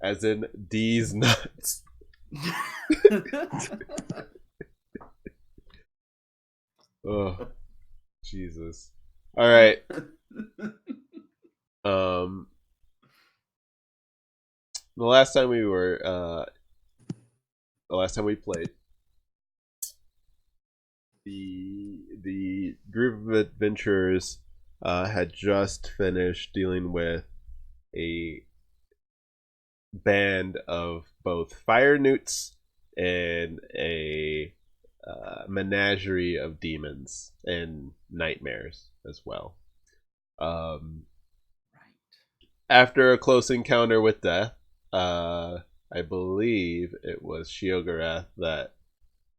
as in D's nuts. Oh, Jesus. All right. Um, the last time we were, the last time we played, the group of adventurers had just finished dealing with a band of both fire newts and a menagerie of demons and nightmares as well. Um, After a close encounter with death, I believe it was Shiogarath that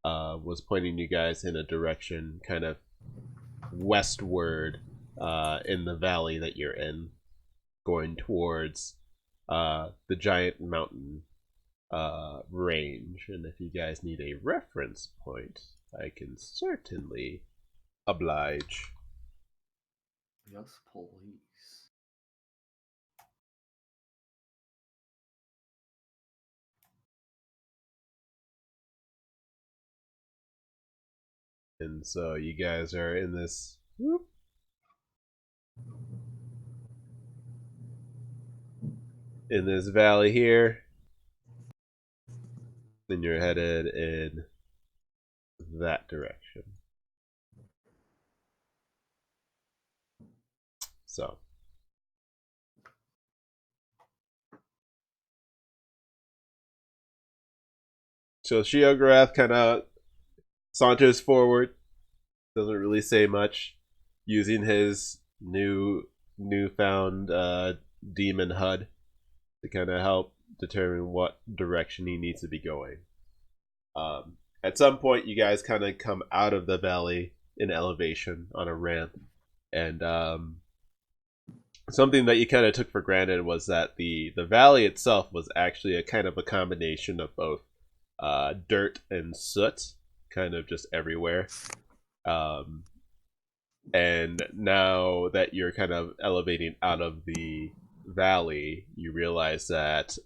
was pointing you guys in a direction kind of westward in the valley that you're in, going towards the giant mountain range. And if you guys need a reference point, I can certainly oblige. Yes, please. And so you guys are in this valley here, and you're headed in that direction. So Shiogarath kind of saunters forward, doesn't really say much, using his newfound demon HUD to kind of help determine what direction he needs to be going. At some point, you guys kind of come out of the valley in elevation on a ramp, and something that you kind of took for granted was that the valley itself was actually a kind of a combination of both dirt and soot, kind of just everywhere. Um, and now that you're kind of elevating out of the valley, you realize that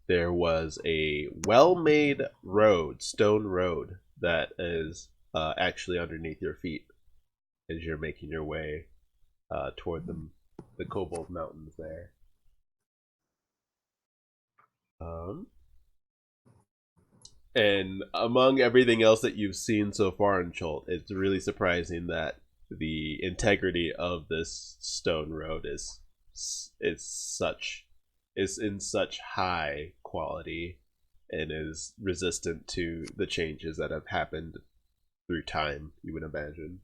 there was a well-made road, stone road, that is actually underneath your feet as you're making your way toward the Cobalt Mountains there. Um, and among everything else that you've seen so far in Cholt, it's really surprising that the integrity of this stone road is in such high quality and is resistant to the changes that have happened through time. You would imagine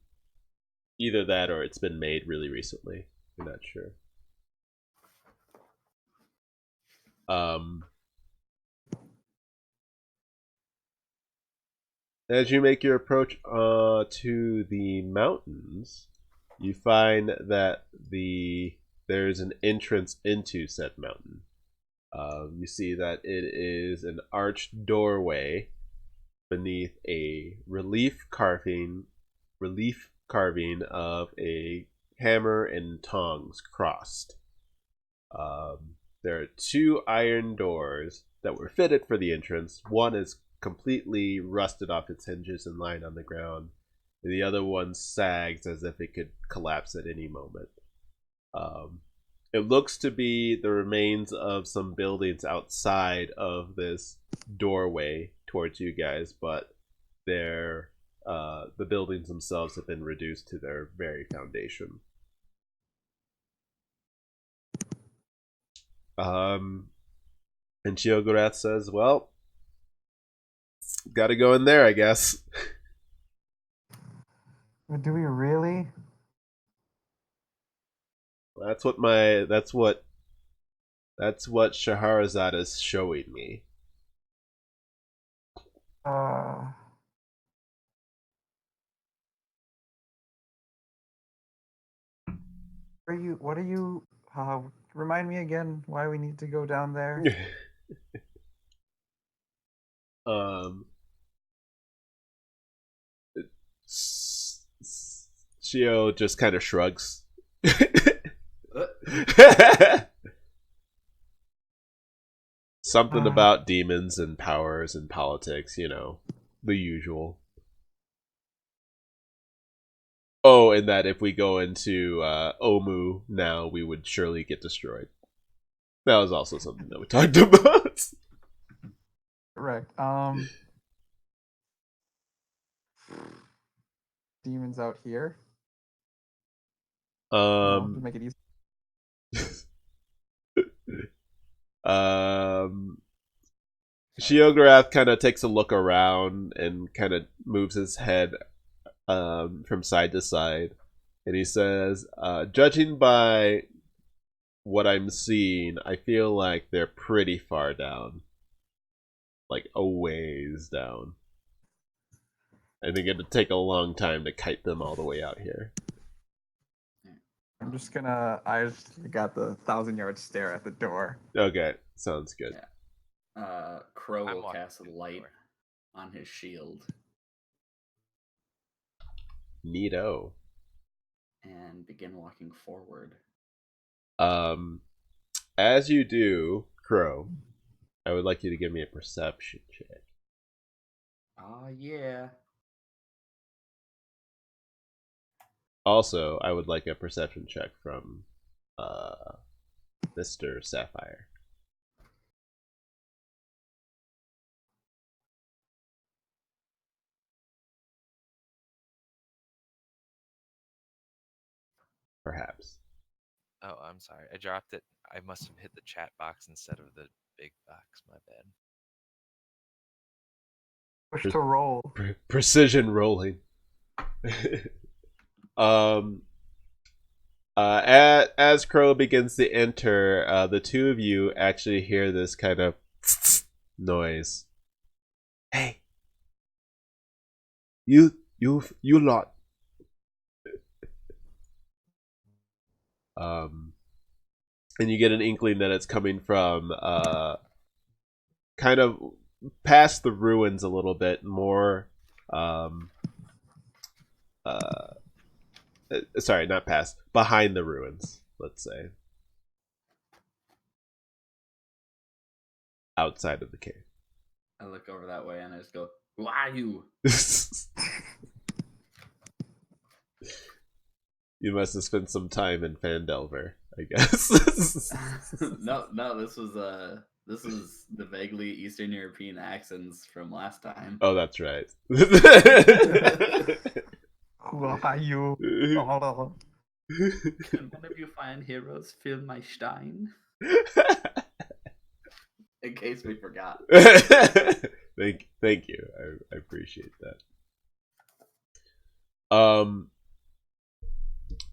either that or it's been made really recently. You're not sure. Um, As you make your approach to the mountains, you find that there's an entrance into said mountain. You see that it is an arched doorway beneath a relief carving of a hammer and tongs crossed. There are two iron doors that were fitted for the entrance. One is completely rusted off its hinges and lying on the ground. The other one sags as if it could collapse at any moment. Um, it looks to be the remains of some buildings outside of this doorway towards you guys, but the buildings themselves have been reduced to their very foundation. And Chiogurath says, "Well, got to go in there, I guess." Do we really? That's what Shahrazad is showing me. Uh, what are you, remind me again why we need to go down there? um, Shio just kind of shrugs. Something about demons and powers and politics, the usual. Oh, and that if we go into Omu now, we would surely get destroyed. That was also something that we talked about. Correct. Demons out here. To make it easy. Sheogorath kind of takes a look around and kind of moves his head from side to side, and he says, "Judging by what I'm seeing, I feel like they're pretty far down, like a ways down. I think it'd take a long time to kite them all the way out here." I'm just gonna. I just got the 1,000-yard stare at the door. Okay, sounds good. Yeah. Crow I'm will walking cast a through the light door. on his shield Neato. and begin walking forward. As you do, Crow, I would like you to give me a perception check. Yeah. Also, I would like a perception check from Mr. Sapphire. Perhaps. Oh, I'm sorry. I dropped it. I must have hit the chat box instead of the big box. My bad. Push to roll. Precision rolling. As Crow begins to enter, the two of you actually hear this kind of noise. Hey, you lot. And you get an inkling that it's coming from kind of past the ruins a little bit more. Sorry, not past, behind the ruins, let's say. Outside of the cave. I look over that way and I just go, "Who are you?" You must have spent some time in Fandelver, I guess. No, this was the vaguely Eastern European accents from last time. Oh, that's right. Who are you? Can one of you fine heroes fill my stein? In case we forgot. Thank you. I appreciate that.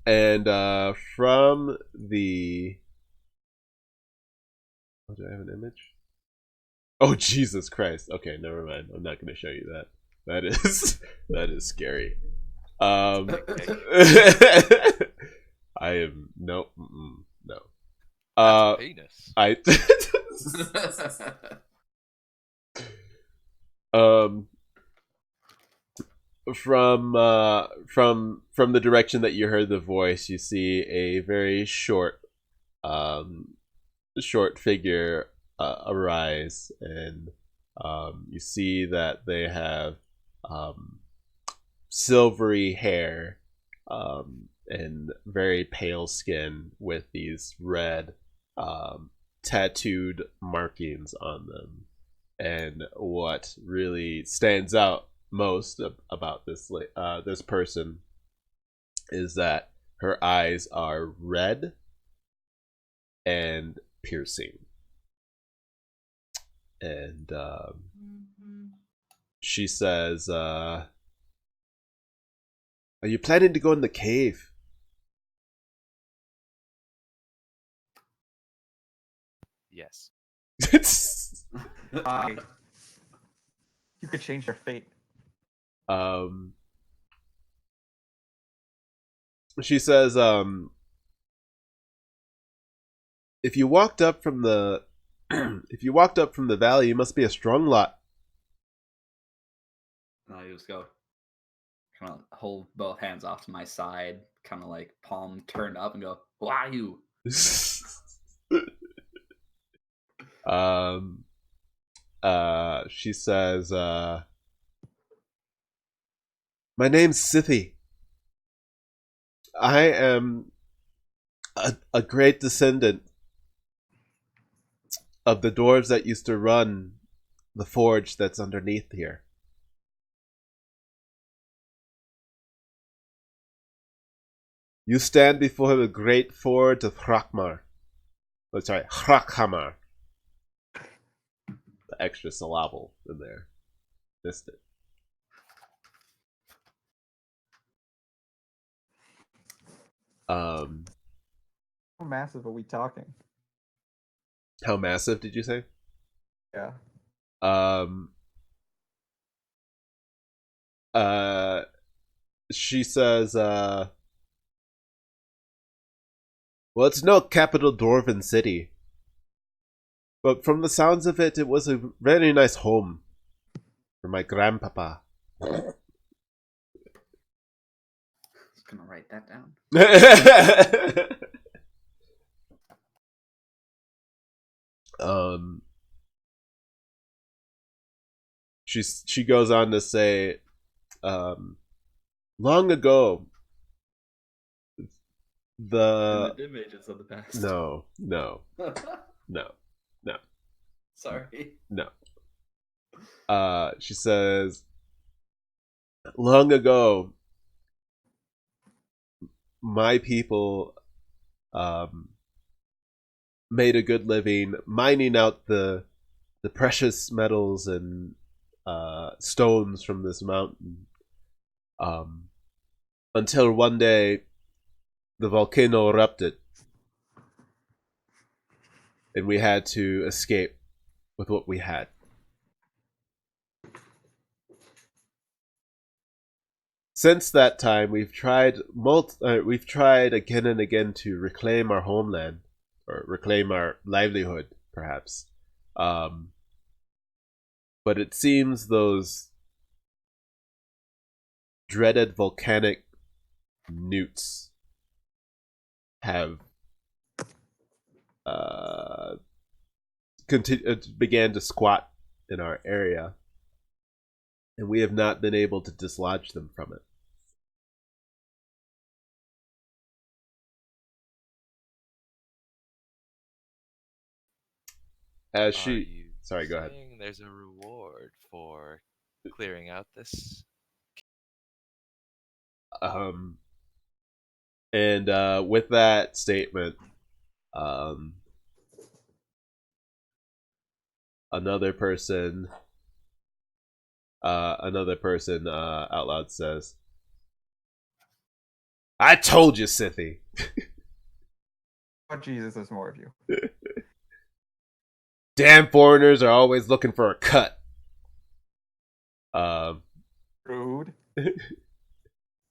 And from the... Oh, do I have an image? Oh, Jesus Christ. Okay, never mind. I'm not going to show you that. That is scary. I am... Nope. No. That's a penis. From the direction that you heard the voice, you see a very short figure arise, and you see that they have silvery hair and very pale skin with these red tattooed markings on them. And what really stands out most about this person is that her eyes are red and piercing, and she says, "Are you planning to go in the cave?" Yes. You could change your fate. She says, if you walked up from the valley, you must be a strong lot. And I just go, kind of hold both hands off to my side, kind of like palm turned up, and go, "Who are you?" she says, "My name's Scythe. I am a great descendant of the dwarves that used to run the forge that's underneath here. You stand before the great forge of Hrakmar. Oh, sorry, Hrakhamar. The extra syllable in there. Missed it. How massive are we talking? How massive did you say? Yeah. Um, she says, well, it's no capital dwarven city. But from the sounds of it, it was a very nice home for my grandpapa. Just gonna write that down. um, she goes on to say, long ago, the dim ages of the past. No. Sorry. No. She says, long ago, my people made a good living mining out the precious metals and stones from this mountain. Until one day, the volcano erupted, and we had to escape with what we had. Since that time, we've tried again and again to reclaim our homeland, or reclaim our livelihood, perhaps. But it seems those dreaded volcanic newts have began to squat in our area, and we have not been able to dislodge them from it. As she, sorry, go ahead. There's a reward for clearing out this. And with that statement, another person out loud says, "I told you, Scythe." Oh Jesus, there's more of you. Damn foreigners are always looking for a cut. Rude.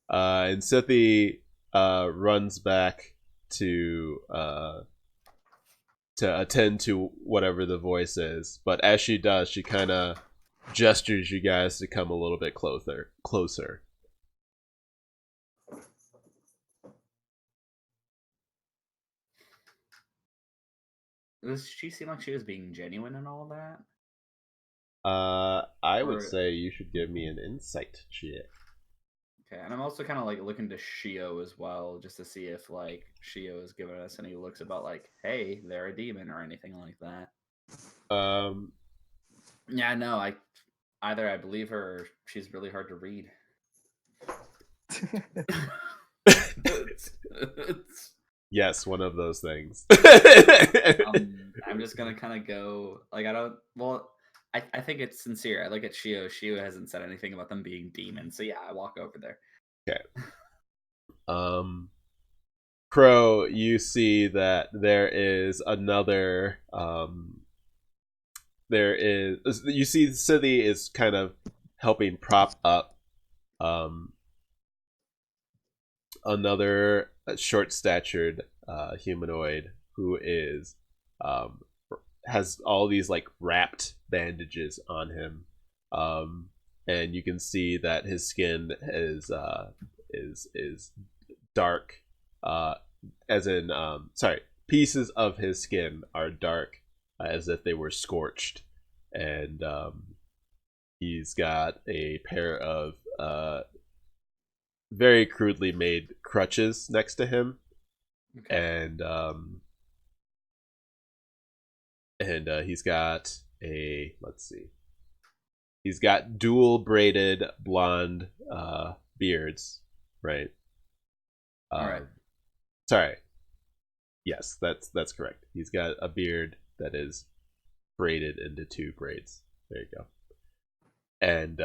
And Scythe runs back to attend to whatever the voice is. But as she does, she kind of gestures you guys to come a little bit closer. Does she seem like she was being genuine and all of that? I would say you should give me an insight check. Okay, and I'm also kind of like looking to Shio as well, just to see if like Shio is giving us any looks about like, hey, they're a demon or anything like that. Yeah, no, I believe her or she's really hard to read. Yes, one of those things. I'm just gonna kind of go like I think it's sincere. I look at Shio. Shio hasn't said anything about them being demons, so yeah, I walk over there. Okay. Crow, you see that there is another. You see Scythe is kind of helping prop up another short-statured humanoid who is has all these like wrapped bandages on him, and you can see that his skin is dark, as in sorry, pieces of his skin are dark, as if they were scorched, and he's got a pair of very crudely made crutches next to him, Okay. and he's got a, let's see, he's got dual braided blonde beards, right? All right. Sorry. Yes, that's correct. He's got a beard that is braided into two braids. There you go. And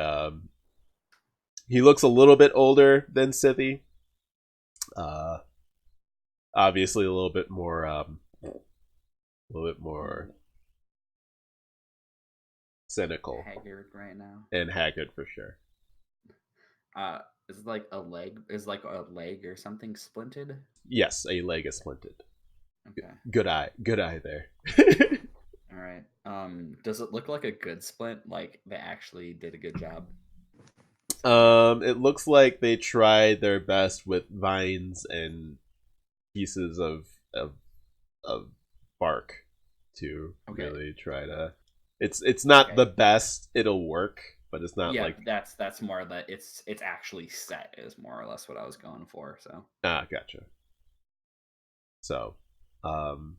he looks a little bit older than Sithy. Uh, Obviously, a little bit more cynical Haggard right now. and haggard for sure. Is it like a leg? Is like a leg or something splinted? Yes, a leg is splinted. Okay. Good eye there. All right. Does it look like a good splint? Like they actually did a good job? It looks like they tried their best with vines and pieces of bark to Okay. really try to. It's not Okay. the best. It'll work, but it's not Yeah, like that's more that it's actually set is more or less what I was going for. So gotcha. So, um,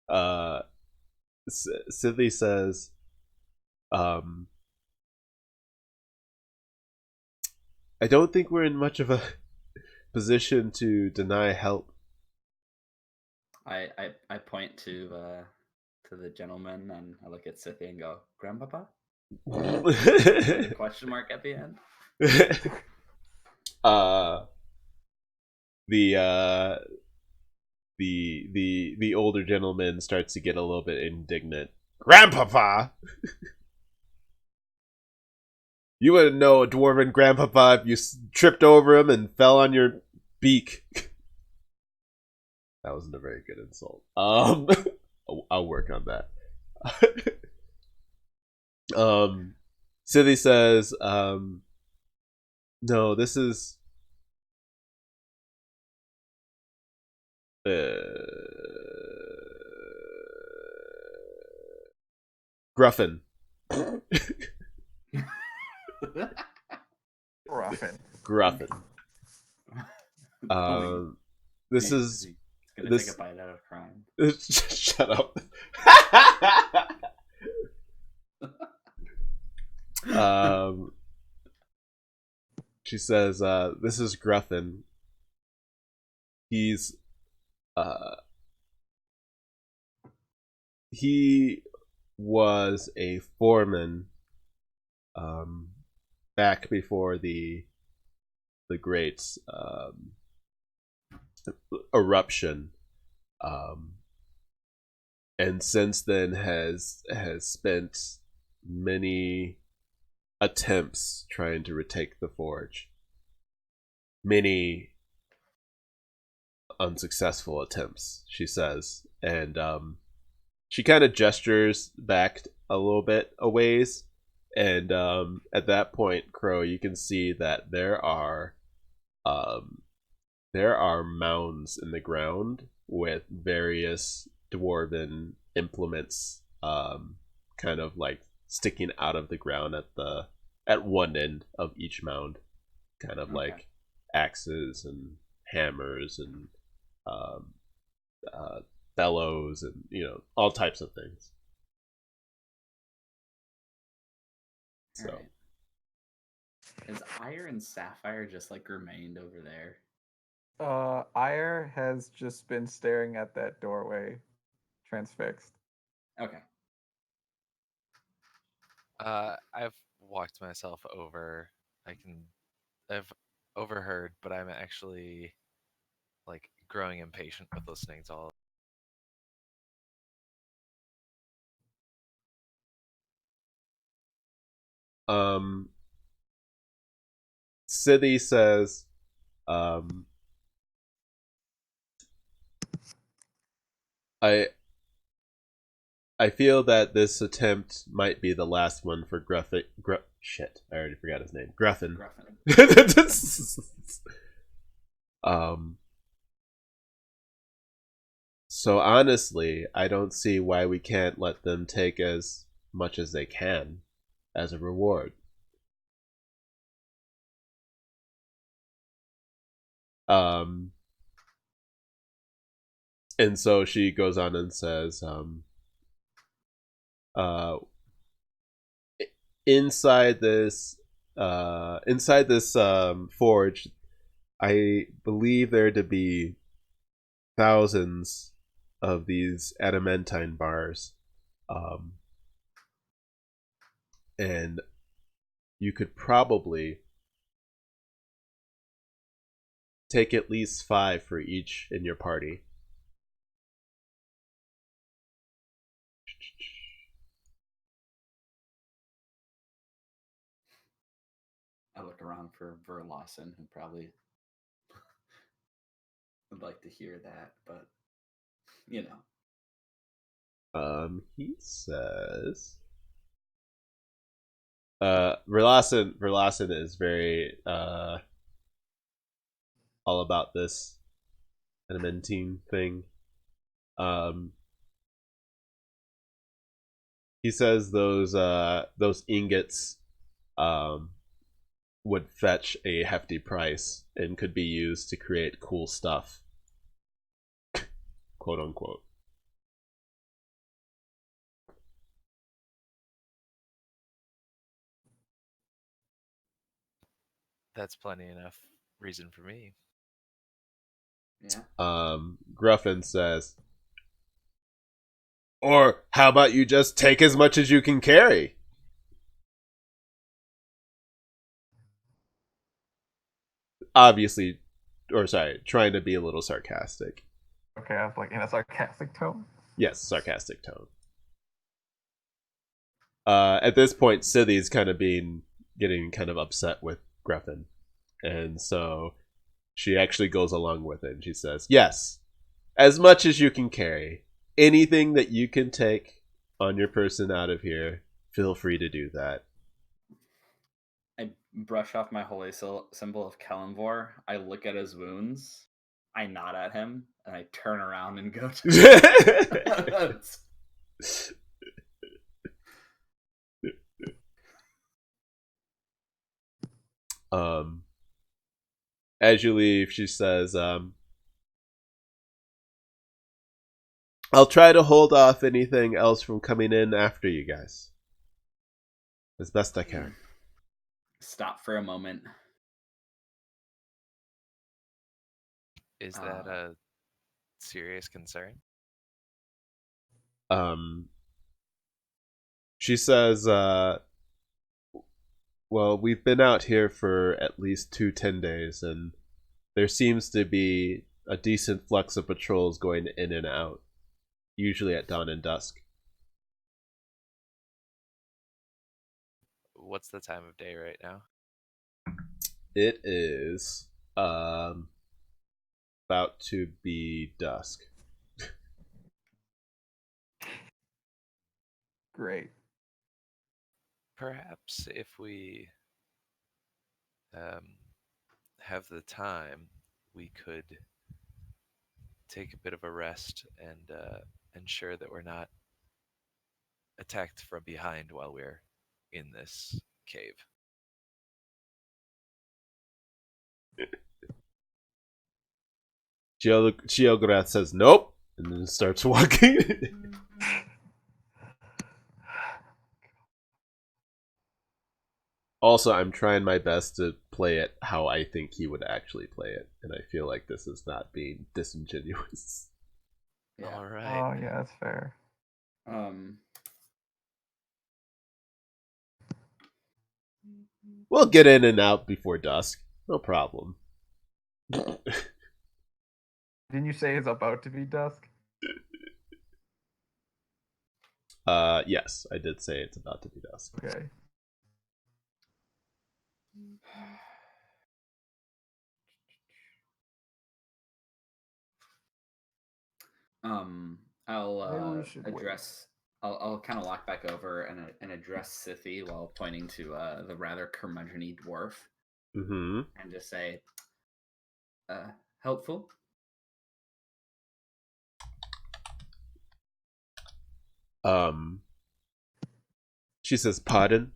uh, Sithy says, um, I don't think we're in much of a position to deny help. I point to the gentleman and I look at Scythia and go, Grandpapa? With a question mark at the end. The the older gentleman starts to get a little bit indignant. Grandpapa, you wouldn't know a dwarven grandpapa if you tripped over him and fell on your beak. That wasn't a very good insult. I'll work on that. Sithy says, no, this is Gruffin. Gruffin. This is He's gonna this. take a bite out of crime. Shut up. She says, "This is Gruffin. He's he was a foreman back before the great eruption, and since then has spent many attempts trying to retake the forge. Many unsuccessful attempts, she says, and she kind of gestures back a little bit a ways, and at that point, Crow, you can see that there are mounds in the ground with various dwarven implements, kind of like sticking out of the ground at one end of each mound, kind of like axes and hammers and bellows and all types of things. So, Right. Is Ire and Sapphire just like remained over there? Ire has just been staring at that doorway, transfixed. Okay. I've walked myself over. I've overheard, but I'm actually like growing impatient with listening to all. Sithy says, I feel that this attempt might be the last one for shit, I already forgot his name. Gruffin. So honestly, I don't see why we can't let them take as much as they can as a reward. Um, and so she goes on and says, uh, inside this, forge, I believe there to be thousands of these adamantine bars, um, and you could probably take at least 5 for each in your party. I look around for Verlawson, who probably would like to hear that, but you know. He says, Verlassen is very all about this adamantine thing. Um, he says those ingots um would fetch a hefty price and could be used to create cool stuff, quote unquote. That's plenty enough reason for me. Yeah. Gruffin says, or how about you just take as much as you can carry? Obviously, or sorry, trying to be a little sarcastic. Okay, I was like in a sarcastic tone. Yes, sarcastic tone. At this point, Scythi's kind of getting kind of upset with Gruffin, and so she actually goes along with it. And she says, "Yes, as much as you can carry. Anything that you can take on your person out of here, feel free to do that." I brush off my holy symbol of Kellenvor. I look at his wounds. I nod at him, and I turn around and go to. um, as you leave, she says, "I'll try to hold off anything else from coming in after you guys as best I can." Stop for a moment. Is that a serious concern? Um, she says, "Well, we've been out here for at least 10 days, and there seems to be a decent flux of patrols going in and out, usually at dawn and dusk." What's the time of day right now? It is about to be dusk. Great. Perhaps if we have the time, we could take a bit of a rest and ensure that we're not attacked from behind while we're in this cave. Sheogorath says nope, and then starts walking. Also, I'm trying my best to play it how I think he would actually play it, and I feel like this is not being disingenuous. Yeah. All right. Oh yeah, that's fair. Um. We'll get in and out before dusk. No problem. Didn't you say it's about to be dusk? Yes, I did say it's about to be dusk. Okay. I'll Maybe we should wait. address. I'll kind of walk back over and address Scythy while pointing to the rather curmudgeon-y dwarf Mm-hmm. and just say, helpful. Um, she says, "Pardon."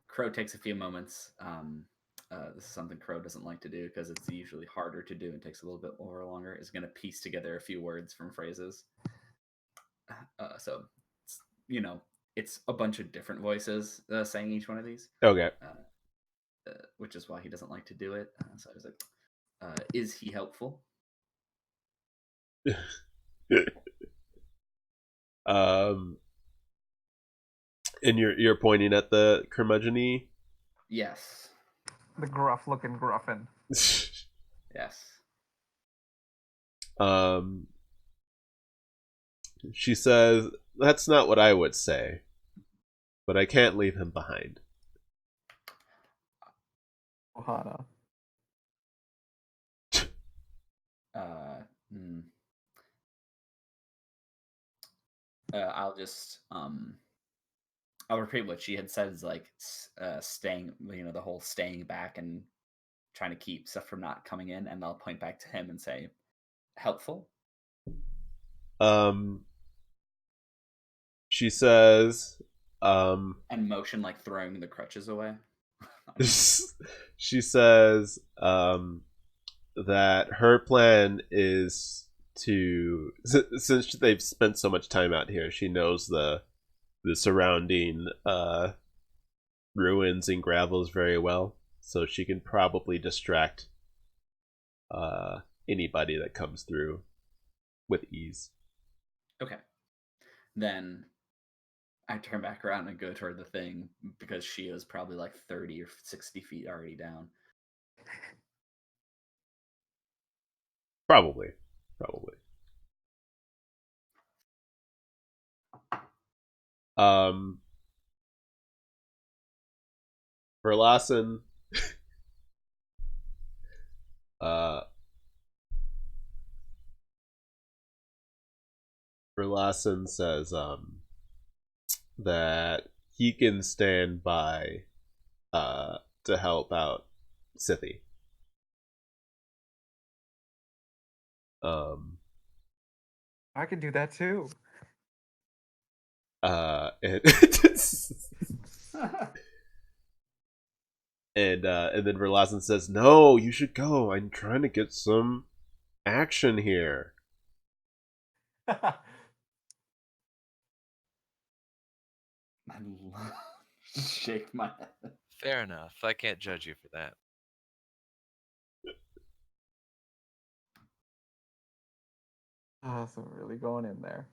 Crow takes a few moments. This is something Crow doesn't like to do because it's usually harder to do and takes a little bit more longer. Is going to piece together a few words from phrases. So, it's, you know, it's a bunch of different voices saying each one of these, Okay. which is why he doesn't like to do it. So I was like, "Is he helpful?" um, and you're pointing at the curmudgeon-y? Yes. The gruff looking gruffin. Yes. um, she says, "That's not what I would say, but I can't leave him behind." Ohana. Hmm. I'll just I'll repeat what she had said is like staying, the whole staying back and trying to keep stuff from not coming in, and I'll point back to him and say, "Helpful." Um, she says, And motion like throwing the crutches away. she says, that her plan is to, since they've spent so much time out here, she knows the surrounding ruins and gravels very well, so she can probably distract anybody that comes through with ease. Okay. Then I turn back around and go toward the thing because she is probably like 30 or 60 feet already down. Probably. Probably. Um, Verlassen, uh, Verlassen says that he can stand by to help out Scythy. Um, I could do that too. and and then Verlassen says, "No, you should go. I'm trying to get some action here." I shake my head. Fair enough. I can't judge you for that. Oh, so we're really going in there.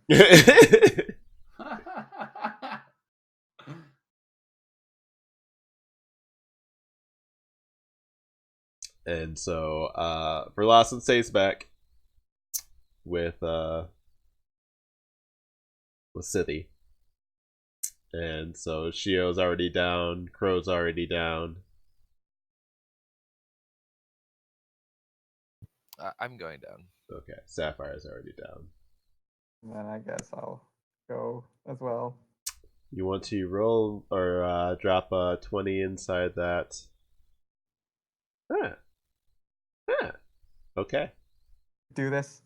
And so Verlassen stays back with Scythy. And so Shio's already down, Crow's already down. I'm going down. Okay, Sapphire's already down. And then I guess I'll go as well. You want to roll or drop a 20 inside that? Huh. Huh. Okay. Do this.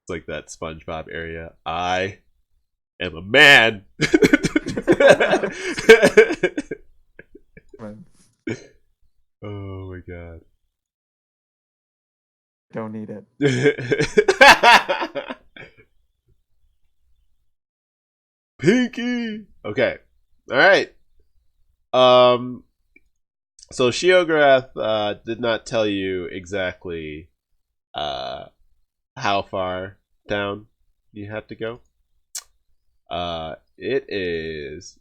It's like that SpongeBob area. I am a man. Oh my god. Don't need it. Pinky. Okay. All right. So Shiograth did not tell you exactly how far down you have to go. It is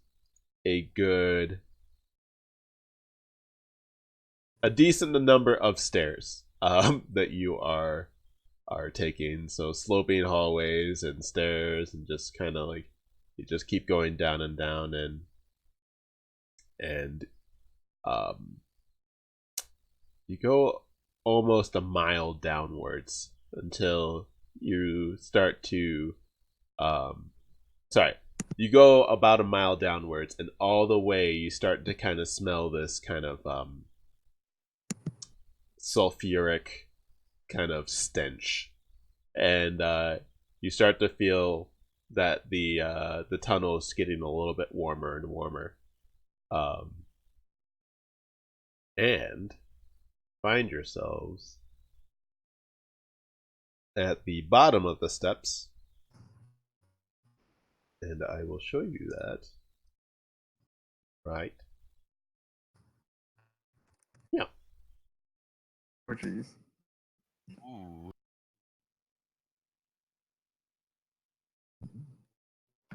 a decent number of stairs that you are taking. So sloping hallways and stairs, and just kind of like you just keep going down and down, and you go almost a mile downwards until you start to sorry, you go about a mile downwards, and all the way you start to kind of smell this kind of sulfuric kind of stench, and you start to feel that the tunnel is getting a little bit warmer and warmer, and find yourselves at the bottom of the steps, and I will show you that. Right. Yeah. Oh, jeez. Ooh.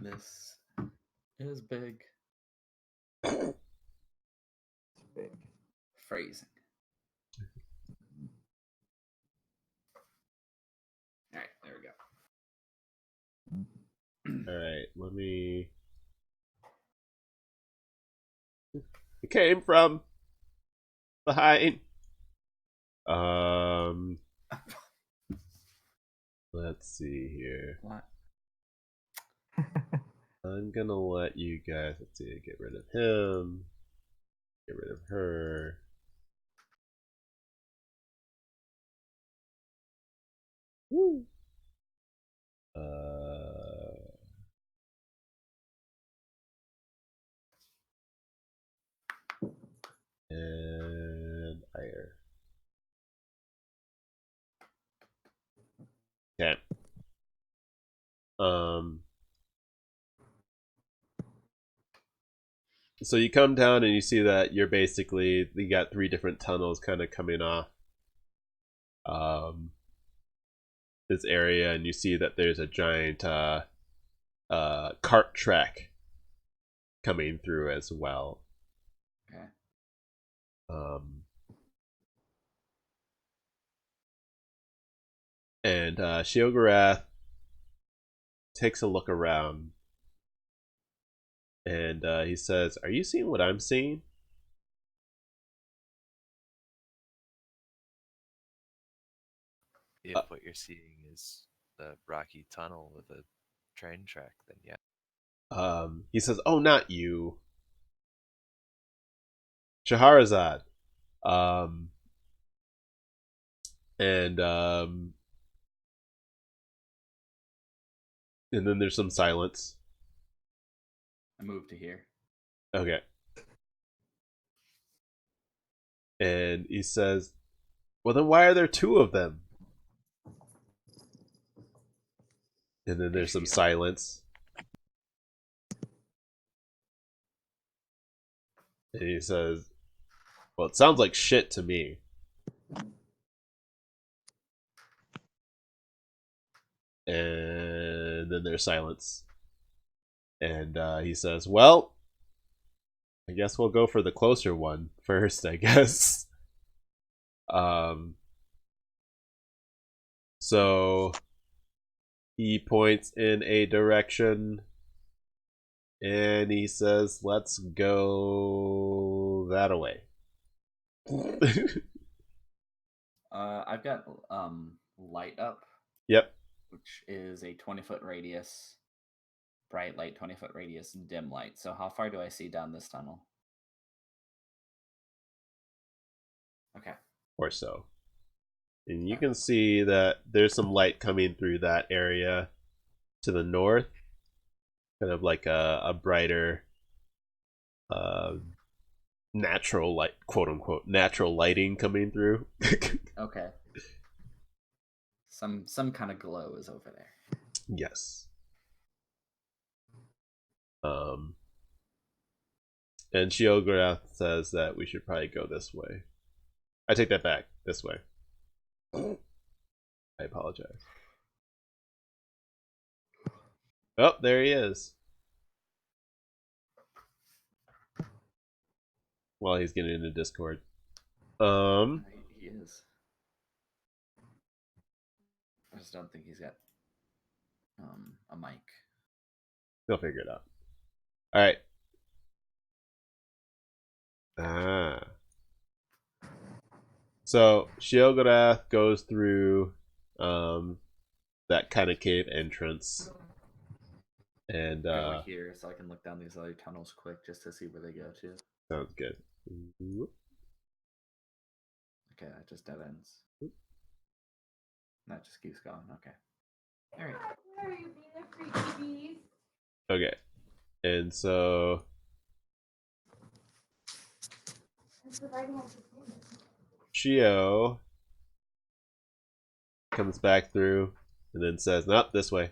This is big. It's big. Phrasing. All right, there we go. All right. Let me. It came from behind. Let's see here. What? I'm gonna let you guys. Let's see. Get rid of him. Get rid of her. Woo. And fire. Okay. So you come down and you see that you got 3 different tunnels kind of coming off this area, and you see that there's a giant cart track coming through as well. Okay. And Sheogorath takes a look around, and he says, "Are you seeing what I'm seeing?" If what you're seeing is the rocky tunnel with a train track, then yeah. He says, "Oh, not you, Shahrazad." Um, and and then there's some silence. I moved to here. Okay. And he says, "Well, then why are there 2 of them?" And then there's some silence. And he says, "Well, it sounds like shit to me." And then there's silence. And he says, "Well, I guess we'll go for the closer one first, I guess." Um, so he points in a direction and he says, "Let's go that away." I've got light up, Yep. which is a 20-foot radius, bright light, 20-foot radius, dim light. So how far do I see down this tunnel? Okay. Or so. And you can see that there's some light coming through that area to the north, kind of like a brighter uh, natural light, quote unquote, natural lighting coming through. Okay. Some kind of glow is over there. Yes. And Sheogorath says that we should probably go this way. I take that back. This way. I apologize. Oh, there he is. While he's getting into Discord. He is. I just don't think he's got a mic. He'll figure it out. All right. So Sheogorath goes through that kind of cave entrance, and Go here so I can look down these other tunnels quick just to see where they go to. sounds good. Okay, that just dead ends. That just keeps going. Okay. All right. Where are you being a freaky beast? Okay. And so I'm providing entertainment. Shio comes back through and then says, "Nope, this way."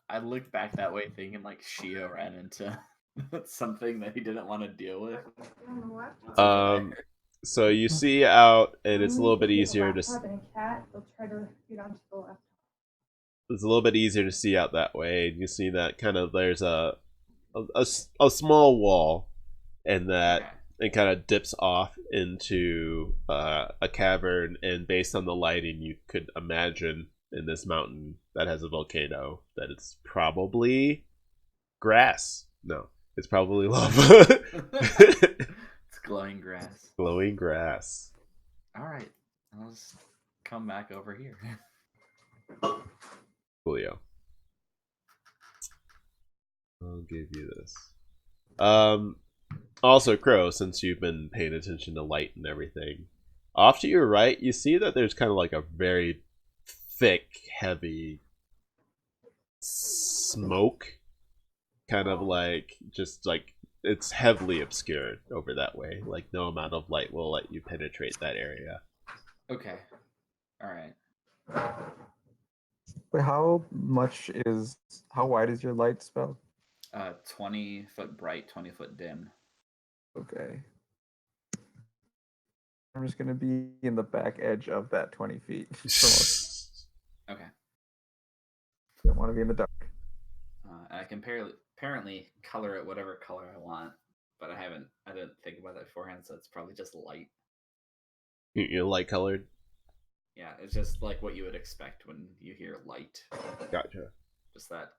I looked back that way thinking like Shio ran into something that he didn't want to deal with. On the left. It's okay. So you see out, and it's a little bit When you easier see a to. laptop and a cat, they'll try to get onto the left. It's a little bit easier to see out that way. You see that kind of there's a small wall, and that Okay. it kind of dips off into a cavern. And based on the lighting, you could imagine in this mountain that has a volcano that it's probably grass. No, it's probably lava. It's glowing grass. Glowing grass. All right, I'll just come back over here. Julio. I'll give you this. Also, Crow, since you've been paying attention to light and everything, off to your right, you see that there's kind of like a very thick, heavy smoke. Kind of like, just like, it's heavily obscured over that way. Like, no amount of light will let you penetrate that area. Okay. All right. Wait, how wide is your light spell? 20-foot bright, 20-foot dim. Okay. I'm just gonna be in the back edge of that 20 feet. Okay. Don't want to be in the dark. And I can apparently color it whatever color I want, but I didn't think about that beforehand, so it's probably just light. You're light colored? Yeah, it's just like what you would expect when you hear light. Gotcha. Just that.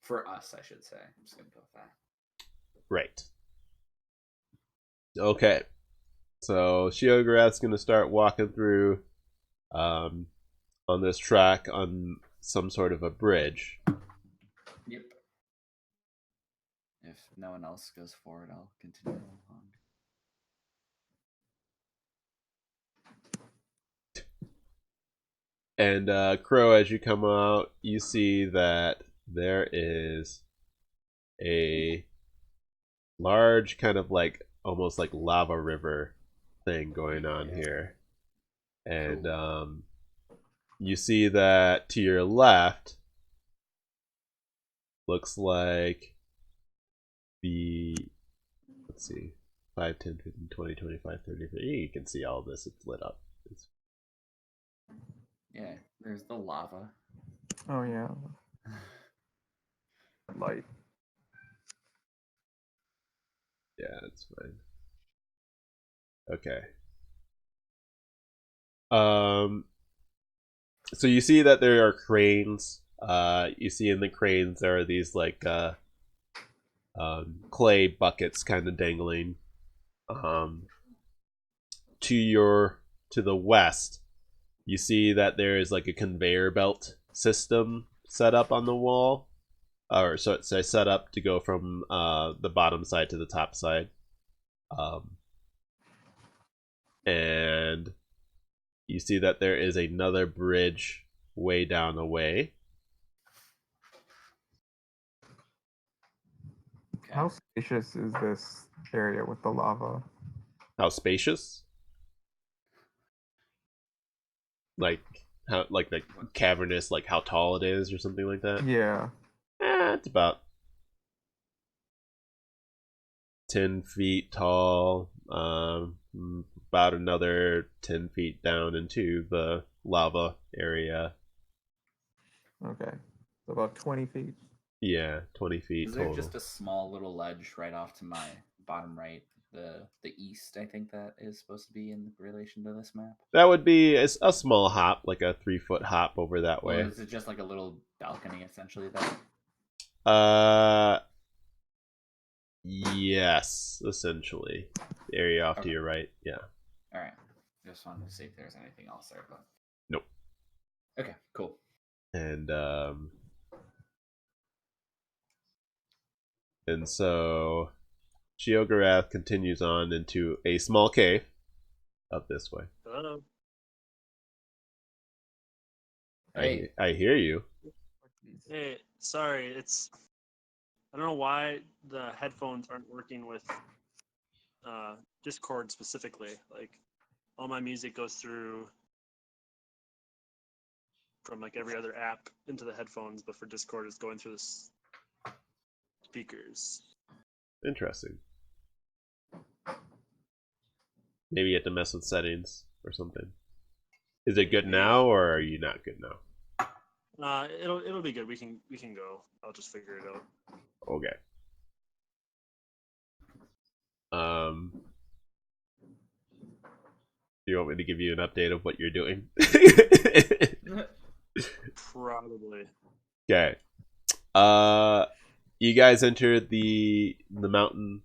For us, I should say. I'm just gonna go with that. Right. Okay. So Shiogorath's gonna start walking through on this track on some sort of a bridge. Yep. If no one else goes forward, I'll continue along. And Crow, as you come out, you see that there is a large kind of like almost like lava river thing going on here. And you see that to your left looks like let's see, 5, 10, 15, 20, 25, 30, 30. You can see all this. It's lit up. Yeah, there's the lava. Oh yeah, light. Yeah, it's fine. Okay. So you see that there are cranes. You see in the cranes there are these like clay buckets kind of dangling. To the west, you see that there is like a conveyor belt system set up on the wall, or so it's set up to go from the bottom side to the top side. And you see that there is another bridge way down the way. Okay. How spacious is this area with the lava? How spacious? Like how, like the cavernous, like how tall it is, or something like that. Yeah. It's about 10 feet tall. About another 10 feet down into the lava area. Okay. So about 20 feet. Yeah, 20 feet Is there total. just a small little ledge right off to my bottom right? The east, I think that is supposed to be in relation to this map. That would be a small hop, like a 3-foot hop over that Or way. is it just like a little balcony essentially then? Yes, essentially. The area off to Okay. your right, yeah. Alright. Just wanted to see if there's anything else there, but Nope. okay, cool. And so Shiogarath continues on into a small cave up this way. Hello. Hey. I hear you. Hey, sorry. I don't know why the headphones aren't working with Discord specifically. Like, all my music goes through from like every other app into the headphones, but for Discord, it's going through the speakers. Interesting. Maybe you have to mess with settings or something. Is it good now, or are you not good now? It'll be good. We can go. I'll just figure it out. Okay. Do you want me to give you an update of what you're doing? Probably. Okay. You guys entered the mountain.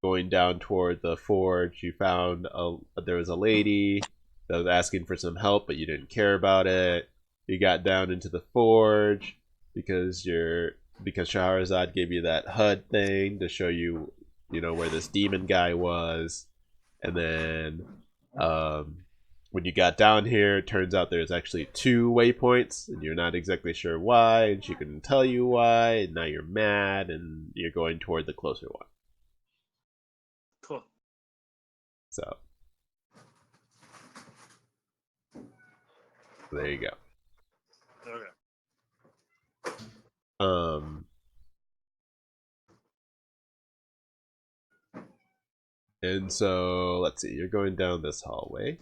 Going down toward the forge, you found there was a lady that was asking for some help, but you didn't care about it. You got down into the forge because Shahrazad gave you that HUD thing to show you, where this demon guy was, and then when you got down here, it turns out there's actually 2 waypoints, and you're not exactly sure why, and she couldn't tell you why, and now you're mad, and you're going toward the closer one. Cool. So there you go. Okay. And so let's see, you're going down this hallway.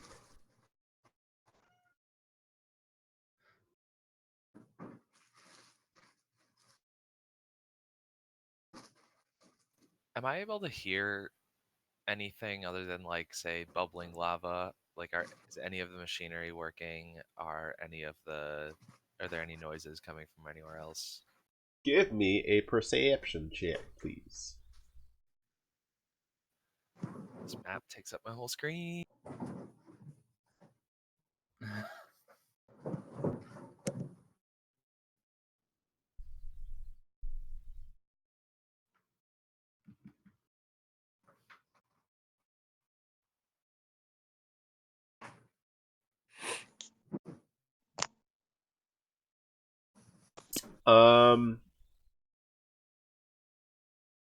Am I able to hear anything other than, like, say, bubbling lava? Like, is any of the machinery working? Are there any noises coming from anywhere else? Give me a perception check, please. This map takes up my whole screen.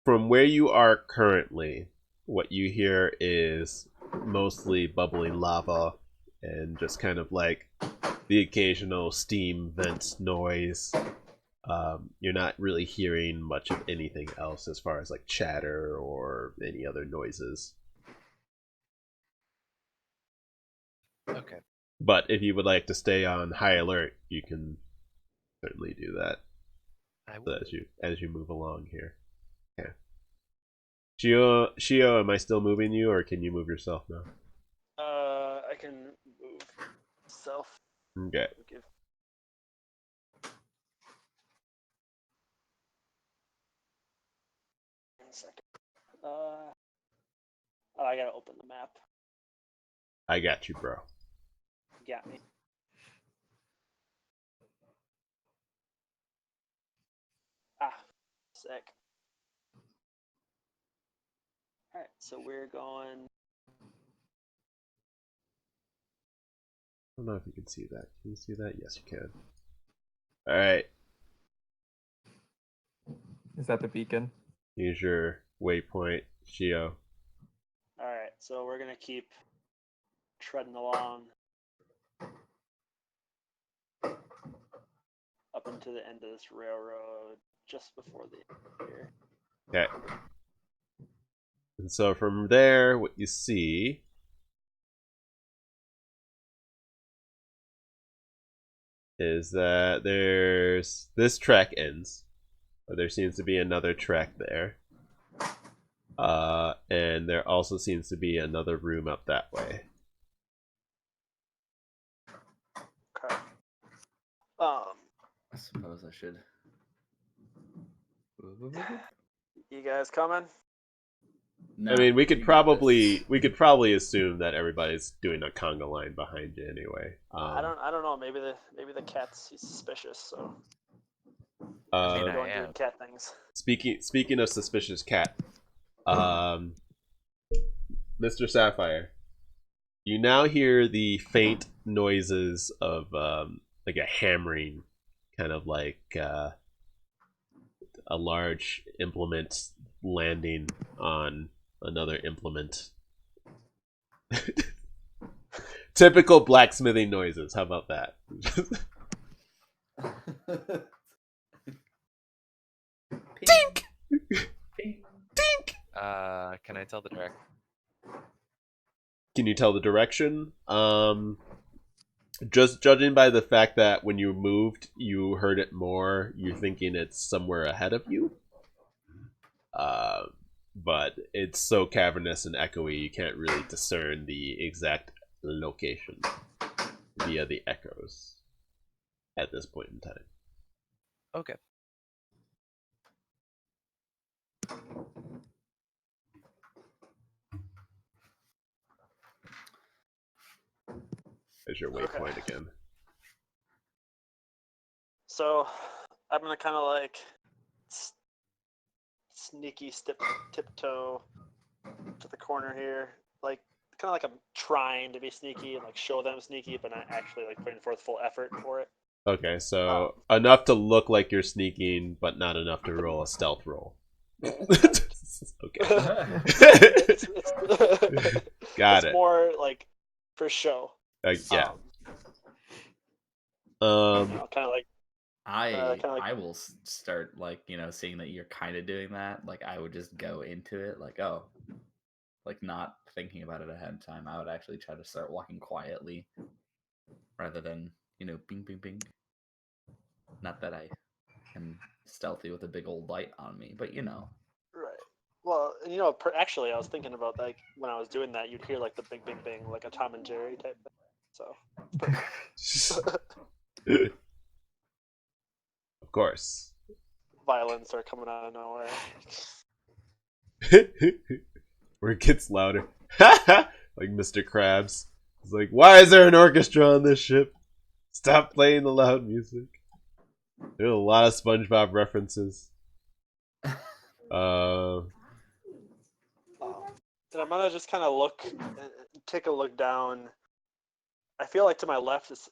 From where you are currently, what you hear is mostly bubbling lava and just kind of like the occasional steam vent noise. You're not really hearing much of anything else as far as like chatter or any other noises. Okay. But if you would like to stay on high alert, you can certainly do that as you move along here. Okay. Shio, am I still moving you, or can you move yourself now? I can move self. Okay. Give. One second. I gotta open the map. I got you, bro. You got me. Sick. Alright, so we're going. I don't know if you can see that. Can you see that? Yes, you can. Alright. Is that the beacon? Here's your waypoint, Shio. Alright, so we're gonna keep treading along up into the end of this railroad just before the end here. Okay. And so from there, what you see is that this track ends, but there seems to be another track there. And there also seems to be another room up that way. Okay. I suppose I should. You guys coming? No, I mean, we could you got this. probably assume that everybody's doing a conga line behind you anyway. I don't know. Maybe the cat's he's suspicious. So I mean, Uh, Going I doing am. cat things. speaking of suspicious cat, um, Mr. Sapphire, you now hear the faint noises of like a hammering, kind of like a large implement landing on another implement. Typical blacksmithing noises. How about that? Tink. Ping. Can I tell the direction? Can you tell the direction? Just judging by the fact that when you moved, you heard it more, you're thinking it's somewhere ahead of you. Uh, but it's so cavernous and echoey, you can't really discern the exact location via the echoes at this point in time. Okay. There's your Okay. waypoint again. So I'm gonna kind of like sneaky tiptoe to the corner here, like kind of like I'm trying to be sneaky and like show them sneaky, but not actually like putting forth full effort for it. Okay, so enough to look like you're sneaking, but not enough to roll a stealth roll. Okay. Got it's it. more like for show. Yeah. Kind of like I will start like seeing that you're kind of doing that. Like I would just go into it like like not thinking about it ahead of time. I would actually try to start walking quietly rather than bing bing bing. Not that I am stealthy with a big old light on me, but right. Well, actually, I was thinking about like when I was doing that, you'd hear like the bing, bing, bing, like a Tom and Jerry type thing. So, Of course. violins are coming out of nowhere. Where it gets louder. Like Mr. Krabs. It's like, why is there an orchestra on this ship? Stop playing the loud music. There are a lot of SpongeBob references. And I'm gonna just kind of take a look down. I feel like to my left is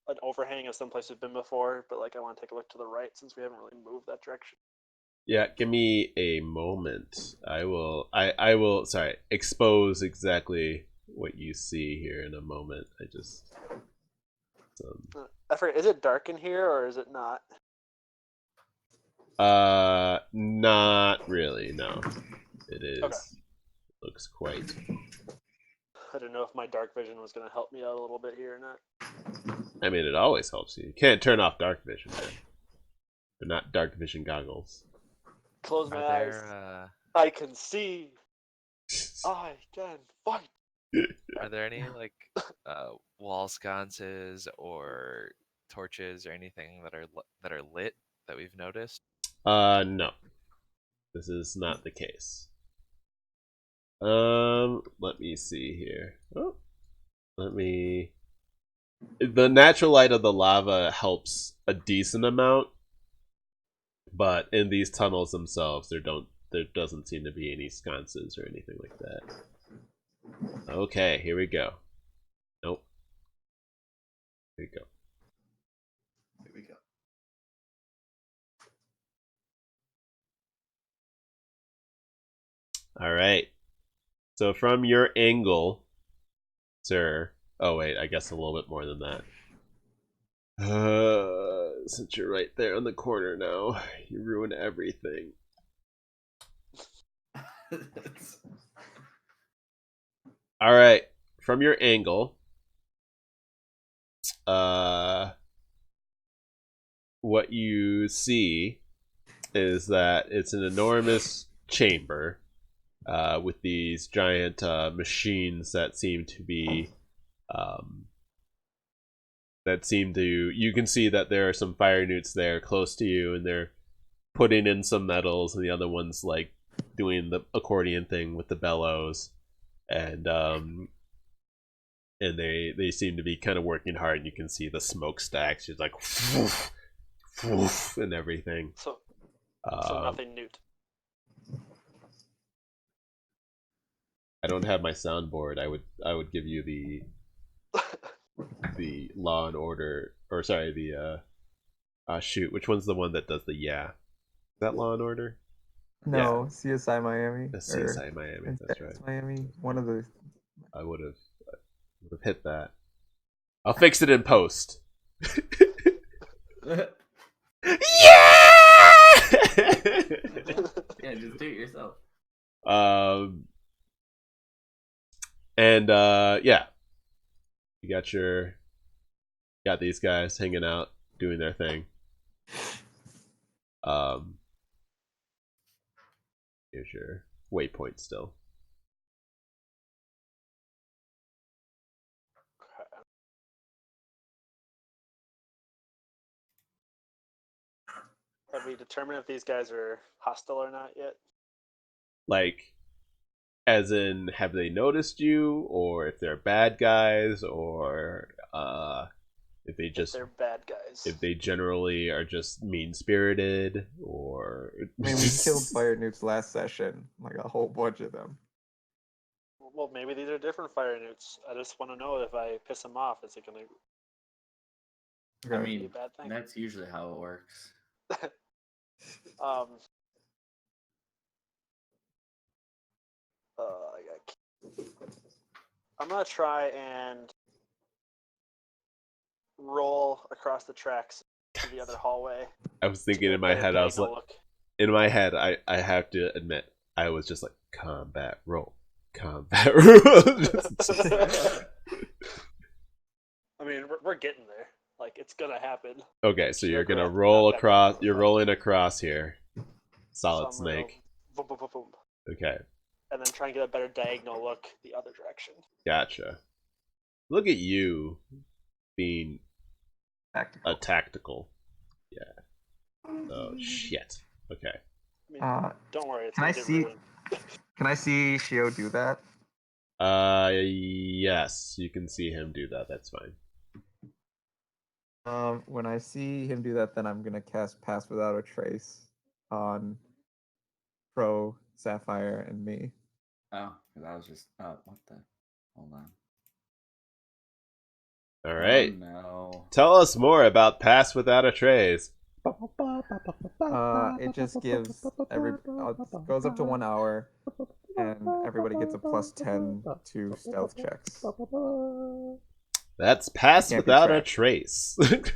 an overhang of someplace we've been before, but like I want to take a look to the right since we haven't really moved that direction. Yeah, give me a moment. I will sorry, expose exactly what you see here in a moment. I just I forget, is it dark in here or is it not? not really, no. It is. Okay. Looks quite. I don't know if my dark vision was going to help me out a little bit here or not. I mean, it always helps you. You can't turn off dark vision, man. They're not dark vision goggles. Close my Are eyes. there I can see. I can fight. are there any like wall sconces or torches or anything that are lit that we've noticed? No. This is not the case. Let me see here. Oh, the natural light of the lava helps a decent amount, but in these tunnels themselves, there doesn't seem to be any sconces or anything like that. Okay, here we go. Nope. Here we go. Here we go. All right. So from your angle, sir. Oh wait, I guess a little bit more than that. Since you're right there on the corner now, you ruin everything. All right, from your angle, what you see is that it's an enormous chamber with these giant machines that seem to be you can see that there are some fire newts there close to you, and they're putting in some metals, and the other one's like doing the accordion thing with the bellows, and they seem to be kind of working hard, and you can see the smokestacks just like woof, and everything. So Um, nothing newt. I don't have my soundboard. I would give you the Law and Order, or sorry, the shoot. Which one's the one that does the yeah? Is that Law and Order? No, CSI Miami. The Or CSI Miami. That's right. Miami. One of the. I would have hit that. I'll fix it in post. Yeah! Yeah, just do it yourself. And yeah, you got these guys hanging out, doing their thing. Here's your waypoint still. Have we determined if these guys are hostile or not yet? Like, as in, have they noticed you, or if they're bad guys, or if they just they're bad guys. if they generally are just mean spirited, or I mean, we killed fire newts last session, like a whole bunch of them. Well, maybe these are different fire newts. I just want to know if I piss them off, is it going to I be a mean, bad thing? that's usually how it works. I I'm gonna try and roll across the tracks to the other hallway. I was thinking in my head, I was like, I have to admit, I was just like, combat roll. I mean, we're getting there. Like, it's gonna happen. Okay, so you're gonna roll across. You're rolling across here. Solid So snake. Boom, boom, boom, boom. Okay, And then try and get a better diagonal look the other direction. gotcha. Look at you being Tactical. a tactical. Yeah. Oh shit. Okay. I mean, don't worry. It's Can I gonna get see? ruined. Can I see Shio do that? Yes, you can see him do that. That's fine. When I see him do that, then I'm gonna cast Pass Without a Trace on Pro, Sapphire, and me. Oh, because I was just. What the? Hold on. All right. Oh, no. Tell us more about Pass Without a Trace. It just gives goes up to 1 hour, and everybody gets a +10 to stealth checks. That's Pass Can't be Without a tracked. Trace. And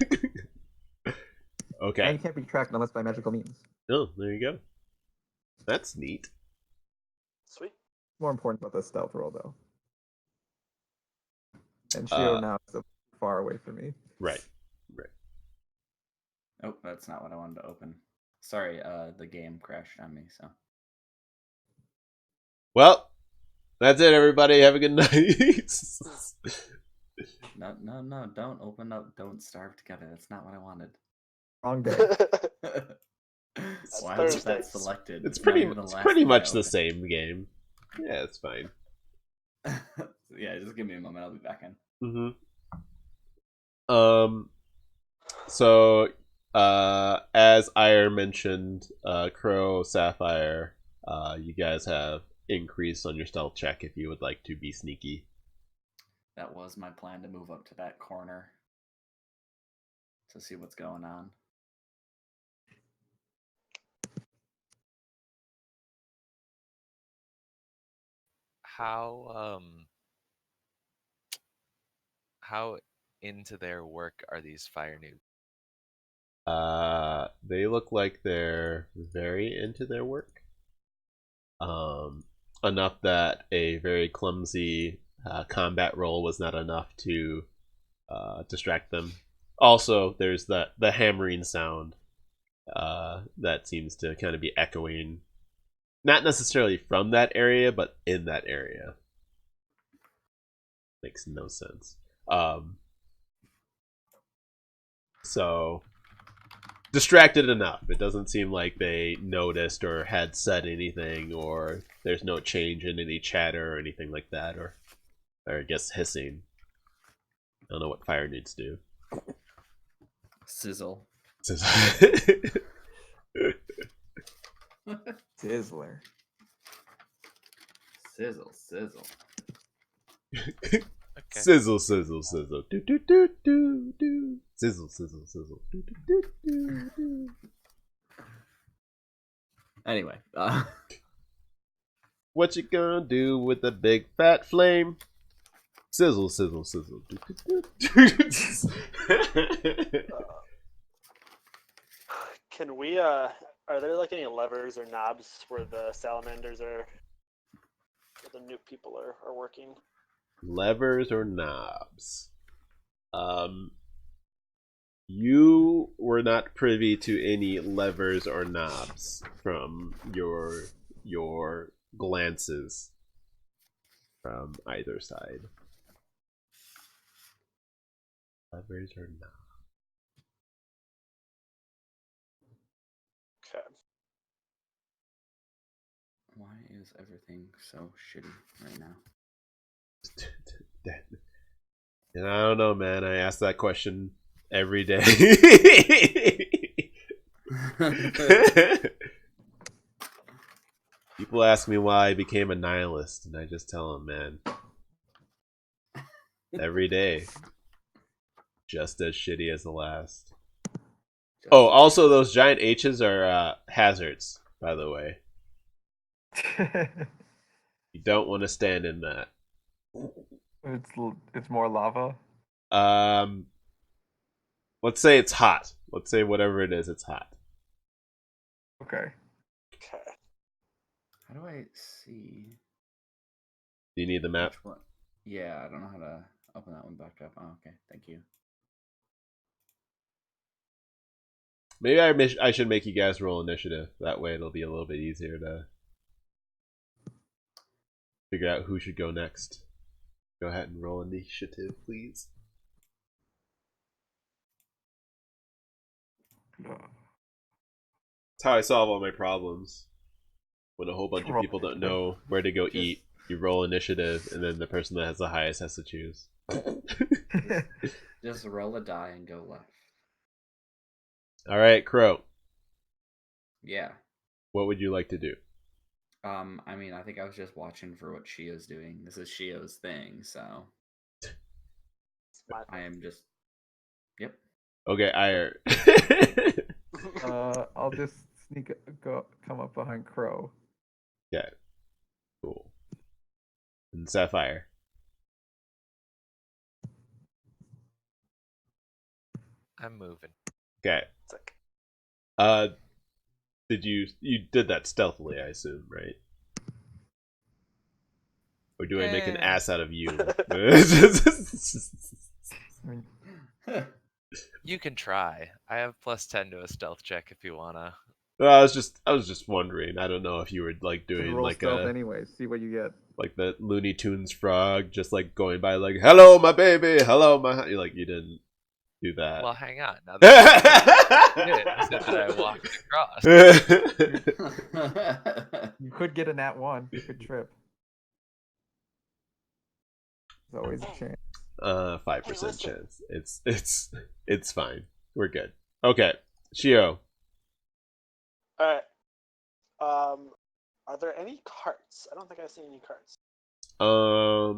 Okay. you can't be tracked unless by magical means. Oh, there you go. That's neat. Sweet. More important about the stealth roll, though. And Shio now is so far away from me. Right. Oh, that's not what I wanted to open. Sorry, the game crashed on me, so. Well, that's it, everybody. Have a good night. No, don't open up, don't starve together. That's not what I wanted. Wrong day. Why was that Thursdays. selected? It's not pretty even the it's last pretty thing I much the opened. same game. Yeah, it's fine. Yeah, just give me a moment. I'll be back in. So as Ire mentioned, Crow, Sapphire, you guys have increase on your stealth check if you would like to be sneaky. That was my plan, to move up to that corner to see what's going on. How into their work are these fire newts? They look like they're very into their work. Enough that a very clumsy combat roll was not enough to distract them. Also, there's the hammering sound that seems to kind of be echoing, not necessarily from that area, but in that area. Makes no sense. So distracted enough. It doesn't seem like they noticed or had said anything, or there's no change in any chatter or anything like that, or I guess hissing. I don't know what fire newts do. Sizzle. Sizzler. Sizzle, sizzle. Okay. Sizzle, sizzle, sizzle. Do, do, do, do, do. Sizzle, sizzle, sizzle. Do, do, do, do, do. Anyway, What you gonna do with a big fat flame? Sizzle, sizzle, sizzle. Do, do, do, do. Can we? Are there like any levers or knobs where the salamanders are, where the new people are working? Levers or knobs? You were not privy to any levers or knobs from your glances from either side. Levers or knobs? Okay. why is everything so shitty right now? And I don't know, man. I ask that question every day. People ask me why I became a nihilist, and I just tell them, man, every day, just as shitty as the last. Oh, also, those giant H's are hazards, by the way. You don't want to stand in that. It's more lava. Let's say it's hot. Let's say whatever it is, it's hot. Okay. Okay. How do I see Do you need the map? which one? Yeah, I don't know how to open that one back up. Oh, okay, thank you. Maybe I should make you guys roll initiative. That way it'll be a little bit easier to figure out who should go next. Go ahead and roll initiative, please. That's how I solve all my problems. When a whole bunch of people don't know where to go eat, you roll initiative, and then the person that has the highest has to choose. Just roll a die and go left. All right, Crow. Yeah. What would you like to do? I mean, I think I was just watching for what Shio's doing. This is Shio's thing, so It's my I am just. Yep. Okay, Ire. I'll just come up behind Crow. Okay. Cool. And Sapphire. I'm moving. Okay. Sick. Did you did that stealthily, I assume, right? Or do I make an ass out of you? I mean, You can try. I have +10 to a stealth check if you wanna. Well, I was just wondering. I don't know if you were like you doing roll like stealth a anyways. See what you get. like the Looney Tunes frog, just like going by like, "Hello, my baby. Hello, my." You like you didn't do that. Well, hang on. Now that I did, I said that I walked across. You could get a nat 1. You could trip. There's always a chance. 5% chance. It's fine. We're good. Okay, Shio. All right. Are there any carts? I don't think I've seen any carts. I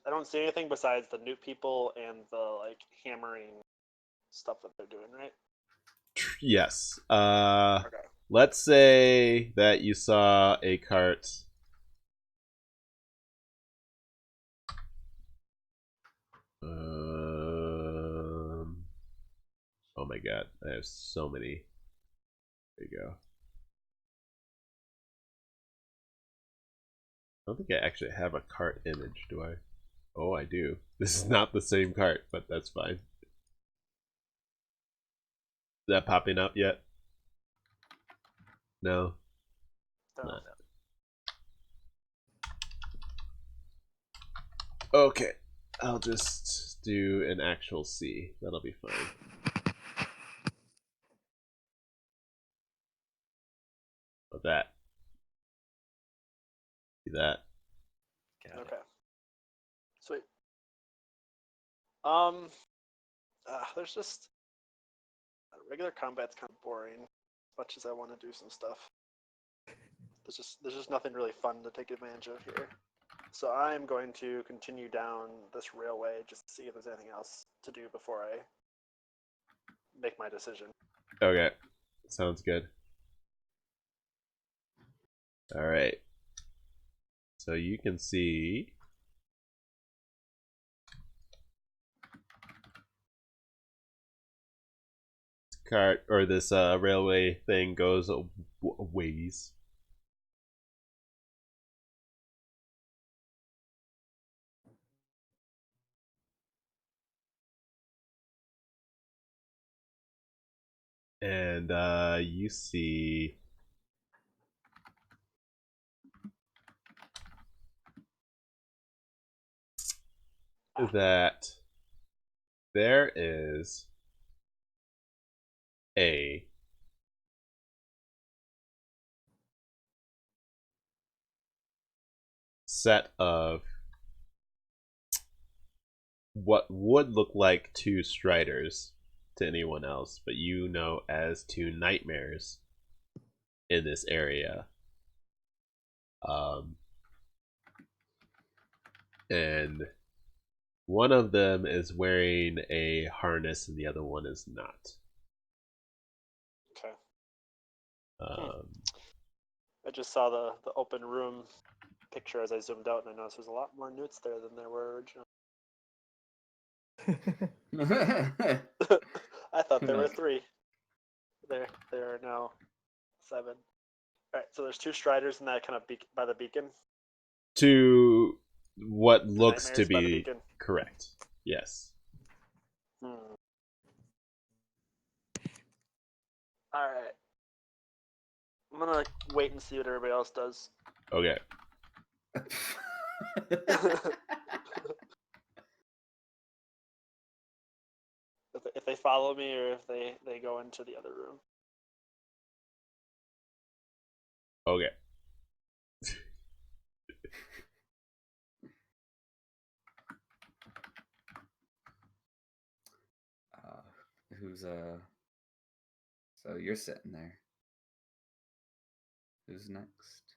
don't see anything besides the new people and the like hammering stuff that they're doing, right? Yes. Okay. Let's say that you saw a cart. Oh my god, I have so many. There you go. I don't think I actually have a cart image, do I? Oh, I do. This is not the same cart, but that's fine. Is that popping up yet? No. No. Okay. I'll just do an actual C. That'll be fine. Like that. See that? Got it. Okay. Sweet. There's just regular combat's kind of boring. As much as I want to do some stuff, there's just nothing really fun to take advantage of here. So I'm going to continue down this railway just to see if there's anything else to do before I make my decision. Okay, sounds good. All right. So you can see cart or this railway thing goes ways. And you see that there is a set of what would look like two striders to anyone else, but you know as two nightmares in this area. And one of them is wearing a harness and the other one is not. Okay. Um, I just saw the open room picture as I zoomed out, and I noticed there's a lot more newts there than there were originally. I thought there were Like- 3. There are now 7. All right, so there's 2 striders in that kind of by the beacon. to what The looks to nightmares by the be beacon. correct. Yes. All right. I'm gonna wait and see what everybody else does. Okay. If they follow me or if they go into the other room. Okay. Who's So you're sitting there. Who's next?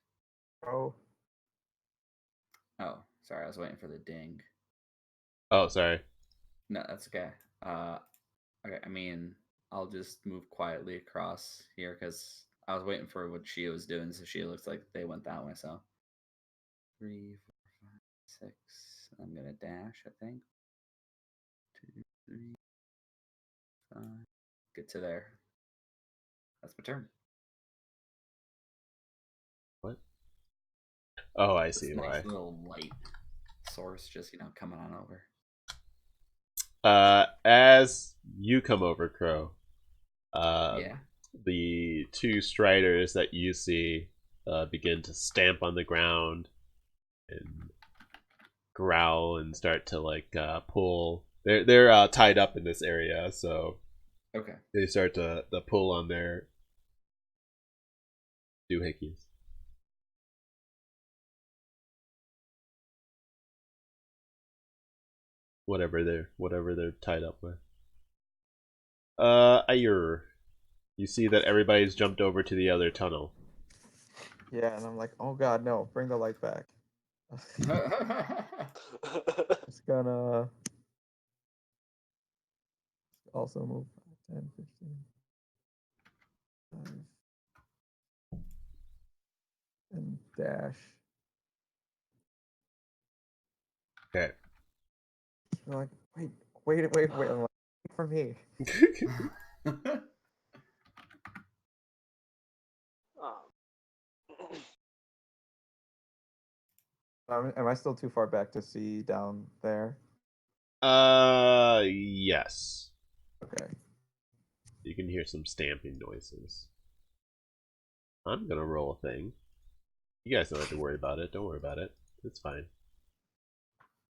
Oh, Oh, sorry, I was waiting for the ding. Oh, sorry. No, that's okay. Okay, I mean, I'll just move quietly across here because I was waiting for what Shia was doing, so Shia looks like they went that way. So 3, 4, 5, 6. I'm gonna dash. I think 2, 3, 5. Get to there. That's my turn. What? Oh, I This see nice why. little light source just coming on over. As you come over, Crow, Yeah. the two striders that you see begin to stamp on the ground and growl and start to like pull. They're tied up in this area, so Okay. they start to pull on their doohickeys. Whatever they're tied up with. Ayer. You see that everybody's jumped over to the other tunnel. yeah, and I'm like, oh god, no, bring the light back. Just gonna also move 10, 15, 5, and dash. Okay. I'm like, wait, I'm like, wait for me. Am I still too far back to see down there? Yes. Okay. You can hear some stamping noises. I'm gonna roll a thing. You guys don't have to worry about it. Don't worry about it. It's fine.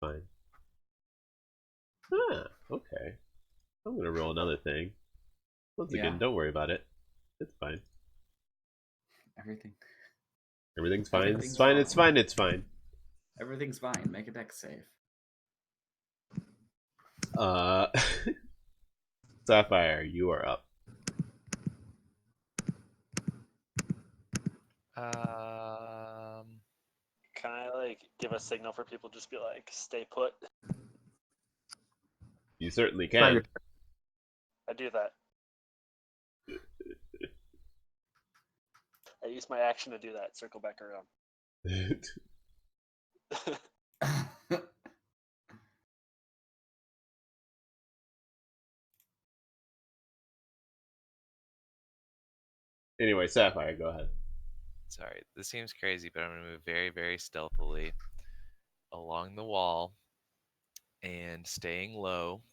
Fine. Ah, okay. I'm gonna roll another thing. Once again, Yeah. don't worry about it. It's fine. Everything. Everything's fine. Everything's It's fine. It's fine. fine. It's fine. Everything's fine. Make a deck save. Uh, Sapphire, you are up. Can I like give a signal for people to just be like, stay put? You certainly It's not your can. I do that. I use my action to do that. Circle back around. Anyway, Sapphire, go ahead. Sorry, this seems crazy, but I'm going to move very, very stealthily along the wall and staying low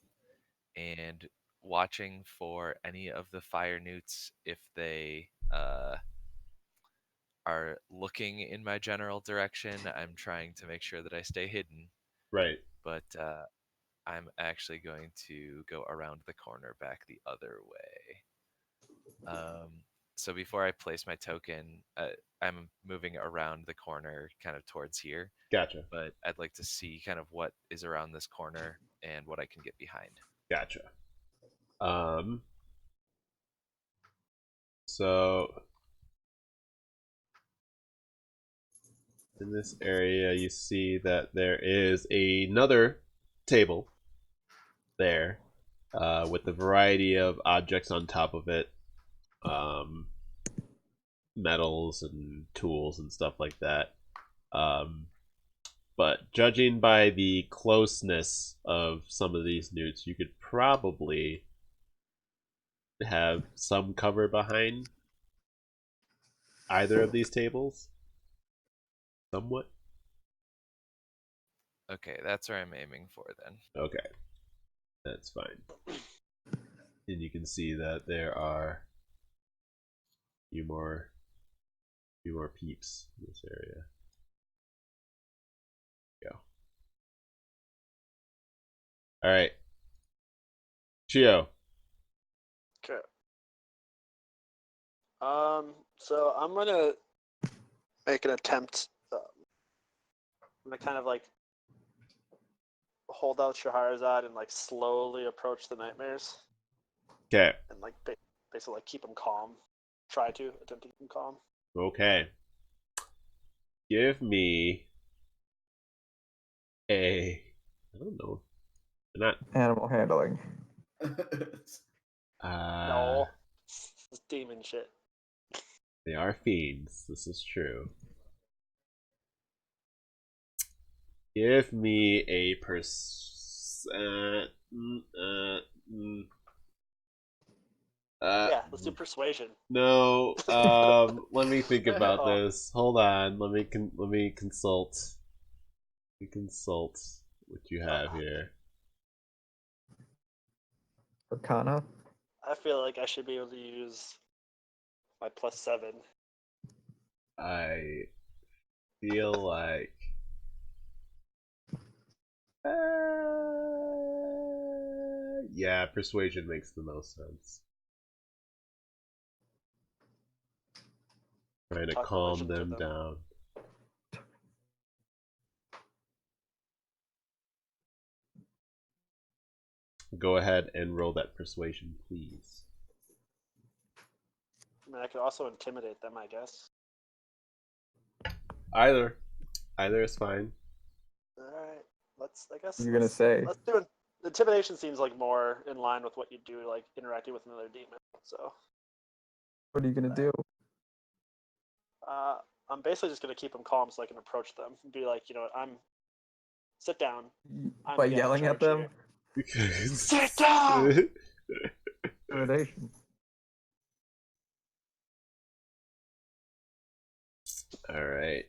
and watching for any of the fire newts if they are looking in my general direction. I'm trying to make sure that I stay hidden, Right. but I'm actually going to go around the corner back the other way. So before I place my token, I'm moving around the corner kind of towards here, Gotcha. but I'd like to see kind of what is around this corner and what I can get behind. Gotcha. So in this area, you see that there is another table there, with a variety of objects on top of it, um, metals and tools and stuff like that. But judging by the closeness of some of these newts, you could probably have some cover behind either of these tables. Somewhat. Okay, that's where I'm aiming for then. Okay, that's fine. And you can see that there are a few more peeps in this area. Go. All right, Chio. Okay. So I'm gonna make an attempt. I'm gonna kind of like hold out Shahrazad and like slowly approach the nightmares Okay. and like basically like keep them calm. Try to attempt to keep them calm. Okay. Give me a. I don't know. They're not. animal handling. No, it's demon shit. They are fiends. This is true. Give me a Yeah, let's do persuasion. No. Let me think about Oh. this. Hold on. Let me consult. Let me consult what you have here. Arcana. I feel like I should be able to use my +7. I feel like. Yeah, persuasion makes the most sense. Trying to Talk calm religion to them them. down. Go ahead and roll that persuasion, please. I mean, I could also intimidate them, I guess. Either is fine. All right, let's. I guess You're gonna say. let's do it. Intimidation seems like more in line with what you do, like interacting with another demon. So, What are you gonna do? I'm basically just gonna keep them calm so I can approach them and be like, you know, what, sit down. I'm By the guy in yelling at them? charge here. Sit down! Intimidation. All right.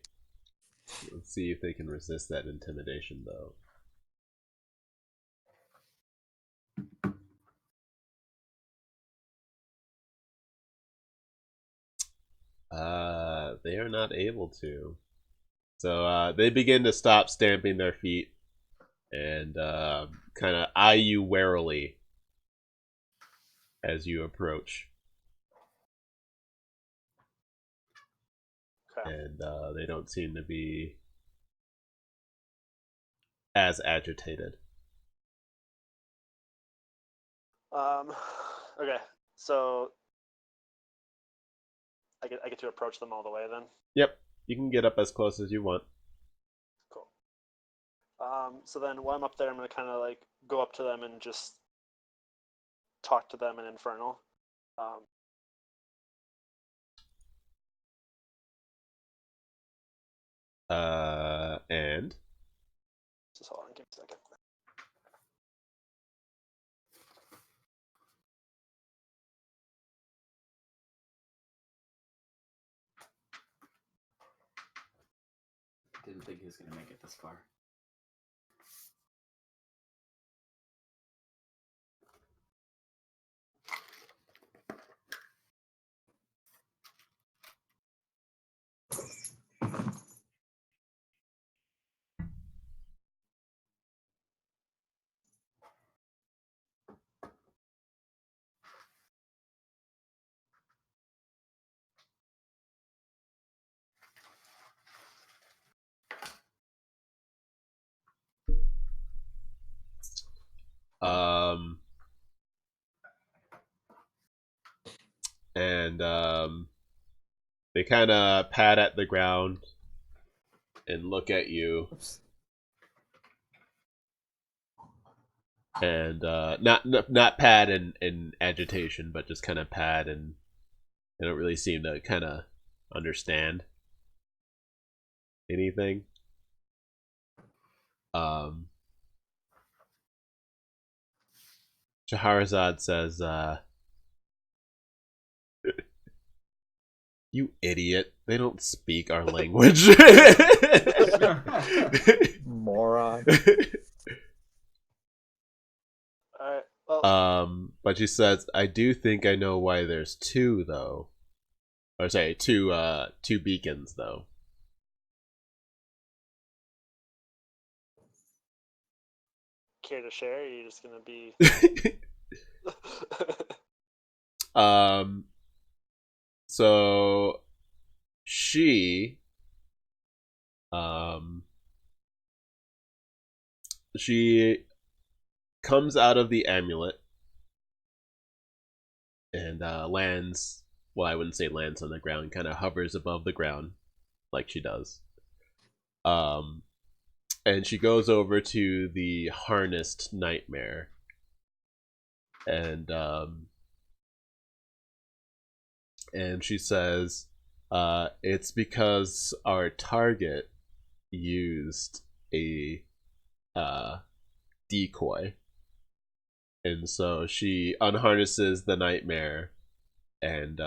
Let's see if they can resist that intimidation, though. They are not able to. So they begin to stop stamping their feet and kind of eye you warily as you approach. Okay. And they don't seem to be as agitated. Okay. So I get to approach them all the way then. Yep, you can get up as close as you want. Cool. So then while I'm up there, I'm gonna kind of like go up to them and just talk to them in Infernal. Um, And just hold on, give me a second. Didn't think he was gonna make it this far. um, and they kind of pat at the ground and look at you, Oops. and not pat in agitation, but just kind of pat, and they don't really seem to kind of understand anything. Shahrazad says, "You idiot! They don't speak our language." Moron. All right. Well, But she says, "I do think I know why there's two, though. Or say two beacons, though." care to share? Or are you just gonna be? um. So she um she comes out of the amulet and lands. Well, I wouldn't say lands on the ground. Kind of hovers above the ground, like she does. Um, and she goes over to the harnessed nightmare, and she says, "It's because our target used a decoy." And so she unharnesses the nightmare, and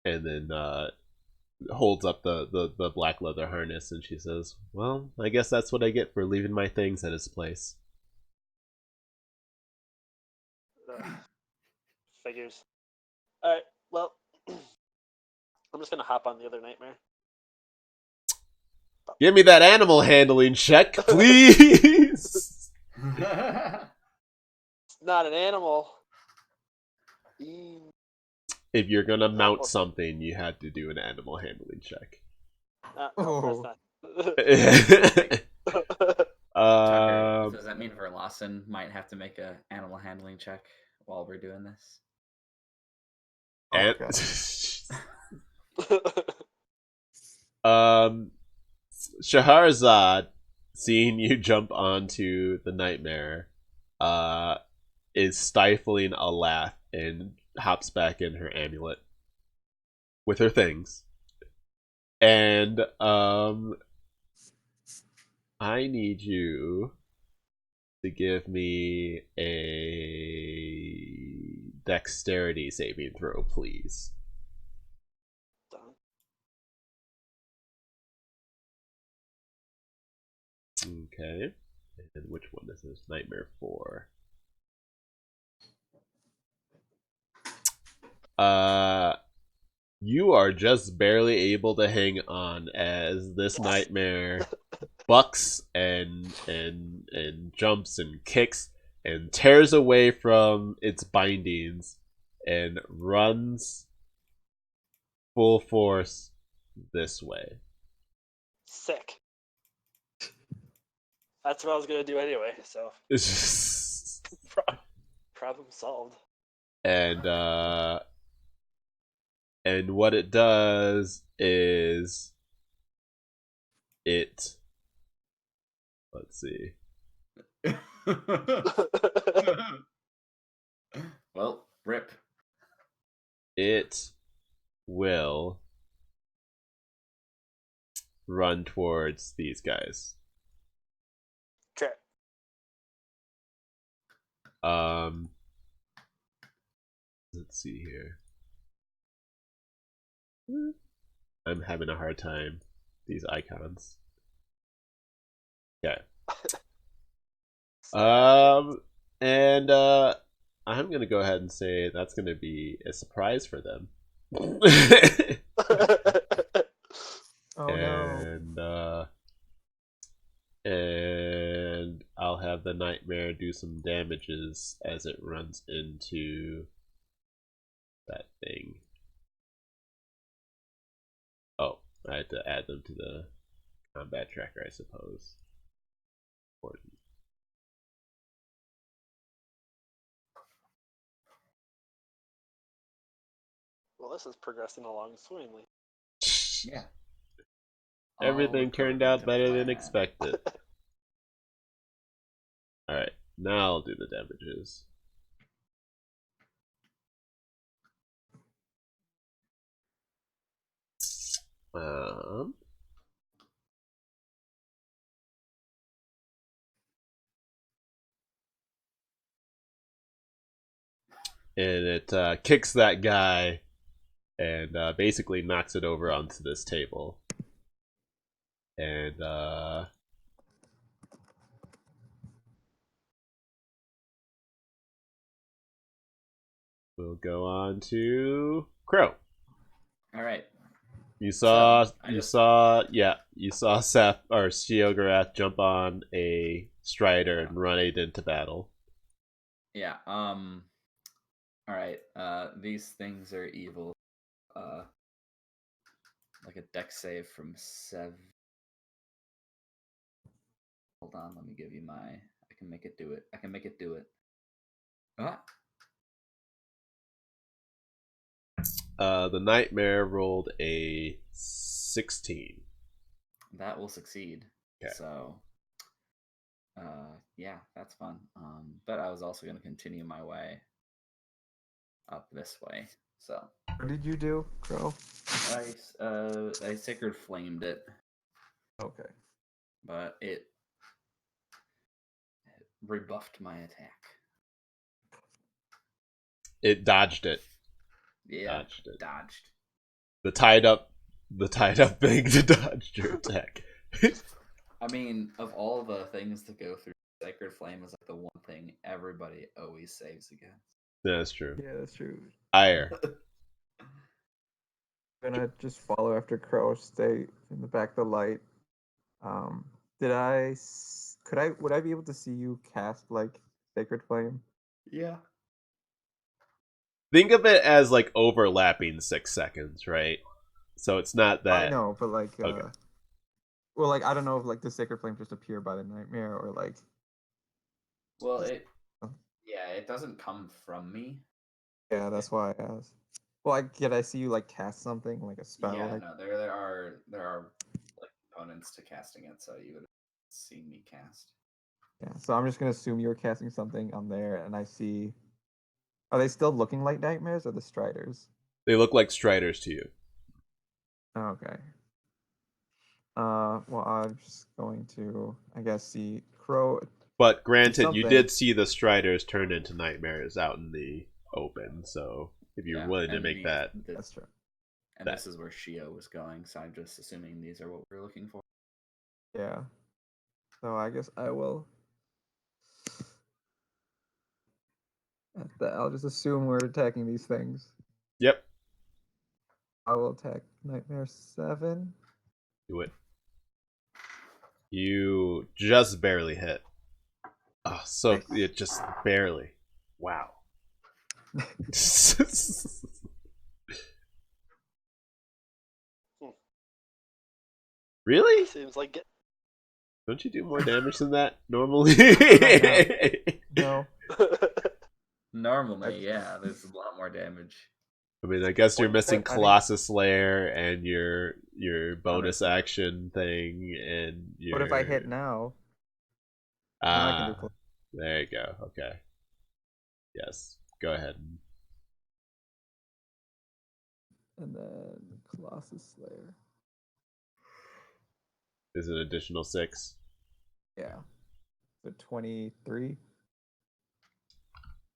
then holds up the black leather harness, and she says, "Well, I guess that's what I get for leaving my things at his place." Figures. All right. Well, I'm just gonna hop on the other nightmare. Give me that animal handling check, please. It's not an animal. If you're gonna mount something, you had to do an animal handling check. No, that's Tucker, Um, does that mean Verlassen might have to make a animal handling check while we're doing this? Oh, and not. Shahrazad, seeing you jump onto the nightmare, is stifling a laugh and hops back in her amulet with her things. And I need you to give me a dexterity saving throw, please. Done. Okay. And which one is this? Nightmare 4. You are just barely able to hang on as this nightmare bucks and jumps and kicks and tears away from its bindings and runs full force this way. Sick. That's what I was gonna do anyway. So problem solved. And And what it does is it. Let's see. Well, rip. It will run towards these guys. Okay. Let's see here. I'm having a hard time. These icons. Okay. And I'm gonna go ahead and say that's gonna be a surprise for them. Oh no. And I'll have the nightmare do some damages as it runs into that thing. Oh, I had to add them to the combat tracker, I suppose. Important. Well, this is progressing along swimmingly. Yeah. Everything All turned according out to better than plan. expected. Alright, now I'll do the damages. Um, and it kicks that guy and basically knocks it over onto this table. And we'll go on to Crow. All right. You So, saw Seth or Sheogorath jump on a Strider and run it into battle. Yeah. All right. These things are evil. Like a deck save from 7. Hold on. Let me give you my. I can make it do it. I can make it do it. Ah. The Nightmare rolled a 16. That will succeed. Okay. So, yeah, that's fun. But I was also going to continue my way up this way. So, What did you do, Crow? I sacred flamed it, Okay. but it rebuffed my attack. It dodged it. Yeah, Dodged it. dodged. The tied up thing to dodge your attack. I mean, of all the things to go through, Sacred Flame is like the one thing everybody always saves against. That's true. Yeah, that's true. Ire. I'm gonna just follow after Crow, stay in the back of the light. Would I be able to see you cast like Sacred Flame? Yeah. Think of it as like overlapping 6 seconds, right? So it's not that. I know, but like, Okay. well, like I don't know if like the Sacred Flame just appear by the nightmare or like. Well, it doesn't come from me. Yeah, that's why I asked. Well, I see you like cast something like a spell. Yeah, like, no, there are like components to casting it, so you would have seen me cast. Yeah, so I'm just gonna assume you were casting something on there, and I see. Are they still looking like nightmares or the Striders? They look like Striders to you. Okay. Well, I'm just going to, I guess, see Crow. But granted, you something. did see the Striders turn into nightmares out in the open, so if you're Yeah, willing to and make that. That's true. And this is where Shio was going, so I'm just assuming these are what we're looking for. Yeah. So I guess I will. I'll just assume we're attacking these things. Yep. I will attack Nightmare 7. Do it. You just barely hit. Oh, so Nice. it just barely. Wow. Really? Seems like it. Don't you do more damage than that normally? No. Normally, yeah, there's a lot more damage. I mean, I guess you're missing I think- Colossus Slayer and your bonus action thing and your. What if I hit now? Now I can do. Ah, there you go. Okay. Yes. Go ahead. And then Colossus Slayer. Is an additional 6. Yeah. So 23.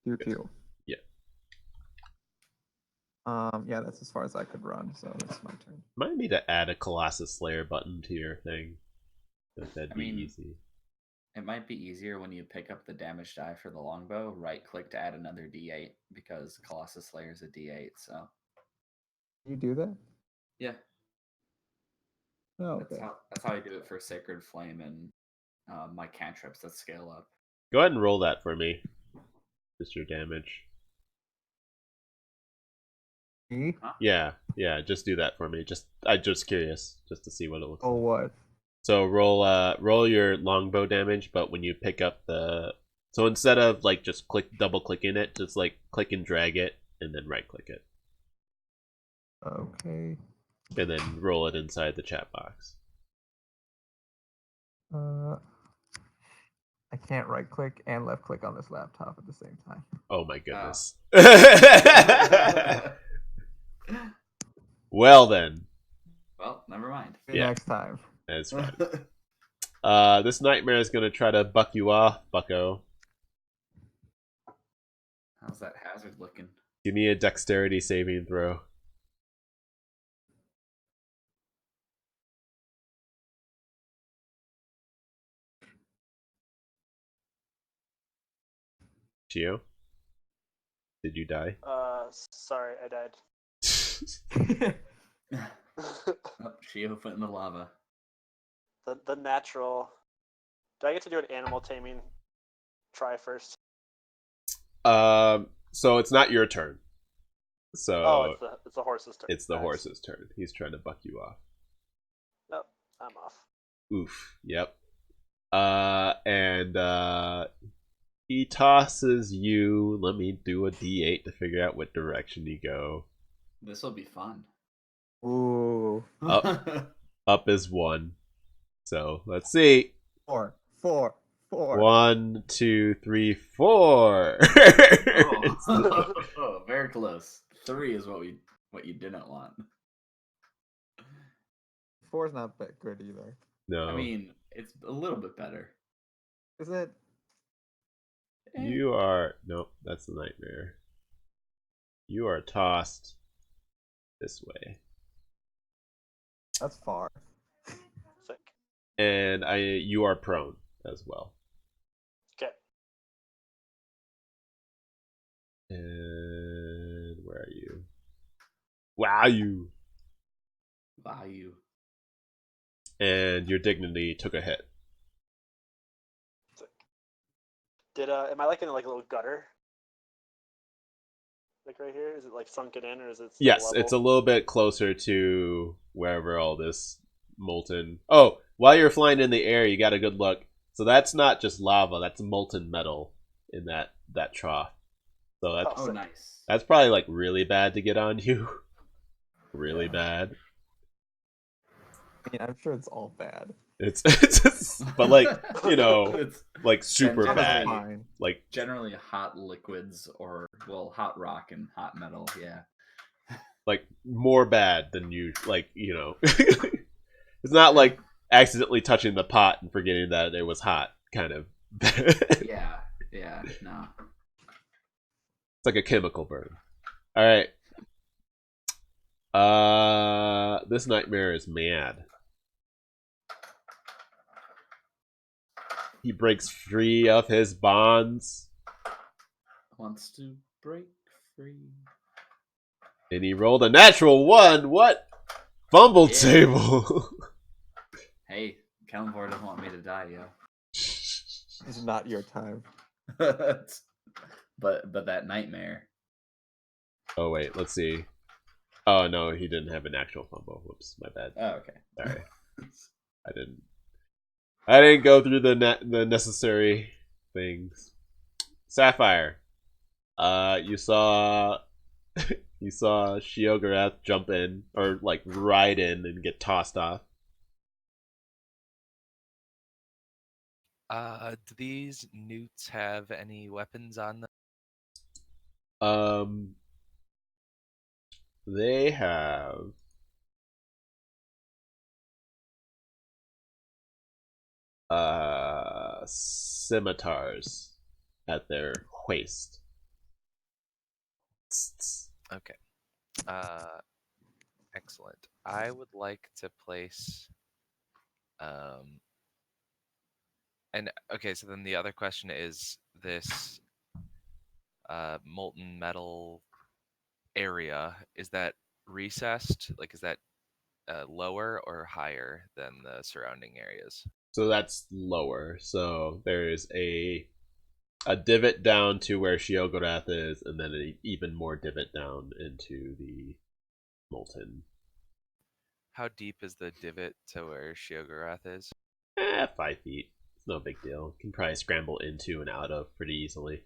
Pew pew. Yeah. Yeah, that's as far as I could run, so that's my turn. Might need to add a Colossus Slayer button to your thing. That'd be easy. It might be easier when you pick up the damage die for the longbow, right click to add another D8 because Colossus Slayer is a D8. So You do that? yeah, Oh, that's okay. how I do it for Sacred Flame and my cantrips that scale up. Go ahead and roll that for me. Just your damage. Me? Yeah, just do that for me. I'm just curious, just to see what it looks Oh, like. what? So roll your longbow damage, but when you pick up so instead of like just double clicking it, just like click and drag it and then right click it. Okay. And then roll it inside the chat box. I can't right click and left click on this laptop at the same time. Oh my goodness. Well then. Well, never mind. Yeah. Next time. That's fine. This nightmare is gonna try to buck you off, bucko. How's that hazard looking? Give me a dexterity saving throw. Chio? Did you die? Sorry, I died. Oh, Shio foot in the lava. The natural. Do I get to do an animal taming try first? So it's not your turn. So Oh, it's the horse's turn. it's the Nice. horse's turn. He's trying to buck you off. Nope, I'm off. Oof. Yep. And he tosses you. Let me do a D8 to figure out what direction you go. This will be fun. Ooh. Up is 1. So let's see. 4. 1, 2, 3, 4. Oh, very close. 3 is what you didn't want. 4 is not that good either. No. I mean, it's a little bit better. Is it? You are. Nope, that's the nightmare. You are tossed this way. That's far. Sick. And you are prone as well. Okay. And where are you? Wow, you. Value. And your dignity took a hit. Sick. Am I like in like a little gutter? Like right here? Is it like sunken in or is it still Yes, level? it's a little bit closer to wherever all this molten. Oh, while you're flying in the air, you got a good look. So that's not just lava; that's molten metal in that trough. So that's Oh, nice. that's probably like really bad to get on you. Really bad. I mean, I'm sure it's all bad. It's just, but like It's like super Generally- bad. Fine. Like generally hot liquids or hot rock and hot metal. Yeah. like more bad than you like. It's not like accidentally touching the pot and forgetting that it was hot. Kind of. Yeah. Yeah. No. It's like a chemical burn. All right. This nightmare is mad. He breaks free of his bonds, Wants to break free. and he rolled a natural 1. What? Fumbled Yeah. table. Hey, Kellenvor doesn't want me to die, yo. It's not your time. but that nightmare. Oh wait, let's see. Oh no, he didn't have an actual fumble. Whoops, my bad. Oh, okay. Sorry, I didn't go through the necessary things. Sapphire, you saw You saw Shiogarath jump in, or like ride in and get tossed off. Do these newts have any weapons on them? Um, they have scimitars at their waist. Okay. Uh, excellent. I would like to place. And okay, so then the other question is this molten metal area, is that recessed? Like, is that lower or higher than the surrounding areas? So that's lower. So there's a divot down to where Shiogarath is, and then an even more divot down into the molten. How deep is the divot to where Shiogarath is? 5 feet. It's no big deal. Can probably scramble into and out of pretty easily.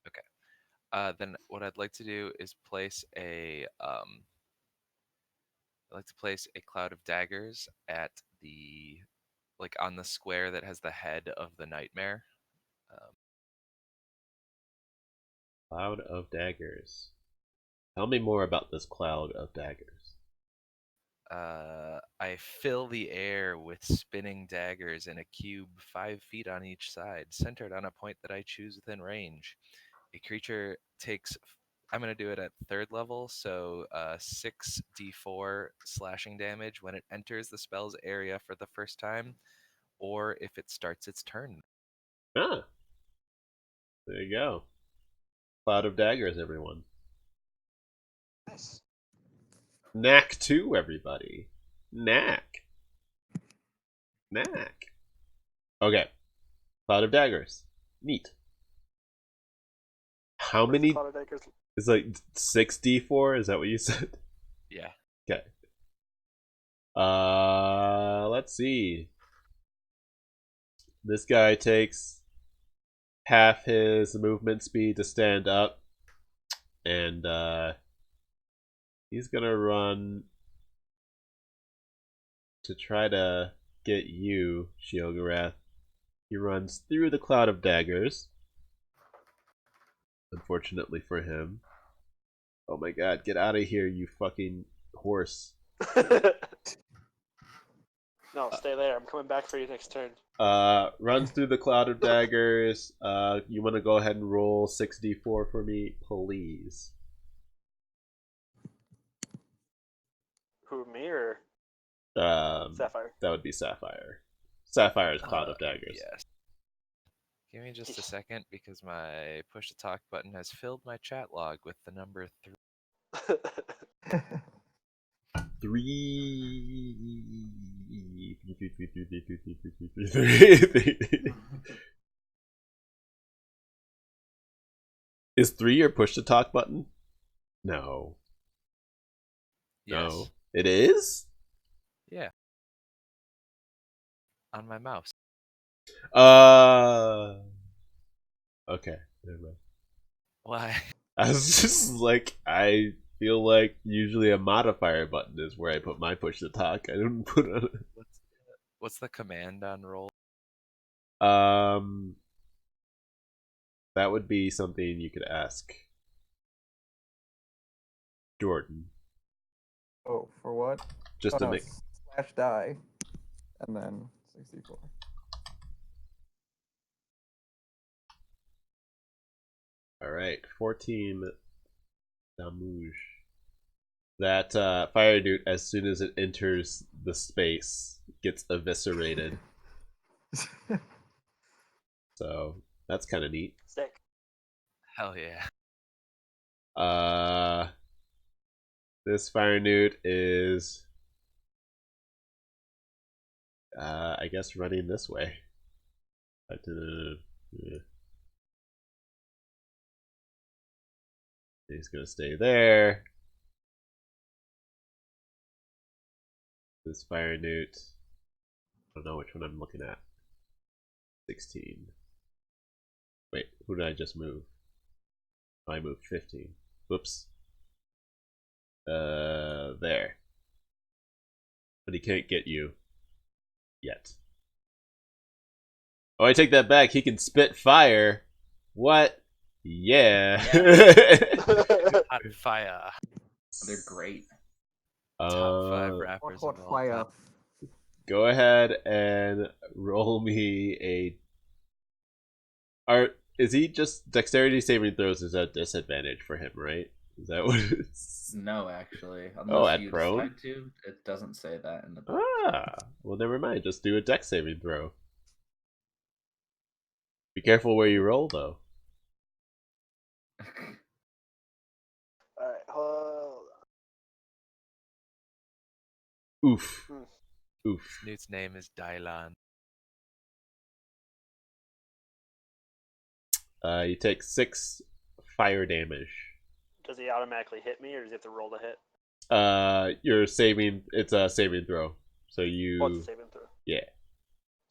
Okay. Then what I'd like to do is place I'd like to place a cloud of daggers at the like on the square that has the head of the nightmare. Um, Cloud of daggers. Tell me more about this cloud of daggers. I fill the air with spinning daggers in a cube 5 feet on each side, centered on a point that I choose within range. A creature takes. I'm going to do it at third level, so 6d4 slashing damage when it enters the spell's area for the first time, or if it starts its turn. Ah, there you go. Cloud of daggers, everyone. Nice. Knack 2, everybody. Knack. Knack. Okay. Cloud of daggers. Neat. How What is many? Cloud of Daggers? It's like 6d4? Is that what you said? Yeah. Okay. Let's see. This guy takes half his movement speed to stand up, and he's gonna run to try to get you, Shiogarath. He runs through the cloud of daggers. Unfortunately for him. Oh my god, get out of here, you fucking horse. No, stay there. I'm coming back for you next turn. Runs through the cloud of daggers. You want to go ahead and roll 6d4 for me, please? Who, me or Sapphire? That would be Sapphire. Sapphire's cloud of daggers. Yes. Give me just a second because my push to talk button has filled my chat log with the number 3. 3. Is 3 your push to talk button? No. Yes. No. It is? Yeah. On my mouse. Okay. Never mind. Why? I was just like, I feel like usually a modifier button is where I put my push to talk. I didn't put it. What's the command on roll? That would be something you could ask Jordan. Oh, for what? Just to no, make. slash die, and then 64. All right, 14 damage. That fire dude, as soon as it enters the space, gets eviscerated. So that's kind of neat. Sick. Hell yeah. This fire newt is, I guess, running this way. He's gonna stay there. This fire newt. I don't know which one I'm looking at. 16. Wait, who did I just move? Oh, I moved 15. Whoops. There. But he can't get you yet. Oh, I take that back. He can spit fire. What? Yeah. Hot fire. They're great. Top 5 Uh, rappers Hot of all fire. time. go ahead and roll me a. Is he just dexterity saving throws is at disadvantage for him, right? Is that what it's? No, actually, Oh, unless at you prone? decide to, it doesn't say that in the book. Ah, well, never mind. Just do a dex saving throw. Be careful where you roll, though. Alright, hold Oof. Hmm. Oof. Snoot's name is Dylan. You take 6 fire damage. Does he automatically hit me, or does he have to roll to hit? You're saving. It's a saving throw. So What's you. the saving throw? Yeah.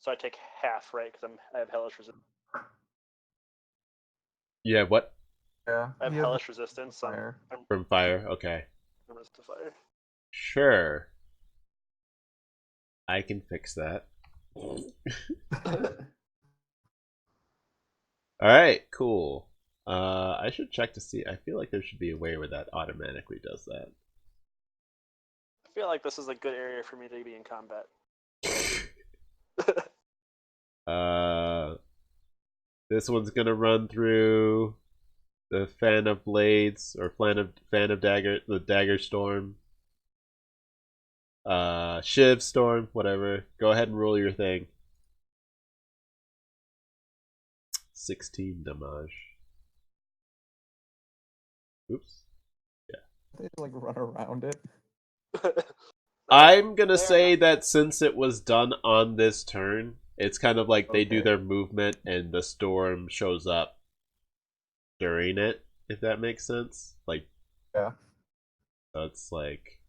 So I take half, right? Because I have hellish resistance. Yeah. What? Yeah. I have he has hellish resistance. So fire. I'm From fire. Okay. resistant to fire. Sure. I can fix that. All right. Cool. I should check to see. I feel like there should be a way where that automatically does that. I feel like this is a good area for me to be in combat. This one's gonna run through the fan of blades or fan of dagger, the dagger storm, shiv storm, whatever. Go ahead and roll your thing. 16 damage. Oops. They like run around it. I'm gonna Fair say enough. that since it was done on this turn, it's kind of like they do Okay. their movement and the storm shows up during it, if that makes sense. Like, Yeah. so it's like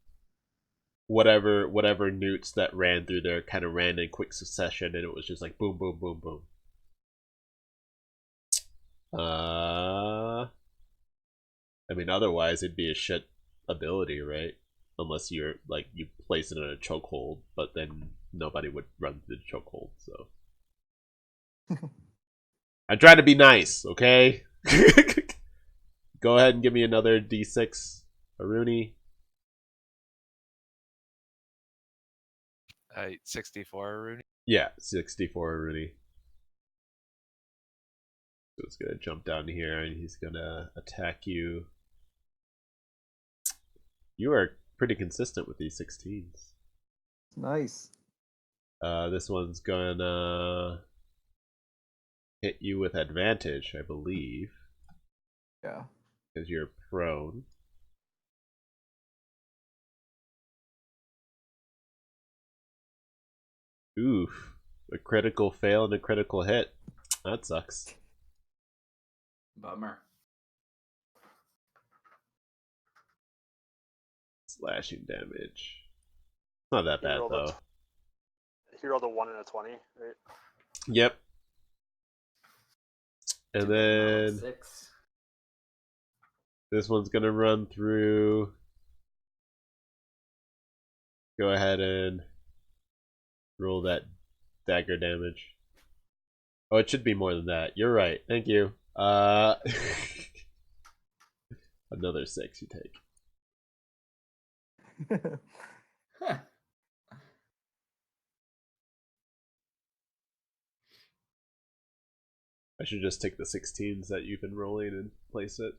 whatever newts that ran through there kind of ran in quick succession, and it was just like boom, boom, boom, boom. I mean, otherwise it'd be a shit ability, right? Unless you're like you place it in a chokehold, but then nobody would run through the chokehold. So I try to be nice, okay? Go ahead and give me another D6, Aruni. 64, Rooney. Yeah, 64, Aruni. So it's gonna jump down here and he's gonna attack you. You are pretty consistent with these 16s. Nice. This one's gonna hit you with advantage, I believe, Yeah. because you're prone. Oof. A critical fail and a critical hit. That sucks. Bummer. Slashing damage. Not that He bad, rolled though. He rolled a 1 and a 20, right? Yep. And then 6. this one's gonna run through. Go ahead and roll that dagger damage. Oh, it should be more than that. You're right. Thank you. Another 6 you take. Huh. I should just take the 16s that you've been rolling and place it.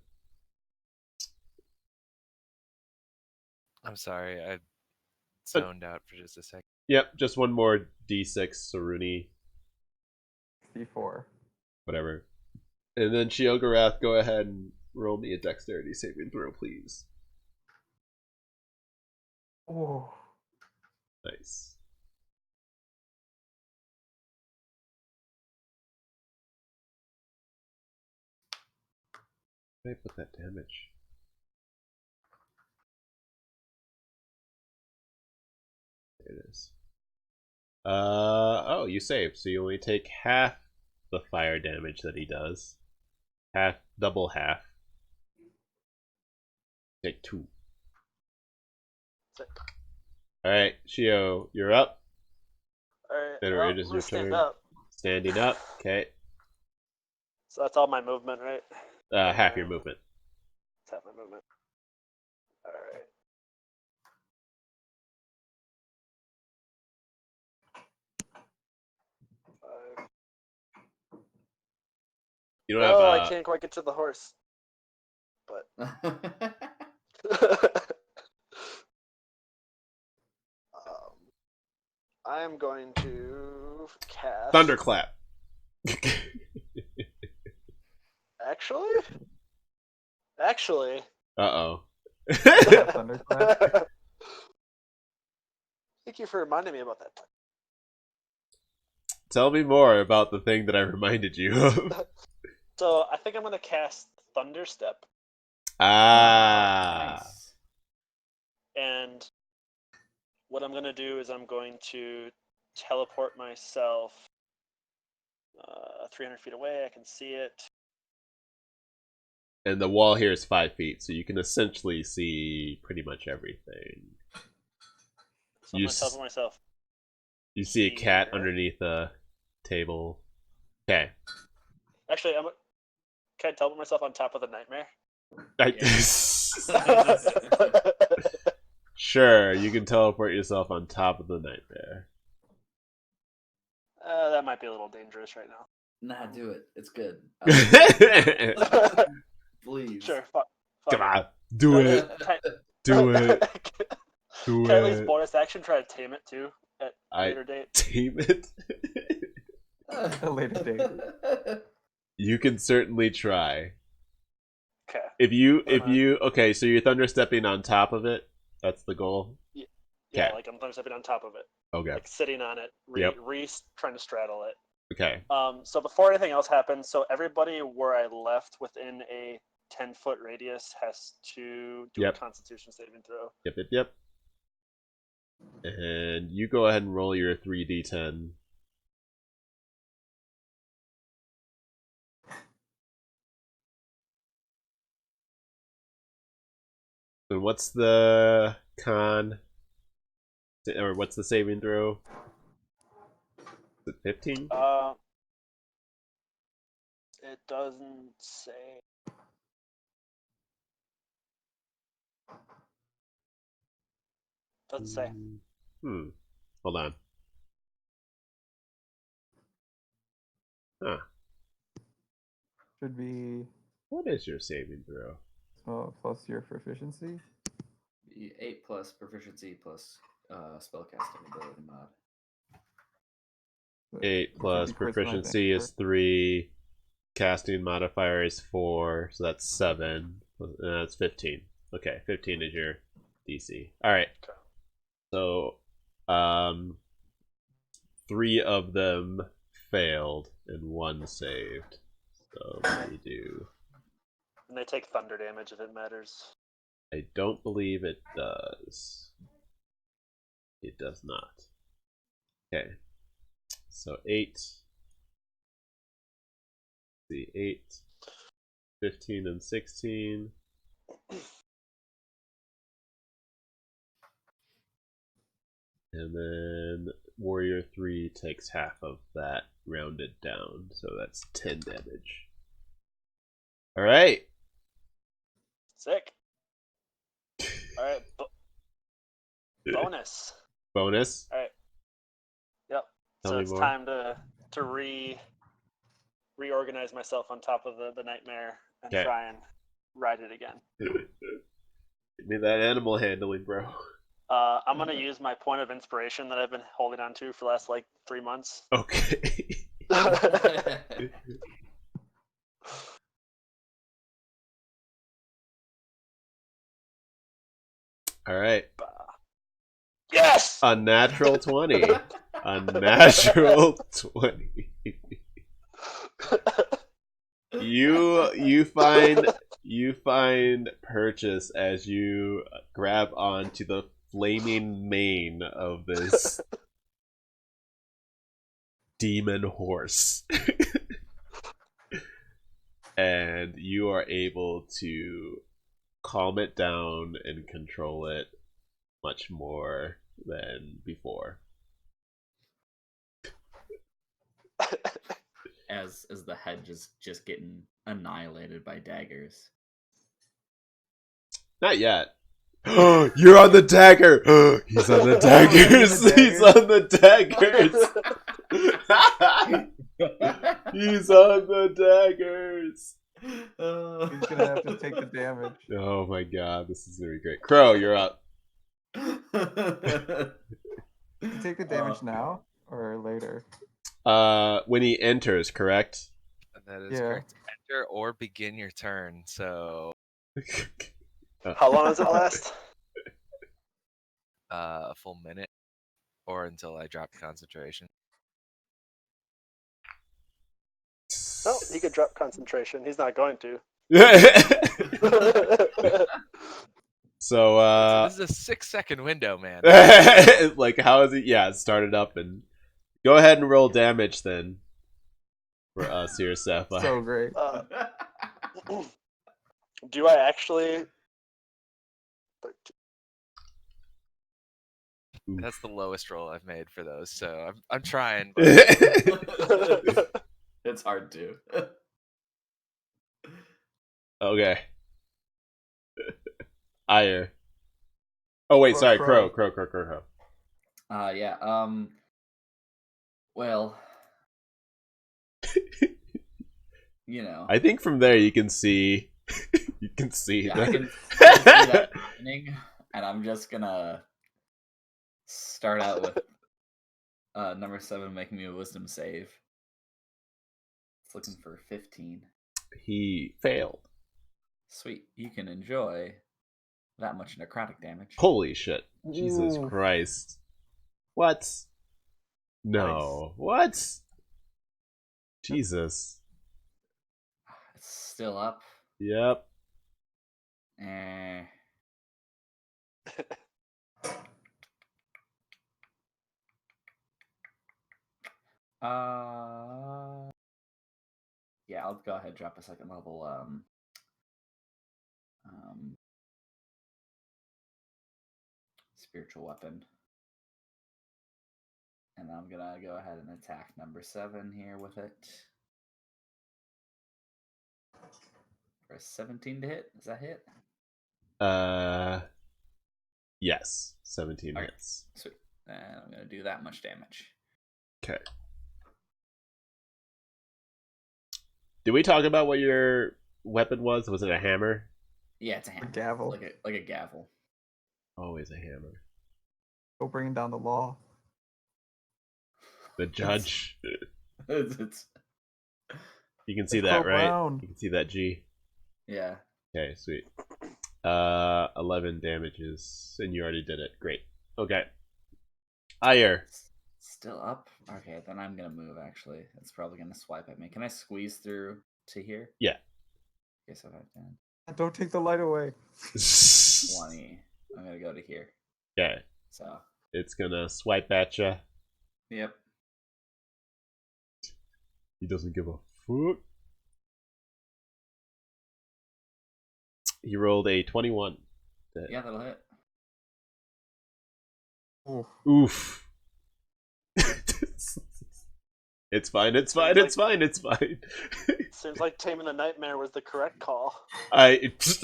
I'm sorry, I zoned out for just a second. Yep, just one more D6, Saruni, D4. whatever. And then Shiogarath, go ahead and roll me a dexterity saving throw, please. Oh. Nice. Where did I put that damage? There it is. Oh, you saved, so you only take half the fire damage that he does. Double half. Take 2. All right, Shio, you're up. Alright, Then well, it is I'm your gonna stand turn. up. Standing up. Okay. So that's all my movement, right? Half your movement. That's half my movement. Alright. Five. You don't have I can't quite get to the horse. But I am going to cast thunderclap. Actually. Uh-oh. Thunderclap. Thank you for reminding me about that. Tell me more about the thing that I reminded you of. So I think I'm gonna cast Thunderstep, Ah. Nice. and what I'm gonna do is I'm going to teleport myself 300 feet away. I can see it. And the wall here is 5 feet, so you can essentially see pretty much everything. So I'm gonna teleport myself. You see a cat Here. underneath a table. Okay. Actually, can I teleport myself on top of the nightmare? Sure, you can teleport yourself on top of the nightmare. That might be a little dangerous right now. Nah, do it. It's good. Please. Sure, fuck Come it. on, do it, do it, do Can I at least it. bonus action try to tame it too at a later date? Tame it. A later date. You can certainly try. Okay. Okay, so you're thunderstepping on top of it. That's the goal. Yeah, Okay. like I'm thunderstepping on top of it, Okay. like sitting on it, trying to straddle it. Okay. So before anything else happens, so everybody where I left within a 10-foot radius has to do a Constitution saving throw. Yep. And you go ahead and roll your 3d10. And what's the con? Or what's the saving throw? Is it 15? It doesn't say. Doesn't say. Hold on. Huh. Should be What is your saving throw? plus your proficiency. 8 plus proficiency plus spellcasting ability mod. 8 plus proficiency is 3. Casting modifier is 4, so that's 7. That's 15. Okay, 15 is your DC. Alright. So, 3 of them failed and 1 saved. So, they do. And they take thunder damage if it matters. I don't believe it does. It does not. Okay. So 8. See, 8, 15, and 16. And then Warrior 3 takes half of that rounded down. So that's 10 damage. Alright. Sick. Alright. Bonus. Bonus. Alright. Yep. Tell So me it's more. time to reorganize myself on top of the nightmare and try and ride it again. Give me that animal handling, bro. I'm gonna use my point of inspiration that I've been holding on to for the last 3 months. Okay. All right. Yes. A natural 20. A natural 20. You find purchase as you grab onto the flaming mane of this demon horse. And you are able to calm it down and control it much more than before. As the hedge is just getting annihilated by daggers. Not yet. You're on the dagger. He's on the daggers. He's on the daggers. He's on the daggers. He's gonna have to take the damage. Oh my god, this is gonna be great. Crow, you're up. You take the damage now or later? When he enters, correct? That is Yeah. correct. Enter or begin your turn. So How long does it last? a full minute, or until I drop concentration. Oh, he could drop concentration. He's not going to. So, This is a 6-second window, man. like, how is it? Yeah, start it up and go ahead and roll damage then for us here, Sapphire. So great. Do I actually? That's the lowest roll I've made for those, so I'm trying. It's hard to. Okay. Ire. Oh wait, Or sorry, Crow. Crow. Yeah. Well, you know. I think from there you can see, you can see Yeah, that. I can see that happening, and I'm just gonna start out with number 7 making me a wisdom save. It's looking for 15. He failed. Sweet. You can enjoy that much necrotic damage. Holy shit! Jesus Ooh. Christ! What? No. What? Jesus. It's still up. Yep. Eh. Yeah, I'll go ahead and drop a second level spiritual weapon. And I'm gonna go ahead and attack number 7 here with it. For a 17 to hit. Does that hit? Yes. 17 Alright. hits. Sweet. And I'm gonna do that much damage. Okay. Did we talk about what your weapon was? Was it a hammer? Yeah, it's a hammer. gavel. Like a gavel. Always a hammer. Go bringing down the law. The judge. It's You can see It's that, Crow right? Brown. You can see that G. yeah. Okay, sweet. 11 damages, and you already did it. Great. Okay. Ire. Still up? Okay, then I'm gonna move actually. It's probably gonna swipe at me. Can I squeeze through to here? Yeah. Okay, so 5, 10, Don't take the light away. 20. I'm gonna go to here. Okay. So, It's gonna swipe at you. yep. He doesn't give a fuck. He rolled a 21. Yeah, that'll hit. Oof. Oof. It's fine, it's fine, it's fine, it's fine. Seems like Taming the Nightmare was the correct call. It's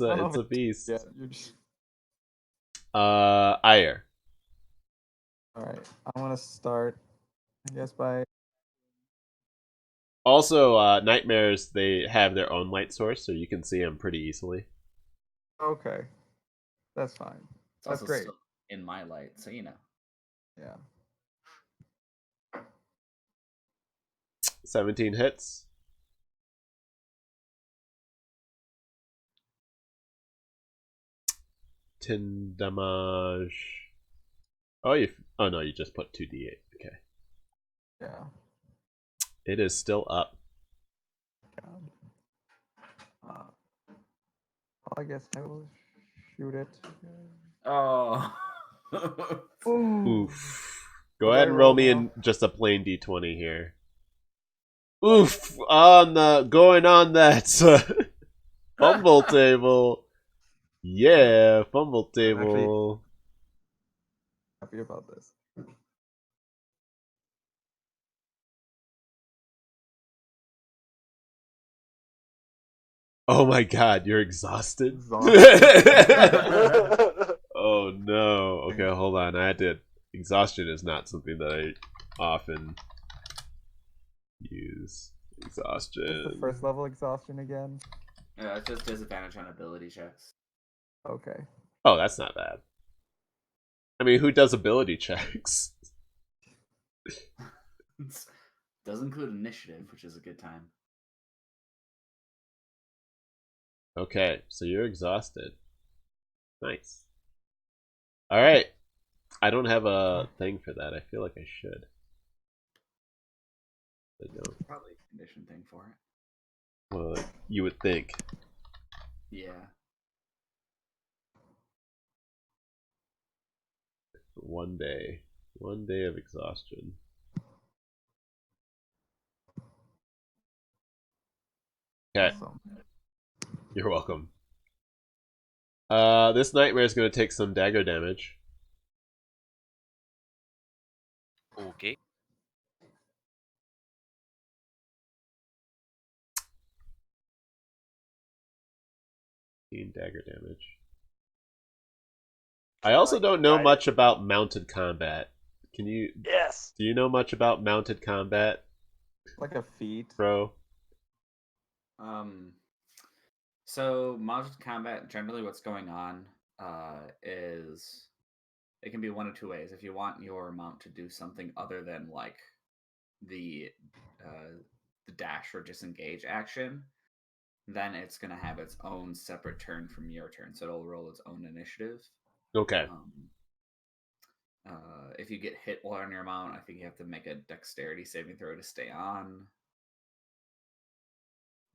I don't know it's a if beast. Yeah, you're just... Ire. Alright, I'm gonna start, I guess, by... Also, nightmares, they have their own light source, so you can see them pretty easily. Okay. That's fine. It's That's also great. still in my light, so you know. Yeah. 17 hits. Ten damage. Oh, oh no, you just put 2d8. Okay. Yeah. It is still up. Well, I guess I will shoot it. Oh. Ooh. Oof. Go Okay, ahead and roll roll me now. in just a plain d20 here. Oof! On the going on that fumble table. Yeah, fumble I'm actually- table. Happy about this. Oh my god, you're exhausted? Exhausted. Oh no. Okay, hold on. I had to. Exhaustion is not something that I often use. What's the Exhaustion. first level exhaustion again? It's just disadvantage on ability checks. Okay. Oh, that's not bad. I mean, who does ability checks? Does include initiative, which is a good time. Okay, so you're exhausted. Nice. Alright. I don't have a thing for that. I feel like I should. I don't. Probably a condition thing for it. Well, you would think. Yeah. One day. One day of exhaustion. Okay, Awesome. you're welcome. This nightmare is going to take some dagger damage. Okay. Dagger damage. I also don't know much about mounted combat. Can you? Yes. Do you know much about mounted combat, Like a feat. bro? So mounted combat, generally what's going on is it can be one of two ways. If you want your mount to do something other than like the the dash or disengage action, then it's gonna have its own separate turn from your turn. So it'll roll its own initiative. Okay. If you get hit while on your mount, I think you have to make a dexterity saving throw to stay on.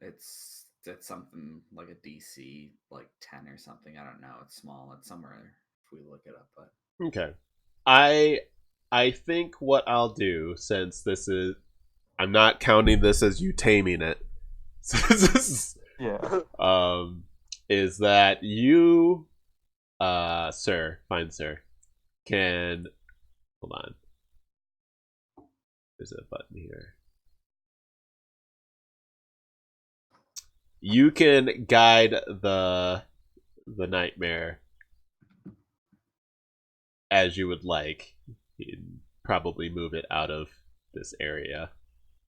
It's something like a DC like 10 or something. I don't know. It's small. It's somewhere if we look it up. But Okay. I think what I'll do, since this is, I'm not counting this as you taming it. Yeah. Is that you, sir, fine sir, can hold on. There's a button here. You can guide the nightmare as you would like. You can probably move it out of this area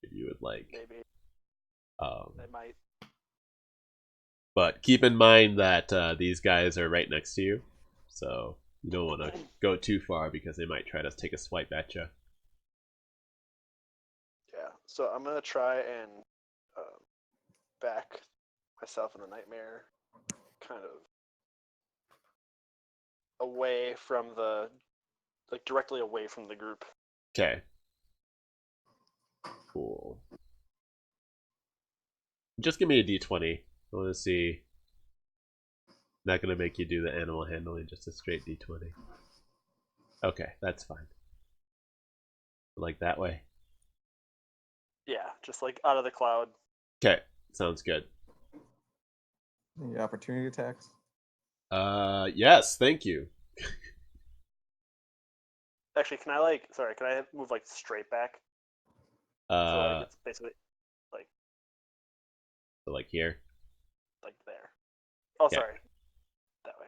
if you would like. Maybe they might. But keep in mind that these guys are right next to you, so you don't want to go too far because they might try to take a swipe at you. Yeah. So I'm gonna try and back myself in the nightmare, kind of away from the, like directly away from the group. Okay. Cool. Just give me a d20. I want to see. Not going to make you do the animal handling, just a straight d20. Okay, that's fine. Like that way? Yeah, just like out of the cloud. Okay, sounds good. Any opportunity attacks? Yes, thank you. Actually, can I move like straight back? So like it's basically So like here. like there. Oh, Okay. sorry. That way.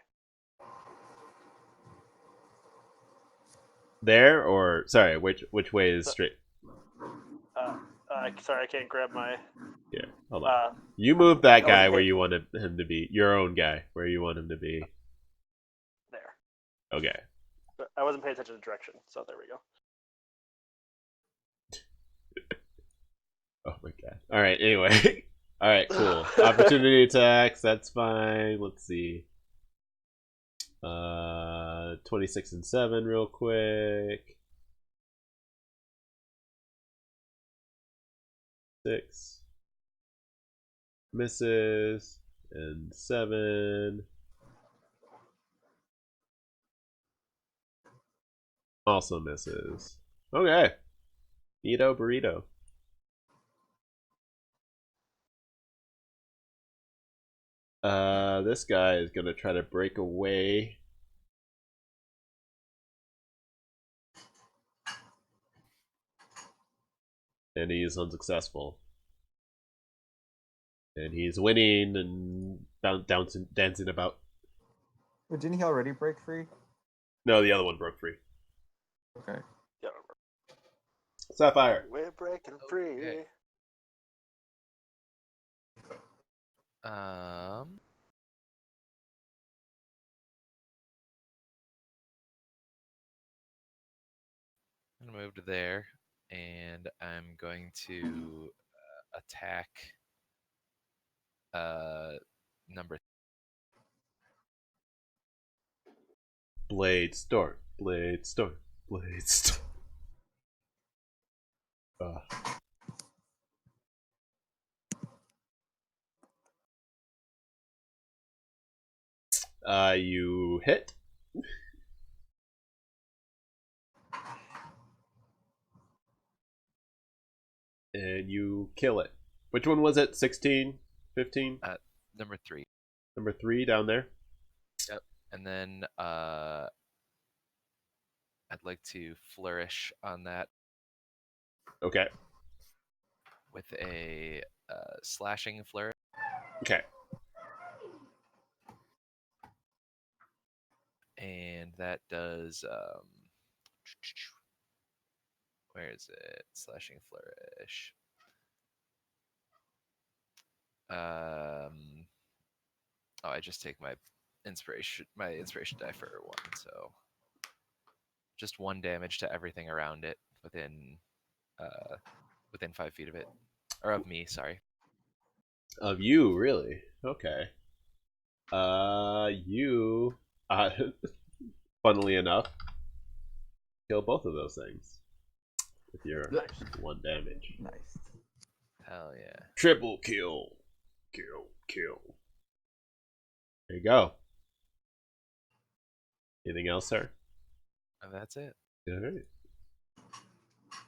There or sorry, which way is straight? Sorry, I can't grab my. Here, hold on. You move that guy where you want him to be. Your own guy where you want him to be. There. Okay. I wasn't paying attention to direction, so there we go. Oh my god. All right. Anyway. All right. Cool. Opportunity attacks. That's fine. Let's see. 26 and 7 real quick. 6 misses and 7 also misses. Okay. Neato burrito. This guy is gonna try to break away. And he's unsuccessful. And he's winning and dancing about. But didn't he already break free? No, the other one broke free. Okay. Yeah, Sapphire. we're breaking free. Okay. Um. I'm gonna move to there, and I'm going to attack number. Blade Storm. Blade Storm. Blade Storm. You hit. And you kill it. Which one was it? 16? 15? Number 3. Number 3 down there? Yep. And then I'd like to flourish on that Okay. with a slashing flourish. Okay. And that does where is it? Slashing flourish. Oh, I just take my inspiration die for 1, so just 1 damage to everything around it within 5 feet of it, or of me. Sorry. Of you, really? Okay. You, funnily enough, kill both of those things with your 1 damage. Nice. Hell yeah. Triple kill. Kill. There you go. Anything else, sir? And that's it.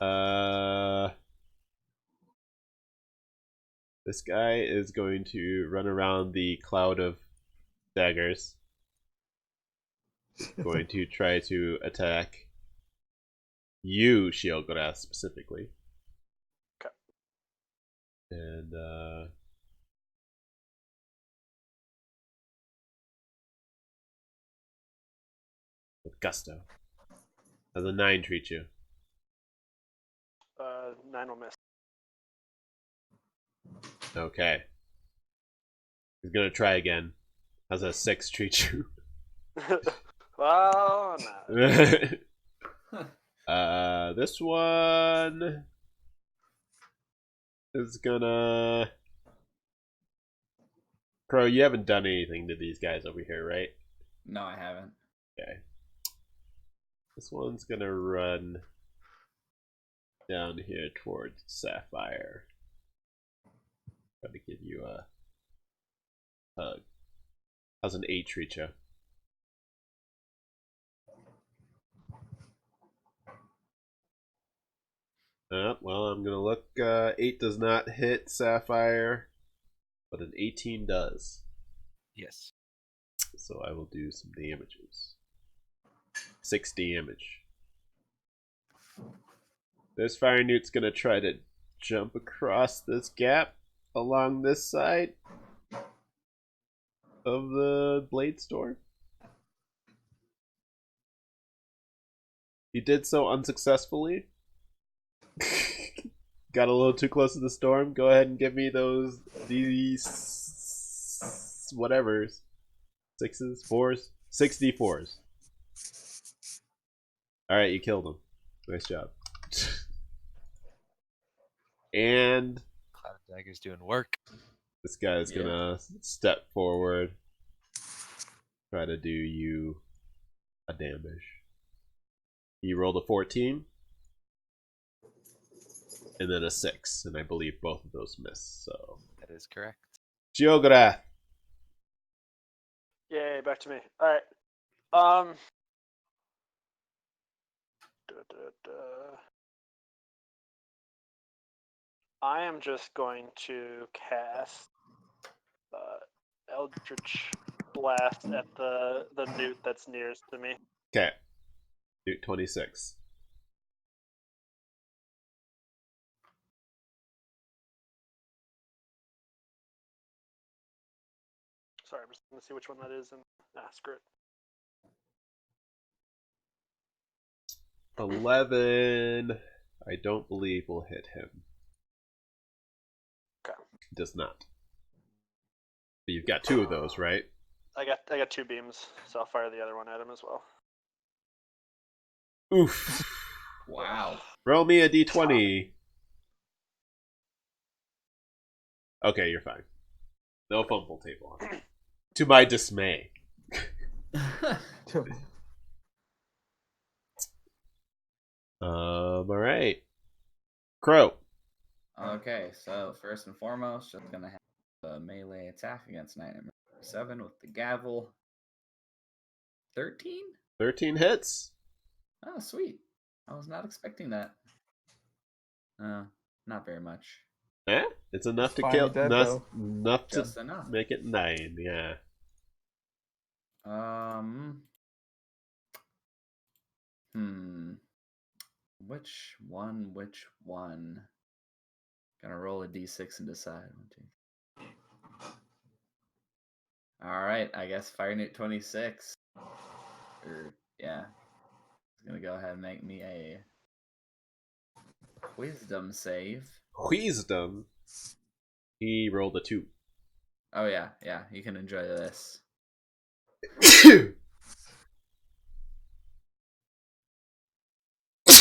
Alright. This guy is going to run around the cloud of daggers. Going to try to attack you, Shielgrass, specifically. Okay. And with gusto. How's a 9 treat you? 9 will miss. Okay. He's gonna try again. How's a 6 treat you? Well, no. This one is gonna. Crow, you haven't done anything to these guys over here, right? No, I haven't. Okay. This one's gonna run down here towards Sapphire. Try to give you a hug. How's an 8 treat you? Well, I'm gonna look. 8 does not hit Sapphire, but an 18 does. Yes. So I will do some damages. 6 damage. This Fire Newt's gonna try to jump across this gap along this side of the blade store. He did so unsuccessfully. Got a little too close to the storm. Go ahead and give me these whatevers. 6s, 4s, 64s. Alright, you killed him. Nice job. And Cloud Dagger's doing work. this guy's gonna step forward. Try to do you a damage. He rolled a 14. And then a 6. And I believe both of those miss, so. That is correct. Geograth. Yay, back to me. All right. I am just going to cast Eldritch Blast at the newt that's nearest to me. Okay. Newt 26. Sorry, I'm just gonna see which one that is and screw it. 11. I don't believe will hit him. Okay. Does not. But you've got 2 of those, right? I got 2 beams, so I'll fire the other one at him as well. Oof. Wow. Roll me a d20. Okay, you're fine. No fumble table. To my dismay. Alright. Crow. Okay, so first and foremost, just gonna have a melee attack against Nightmare 7 with the gavel. 13? 13 hits. Oh, sweet. I was not expecting that. Not very much. Eh? It's enough to Finally kill. dead, though. Enough to Just enough. make it 9, yeah. Which one? Gonna roll a d6 and decide. 1, 2. Alright, I guess Fire Newt 26. Yeah. It's gonna go ahead and make me a Wisdom save. Wisdom. He rolled a 2. Oh yeah, you can enjoy this.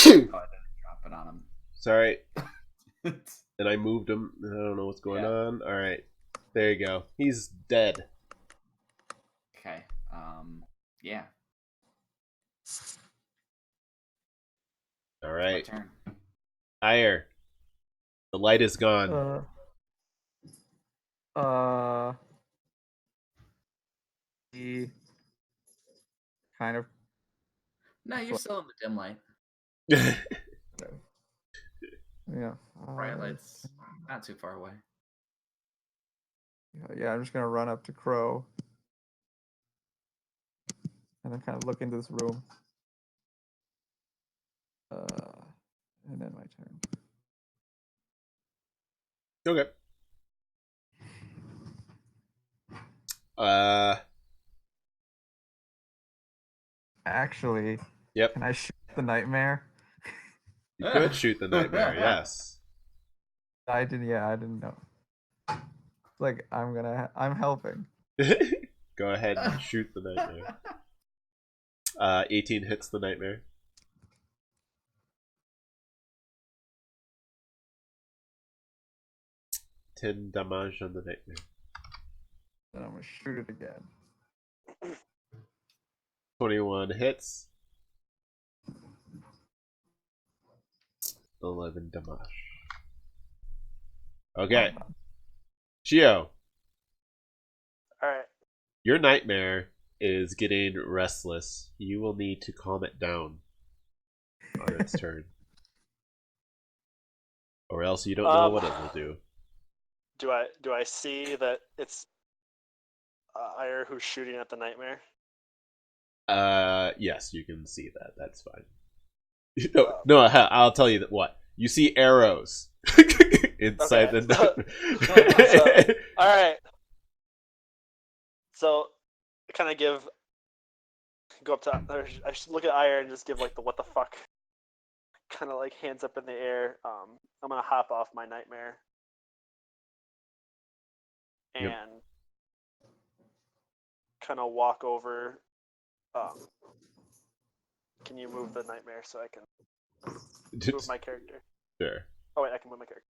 Oh, I didn't drop it on him. Sorry. And I moved him. I don't know what's going on. Alright. There you go. He's dead. Okay. Yeah. Alright. My turn. Ire. The light is gone. He kind of No, you're still in the dim light. yeah. Bright light's not too far away. Yeah, I'm just gonna run up to Crow and then kind of look into this room. And then my turn. Okay. Actually, Yep. can I shoot the nightmare? You could shoot the nightmare, yes. I didn't know. Like I'm helping. Go ahead and shoot the nightmare. 18 hits the nightmare. $10 damage on the nightmare. Then I'm gonna shoot it again. 21 hits. 11 damage. Okay. Gio. Alright. Your nightmare is getting restless. You will need to calm it down on its turn. Or else you don't know what it will do. Do I see that it's Ire who's shooting at the nightmare? Yes, you can see that. That's fine. No, I'll tell you that what. You see arrows inside the nightmare. Alright. So I kind of go up to, I just look at Ire and just give like the what the fuck, kind of like hands up in the air. I'm gonna hop off my nightmare and kind of walk over. Can you move the nightmare so I can move my character? Sure. Oh wait, I can move my character.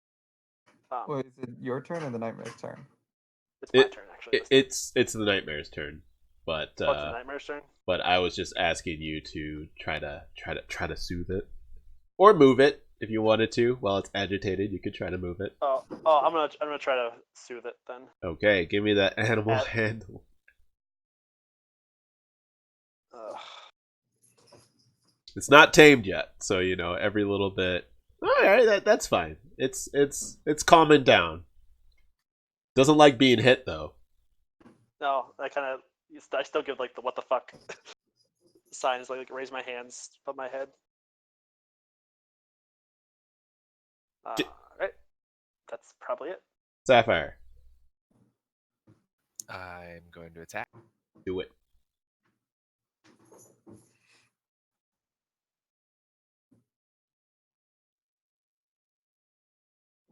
Wait, is it your turn or the nightmare's turn? It's my turn actually. It's the nightmare's turn, but it's the nightmare's turn. But I was just asking you to try to soothe it, or move it if you wanted to. While it's agitated, you could try to move it. Oh, I'm gonna try to soothe it then. Okay, give me that animal handle. It's not tamed yet, so you know every little bit. All right, that's fine. It's calming down. Doesn't like being hit though. No, I still give like the what the fuck signs, like raise my hands, put my head. D- Right, that's probably it. Sapphire, I'm going to attack. do it.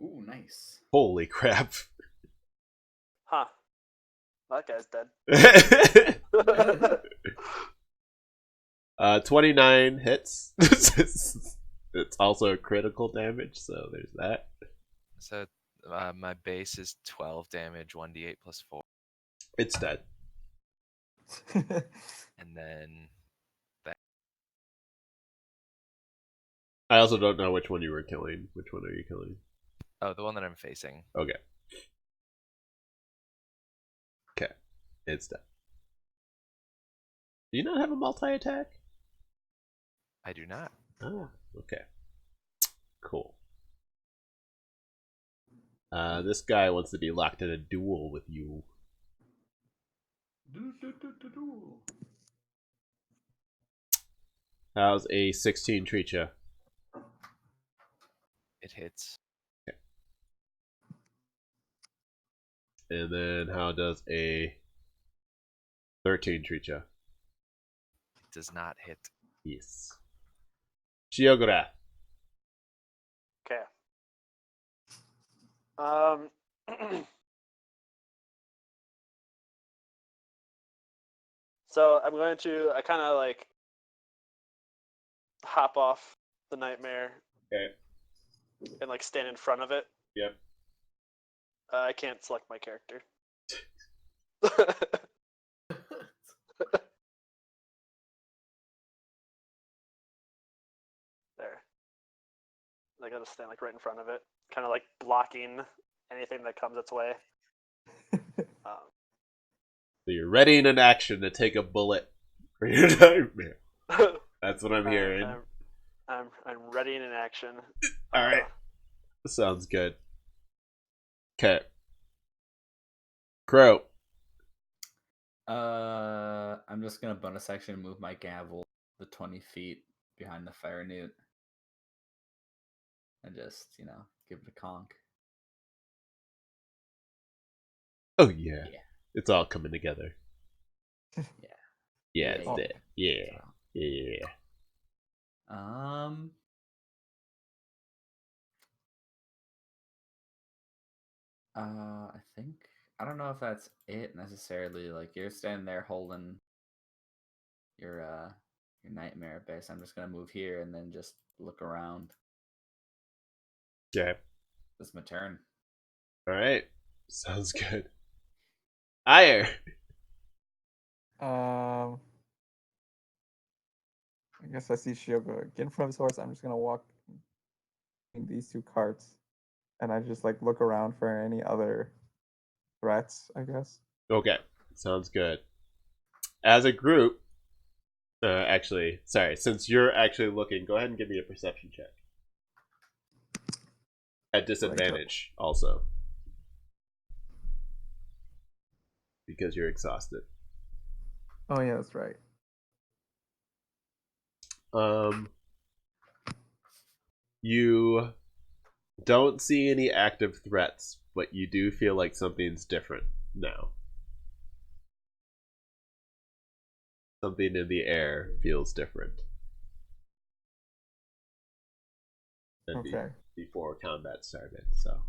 Ooh, nice. Holy crap. Huh? That guy's dead. 29 hits. It's also critical damage, so there's that. So my base is 12 damage, 1d8 plus 4. It's dead. And then I also don't know which one you were killing. Which one are you killing? oh, the one that I'm facing. Okay. Okay. It's dead. Do you not have a multi-attack? I do not. Oh, okay. Cool. This guy wants to be locked in a duel with you. How's a 16 treat ya? It hits. And then how does a 13 treat ya? It does not hit. Yes. Shiogura. Okay. Um. So I'm going to. I kind of like hop off the nightmare Okay. and like stand in front of it. Yep. I can't select my character. There. I gotta stand like right in front of it, kind of like blocking anything that comes its way. So you're ready in an action to take a bullet for your nightmare. That's what I'm hearing. I'm ready in action. Alright. Sounds good. Okay. Crow. I'm just gonna bonus action move my gavel the 20 feet behind the fire newt, and just give it a conk. Oh yeah. Yeah. It's all coming together. Yeah. Yeah, it's Yeah. dead. Yeah. Yeah. I think I don't know if that's it necessarily. Like you're standing there holding your nightmare base. I'm just gonna move here and then just look around. Yeah. This is my turn. Alright. Sounds good. Ire. I guess I see Shiogo get in front of his horse. I'm just gonna walk in these two carts, and I just like look around for any other threats. I guess. Okay. Sounds good. As a group, actually, sorry, since you're actually looking, go ahead and give me a perception check. At disadvantage, also. Because you're exhausted. Oh yeah, that's right. You don't see any active threats, but you do feel like something's different now. Something in the air feels different than Okay. before combat started. So,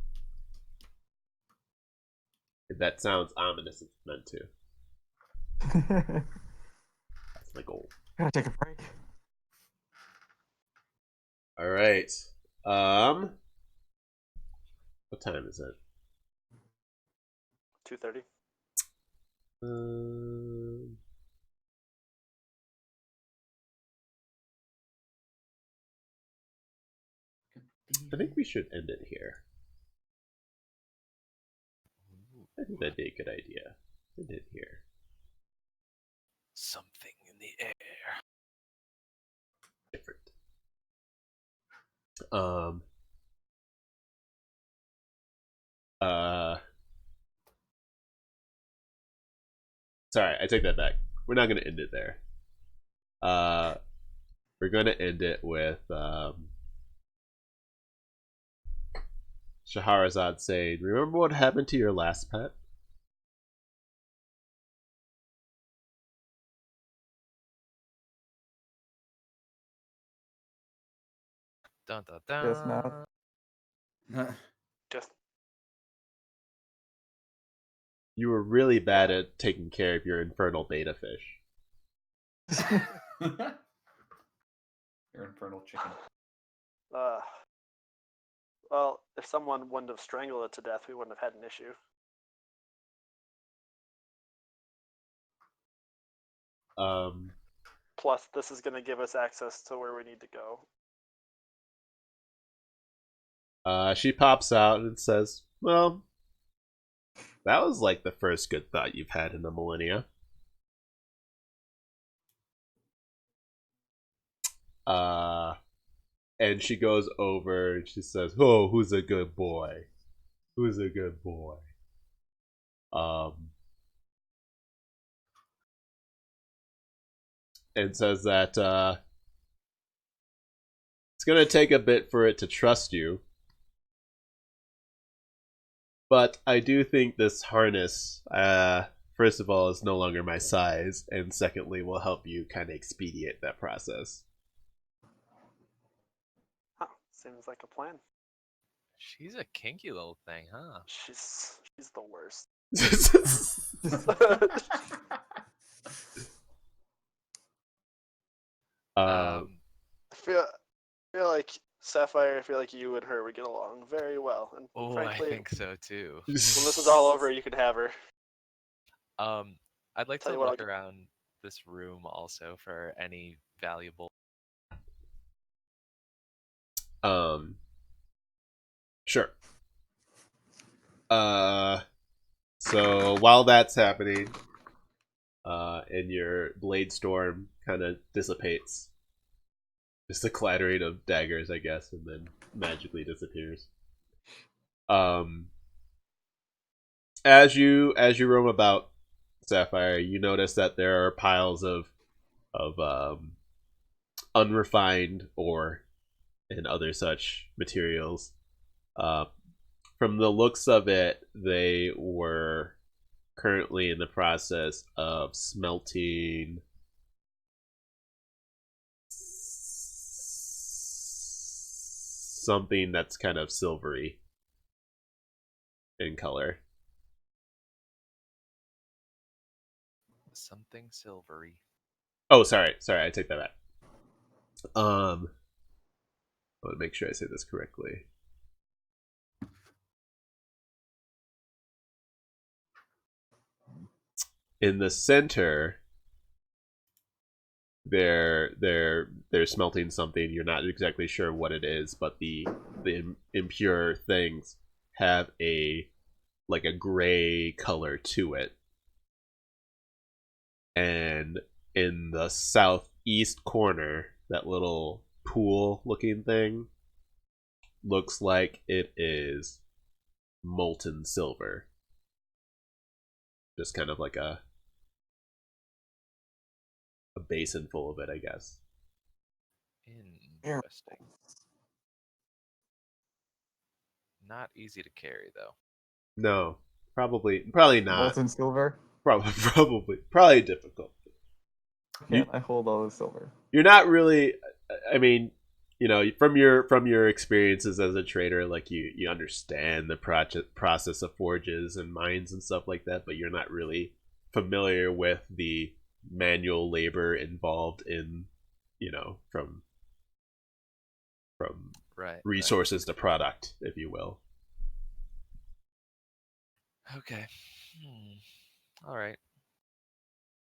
if that sounds ominous, it's meant to. That's my goal. Gotta take a break. All right. What time is it? 2:30. I think we should end it here. I think that'd be a good idea. End it here. Something in the air. Different. Sorry, I take that back. We're not going to end it there. We're going to end it with Shahrazad saying, "Remember what happened to your last pet?" Dun dun Guess not. dun. Just You were really bad at taking care of your infernal beta fish. Your infernal chicken. uh, well, if someone wouldn't have strangled it to death, we wouldn't have had an issue. Plus, this is going to give us access to where we need to go. She pops out and says, "Well, that was like the first good thought you've had in a millennia." And she goes over and she says, "Oh, who's a good boy? Who's a good boy?" And says that it's gonna take a bit for it to trust you, but I do think this harness, first of all, is no longer my size, and secondly, will help you kind of expedite that process. Huh, seems like a plan. She's a kinky little thing, huh? She's the worst. um, I feel like Sapphire. I feel like you and her would get along very well. And Oh, frankly, I think so too. when this is all over, you can have her. I'd like Tell to you what, look around this room also for any valuable. Sure. So while that's happening, and your blade storm kind of dissipates, just a clattering of daggers, I guess, and then magically disappears. As you roam about, Sapphire, you notice that there are piles of unrefined ore and other such materials. Uh, from the looks of it, they were currently in the process of smelting something that's kind of silvery in color. Something silvery. Oh, sorry, I take that back. I want to make sure I say this correctly. In the center, they're smelting something. You're not exactly sure what it is, but the impure things have a like a gray color to it. And in the southeast corner, that little pool looking thing looks like it is molten silver. Just kind of like a basin full of it, I guess. Interesting. Not easy to carry though. No, probably not. Molten silver. Probably difficult. Can't I hold all the silver? You're not really. I mean, from your experiences as a trader, like you understand the process of forges and mines and stuff like that, but you're not really familiar with the manual labor involved in, from Right. resources to product, if you will. Okay. All right.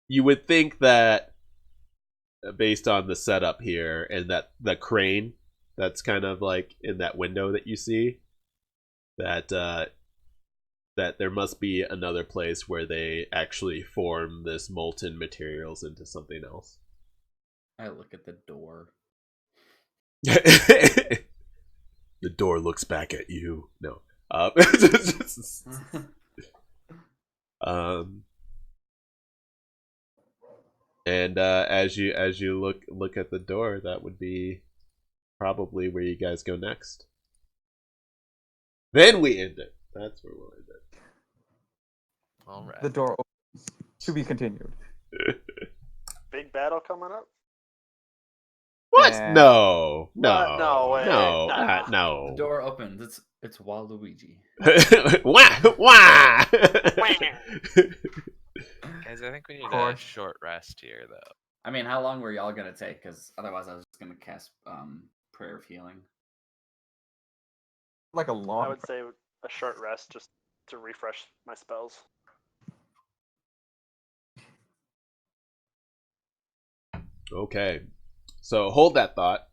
You would think that, based on the setup here and that the crane that's kind of like in that window that you see, that that there must be another place where they actually form this molten materials into something else. I look at the door. The door looks back at you. No. Um, And as you look at the door, that would be probably where you guys go next. Then we end it. That's where we'll end All right. The door opens. To be continued. it. Big battle coming up. What? And No, What? No way. no, Nah. The no. door opens. It's Waluigi. Wah, wah. Guys, I think we need a course. short rest here, though. I mean, how long were y'all gonna take? Because otherwise, I was just gonna cast Prayer of Healing. like a I long. would say a short rest just to refresh my spells. Okay, so hold that thought.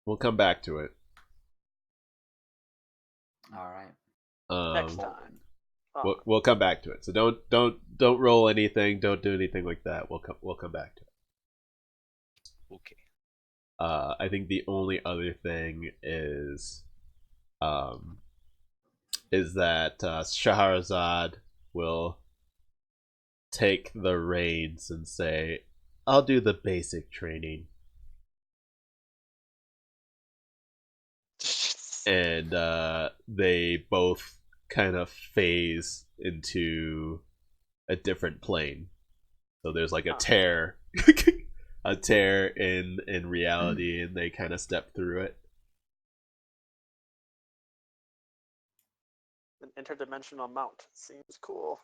We'll come back to it. All right. Next Um, time. we'll come back to it. So don't roll anything. Don't do anything like that. We'll come back to it. Okay. I think the only other thing is that Shahrazad will take the reins and say, "I'll do the basic training," and they both kind of phase into a different plane. So there's like a tear, a tear in reality, and they kind of step through it. An interdimensional mount seems cool.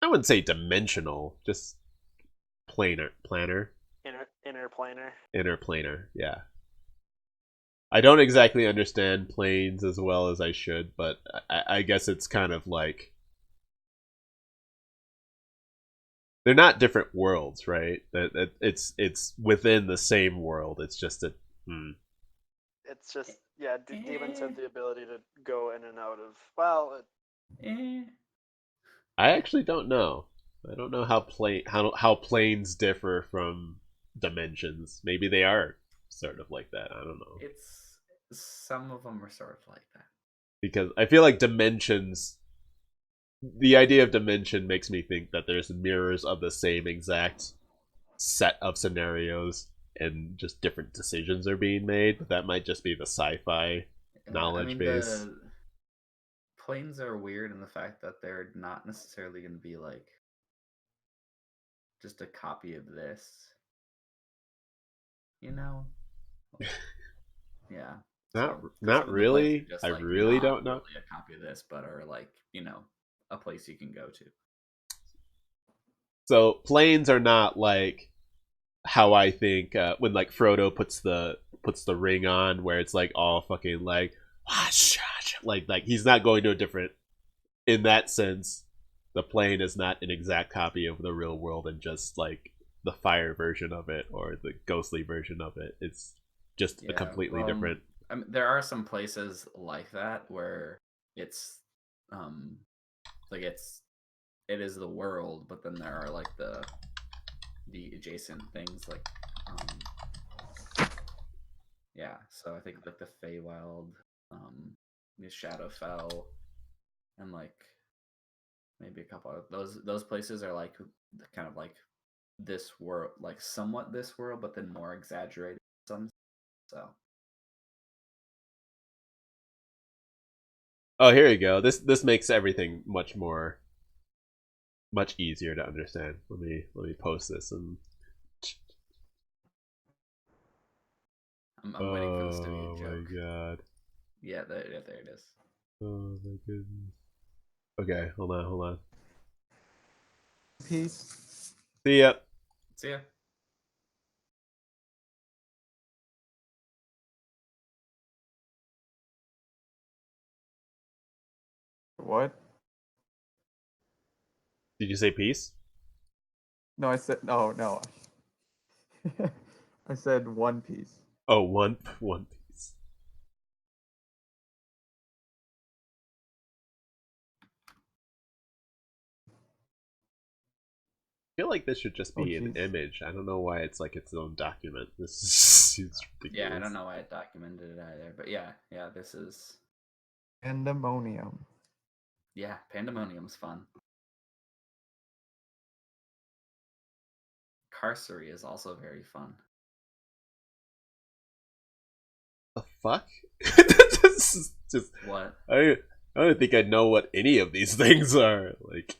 I wouldn't say dimensional, just planar, Interplanar. interplanar. Yeah. I don't exactly understand planes as well as I should, but I guess it's kind of like they're not different worlds, right? It's within the same world. It's just a It's just demons have the ability to go in and out of. Well, I actually don't know. I don't know how planes differ from dimensions. Maybe they are sort of like that. I don't know. It's some of them are sort of like that. Because I feel like dimensions, the idea of dimension makes me think that there's mirrors of the same exact set of scenarios and just different decisions are being made, but that might just be the sci-fi knowledge base. The planes are weird in the fact that they're not necessarily going to be like just a copy of this. You know? Yeah. Not So, 'cause not some of the planes are really. just, I like, really not don't know. really a copy of this, but are like, a place you can go to. So planes are not like how I think when like Frodo puts the ring on, where it's like all fucking like he's not going to a different. In that sense, the plane is not an exact copy of the real world and just like the fire version of it or the ghostly version of it. It's just a completely different. I mean, there are some places like that where it's like it is the world, but then there are like the adjacent things like so I think like the Feywild, the Shadowfell, and like maybe a couple of those places are like kind of like this world, like somewhat this world, but then more exaggerated some. So Oh, here you go. This makes everything much easier to understand. Let me post this and. I'm waiting for this to be a Oh joke. my god. Yeah, there it is. Oh my goodness. Okay, hold on. Peace. See ya. See ya. What? Did you say peace? No, I said no. I said One Piece. Oh, one piece. I feel like this should just be an image. I don't know why it's like its own document. This seems ridiculous. Yeah, I don't know why it documented it either, but yeah, this is Pandemonium. Yeah, Pandemonium's fun. Carcery is also very fun. The fuck? This is just What? I don't think I know what any of these things are. Like,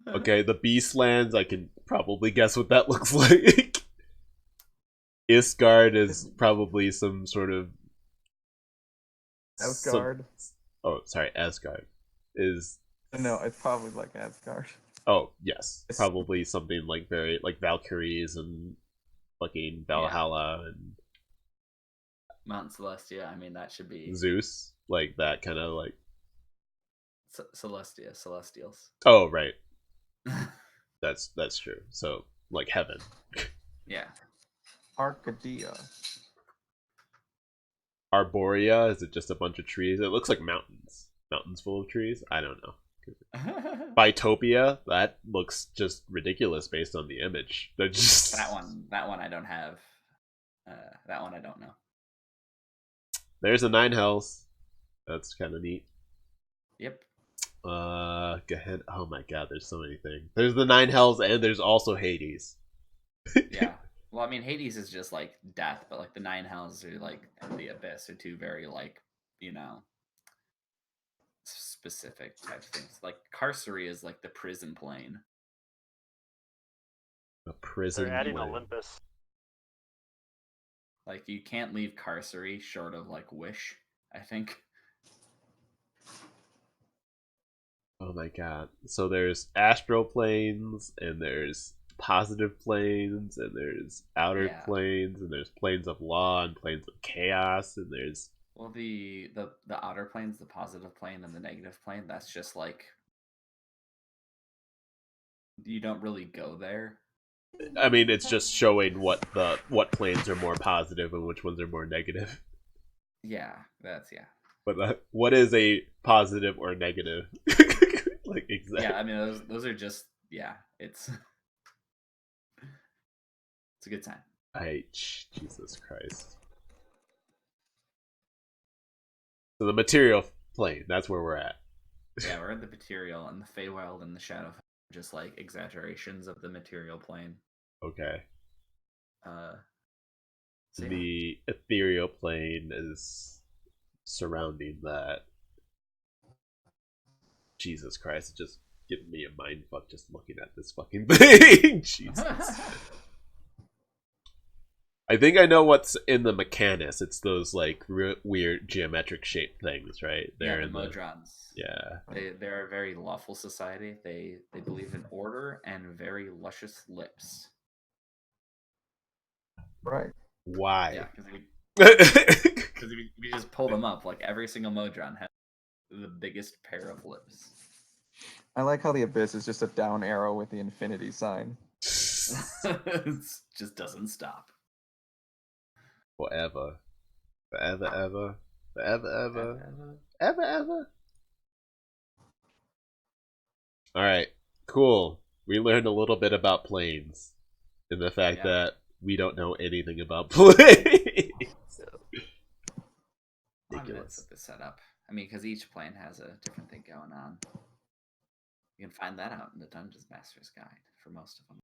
okay, the Beastlands, I can probably guess what that looks like. Isgard is probably some sort of Asgard. oh, sorry, Asgard is. No, it's probably like Asgard. Oh yes, It's- probably something like very like Valkyries and fucking Valhalla and Mount Celestia. I mean, that should be Zeus, like that kind of like. Celestia, Celestials. Oh right, that's true. So like heaven. Yeah. Arcadia. Arborea, is it just a bunch of trees? It looks like mountains. Mountains full of trees? I don't know. Bitopia, that looks just ridiculous based on the image. They're just That one I don't have. That one I don't know. There's the Nine Hells. That's kind of neat. Yep. Gehenna. Oh my god, there's so many things. There's the Nine Hells, and there's also Hades. Yeah. Well, I mean, Hades is just like death, but like the Nine Hells are like and the Abyss are two very like specific type things. Like Carcery is like the prison plane. A prison. They're adding plane. Olympus. Like you can't leave Carcery short of like Wish, I think. Oh my god. So there's astral planes, and there's positive planes, and there's outer Yeah. planes, and there's planes of law and planes of chaos, and there's Well, the outer planes, the positive plane and the negative plane, that's just like you don't really go there. I mean, it's just showing what planes are more positive and which ones are more negative. Yeah, that's yeah. But what is a positive or negative? Like exactly. Yeah, I mean those are just it's it's a good time. Jesus Christ. So the material plane, that's where we're at. Yeah, we're in the material, and the Feywild and the Shadow are just like exaggerations of the material plane. Okay. So, yeah. The ethereal plane is surrounding that. Jesus Christ, it just giving me a mind fuck just looking at this fucking thing. Jesus. I think I know what's in the Mechanus. It's those like weird geometric shaped things, right? Yeah, They're the in Modrons. Yeah. They're a very lawful society. They believe in order and very luscious lips. Right. Why? Yeah, because we just pull them up. Like every single Modron has the biggest pair of lips. I like how the abyss is just a down arrow with the infinity sign. It just doesn't stop. Forever. Forever, ever. Forever, ever. Ever, ever. Alright, cool. We learned a little bit about planes. And the fact that we don't know anything about planes. I mean, that's what this setup. I mean, because each plane has a different thing going on. You can find that out in the Dungeons Master's Guide for most of them.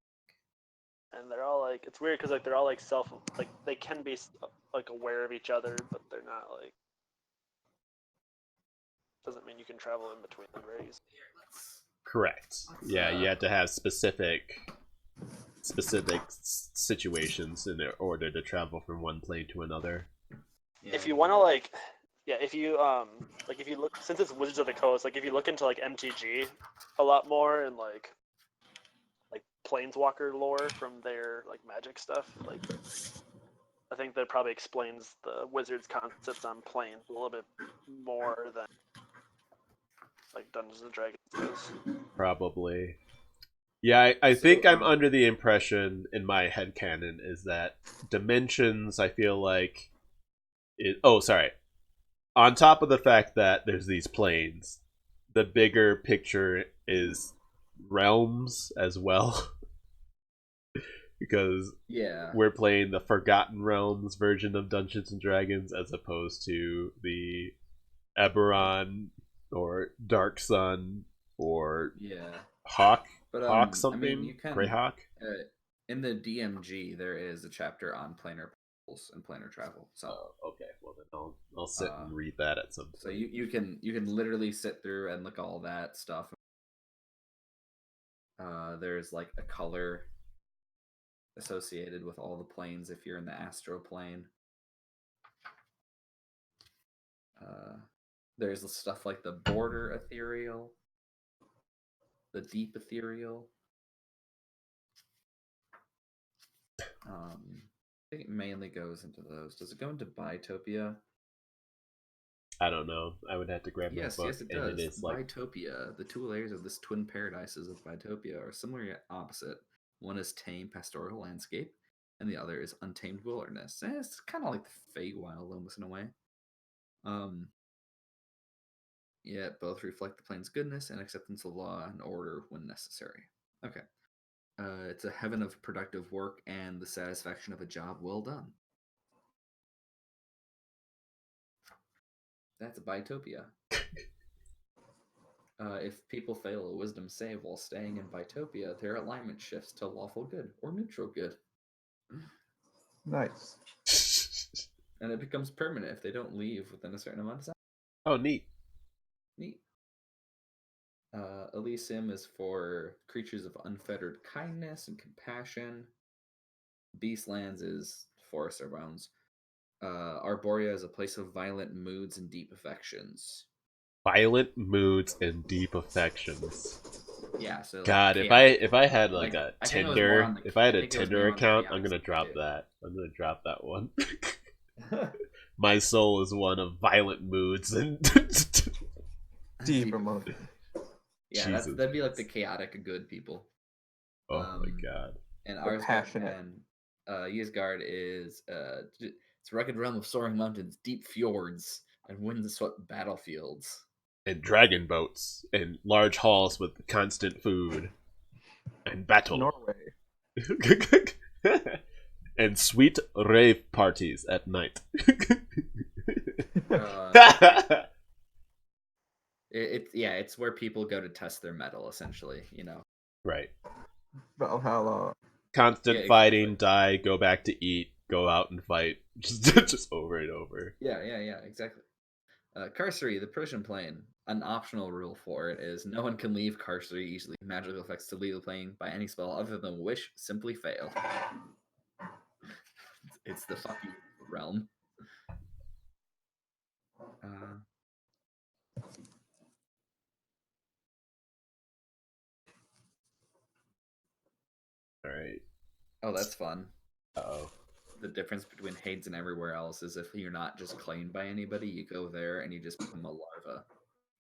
And they're all like, it's weird because like they're all like like they can be like aware of each other, but they're not like. Doesn't mean you can travel in between them very easily. Correct. Yeah, you have to have specific situations in order to travel from one plane to another. Yeah, If you want to like, yeah, if you like if you look, since it's Wizards of the Coast, like if you look into like MTG a lot more and like Planeswalker lore from their like Magic stuff, like I think that probably explains the Wizards concepts on planes a little bit more than like Dungeons and Dragons does. Probably. Yeah, I think I'm under the impression in my headcanon is that dimensions, I feel like on top of the fact that there's these planes, the bigger picture is realms as well. Because we're playing the Forgotten Realms version of Dungeons and Dragons as opposed to the Eberron or Dark Sun or Yeah, Hawk but Hawk I mean, something you can Greyhawk. in the DMG there is a chapter on planar portals and planar travel. So Okay, well then I'll sit uh, and read that at some so point. you can literally sit through and look at all that stuff. There's like a color associated with all the planes if you're in the astral plane. There's the stuff like the border ethereal, the deep ethereal. I think it mainly goes into those. Does it go into Bitopia? I don't know. I would have to grab my Yes, book, yes, it and it does. is like Bitopia. The two layers of this twin paradises of Bitopia are similar yet opposite. One is tame pastoral landscape, and the other is untamed wilderness. It's kind of like the Feywild almost in a way. Yet both reflect the plane's goodness and acceptance of law and order when necessary. Okay. It's a heaven of productive work and the satisfaction of a job well done. That's a Bitopia. If people fail a wisdom save while staying in Bitopia, their alignment shifts to lawful good or neutral good. Nice. And it becomes permanent if they don't leave within a certain amount of time. oh neat. Neat. Elysium is for creatures of unfettered kindness and compassion. Beastlands is forest or bounds. Arborea is a place of violent moods and deep affections. Violent moods and deep affections. Yeah, so like God, chaotic. if I had like Like a I think it was more on Tinder, the. if I had I a think it was Tinder more on the account, I'm chaotic gonna side, drop too. that. I'm gonna drop that one. My soul is one of violent moods and Deep emotion. Yeah, Jesus. that'd be like the chaotic good people. Oh my god. And The Arsgard passionate. and Ysgard is it's a rugged realm of soaring mountains, deep fjords, and wind-swept battlefields. And dragon boats and large halls with constant food and battle. Norway. and sweet rave parties at night. It's where people go to test their metal, essentially. right. Valhalla. Constant Yeah, fighting, exactly. die, go back to eat, go out and fight, just over and over. Yeah, exactly. Carcery, the Persian plane. An optional rule for it is no one can leave Carcery easily. Magical effects to leave the plane by any spell other than wish simply fail. It's the fucking realm. All right. Oh, that's fun. Oh. The difference between Hades and everywhere else is if you're not just claimed by anybody, you go there and you just become a larva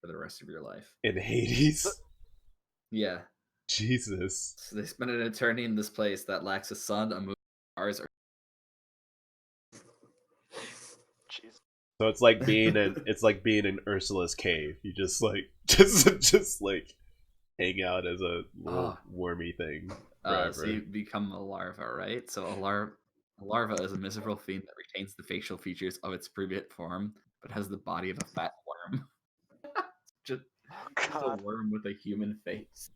for the rest of your life. In Hades? Yeah. Jesus. So they spend an eternity in this place that lacks a sun, a moon, stars, or Jeez. So it's like being in Ursula's cave. You just like just like hang out as a little wormy thing forever. So you become a larva, right? So a larva is a miserable fiend that retains the facial features of its previous form, but has the body of a fat worm. just a worm with a human face.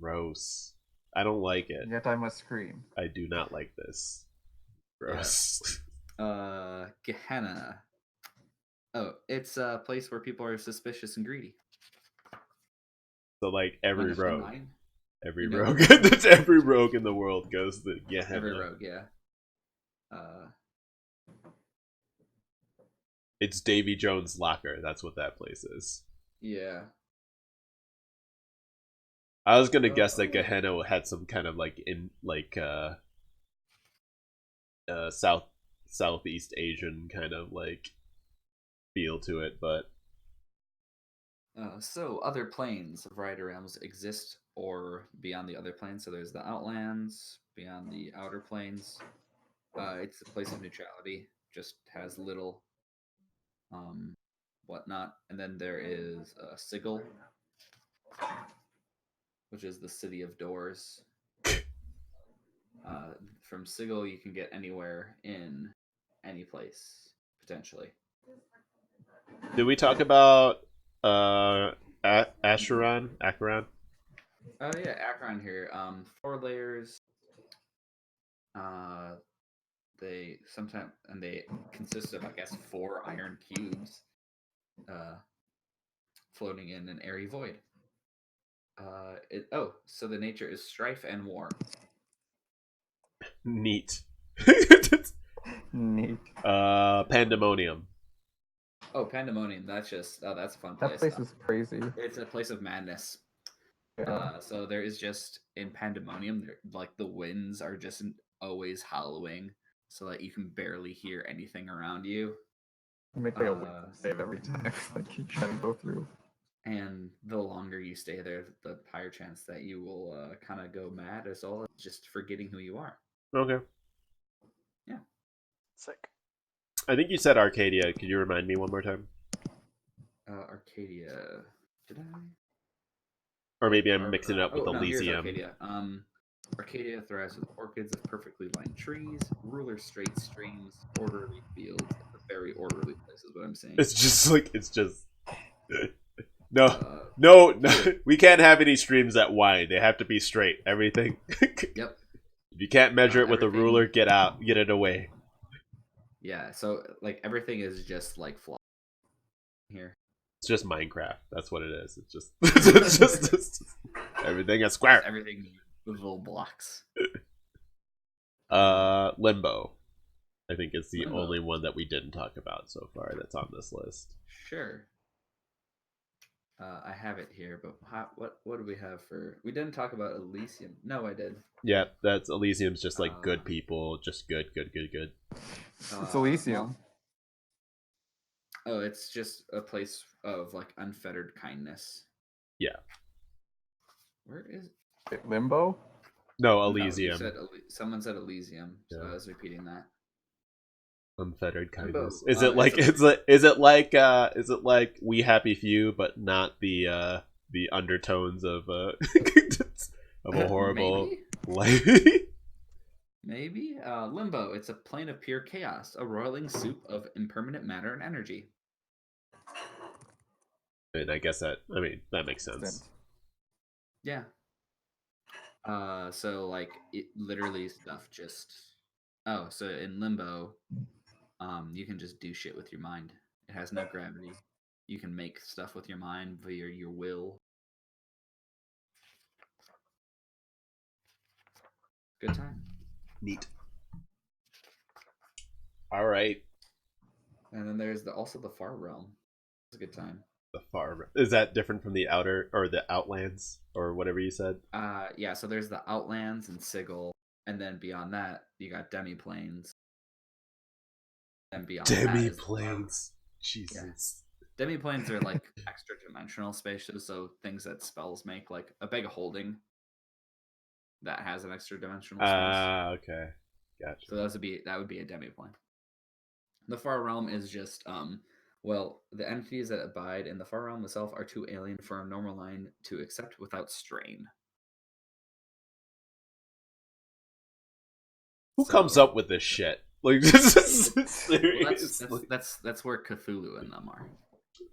Gross. I don't like it. Yet I must scream. I do not like this. Gross. Yeah. Gehenna. Oh, it's a place where people are suspicious and greedy. So like every rogue. Every rogue. That's every rogue in the world goes to Gehenna. Every rogue, yeah. It's Davy Jones' locker. That's what that place is. Yeah. I was gonna guess that Gehenna had some kind of like Southeast Asian kind of like feel to it, but so other planes of Rider Realms exist or beyond the other planes. So there's the Outlands, beyond the outer planes. It's a place of neutrality, just has little whatnot. And then there is Sigil, which is the city of doors. From Sigil, you can get anywhere in any place, potentially. did we talk about Acheron. Oh yeah, Akron here. 4 layers. Uh, they sometimes and they consist of I guess 4 iron cubes, uh, floating in an airy void. So the nature is strife and war. Neat. Neat. Pandemonium. Oh, Pandemonium. That's a fun That place. place is crazy. It's a place of madness. Yeah. So there is just in Pandemonium, like the winds are just always howling, so that you can barely hear anything around you. You make like a wisdom save every time. Like you try to go through. And the longer you stay there, the higher chance that you will kind of go mad, as well as just forgetting who you are. Okay. Yeah. Sick. I think you said Arcadia. Could you remind me one more time? Arcadia. Did I? Or maybe I'm mixing it up with No, here's Elysium. Arcadia. Arcadia thrives with orchids of perfectly lined trees, ruler straight streams, orderly fields. It's a very orderly place, is what I'm saying. It's just no, Uh, no, we can't have any streams that wind. They have to be straight. Everything. Yep. If you can't measure it with a Everything- ruler, get out, get it away. Yeah. So like everything is just like flat here. It's just Minecraft. That's what it is. It's just, it's just everything is square. Everything with little blocks. Limbo. I think it's the Limbo. only one that we didn't talk about so far that's on this list. Sure. I have it here, but what do we have for? We didn't talk about Elysium. No, I did. Yeah, that's Elysium's just like good Uh, people, just good. It's Elysium. Oh, it's just a place of like unfettered kindness. Yeah. Where is? Wait, Limbo? No, No, Elysium. someone said Elysium, so Yeah. I was repeating that. Unfettered kindness. Limbo. Is it like is it like We Happy Few, but not the undertones of of a horrible life? Maybe. Limbo. It's a plane of pure chaos, a roiling soup of impermanent matter and energy. And I guess that makes sense. Yeah. So like it literally stuff just. Oh, so in Limbo, you can just do shit with your mind. It has no gravity. You can make stuff with your mind via your will. Good time. Neat. All right. And then there's also the Far Realm. It's a good time. The far is that different from the outer or the Outlands or whatever you said? Yeah. So there's the Outlands and Sigil, and then beyond that you got Demiplanes. And beyond Demiplanes. Jesus. Yeah. Demiplanes are like extra dimensional spaces, so things that spells make, like a bag of holding that has an extra dimensional space. Okay. Gotcha. So that would be a demiplane. The Far Realm is just the entities that abide in the Far Realm itself are too alien for a normal line to accept without strain. Who comes up with this shit? Like this is seriously. Well, that's where Cthulhu and them are.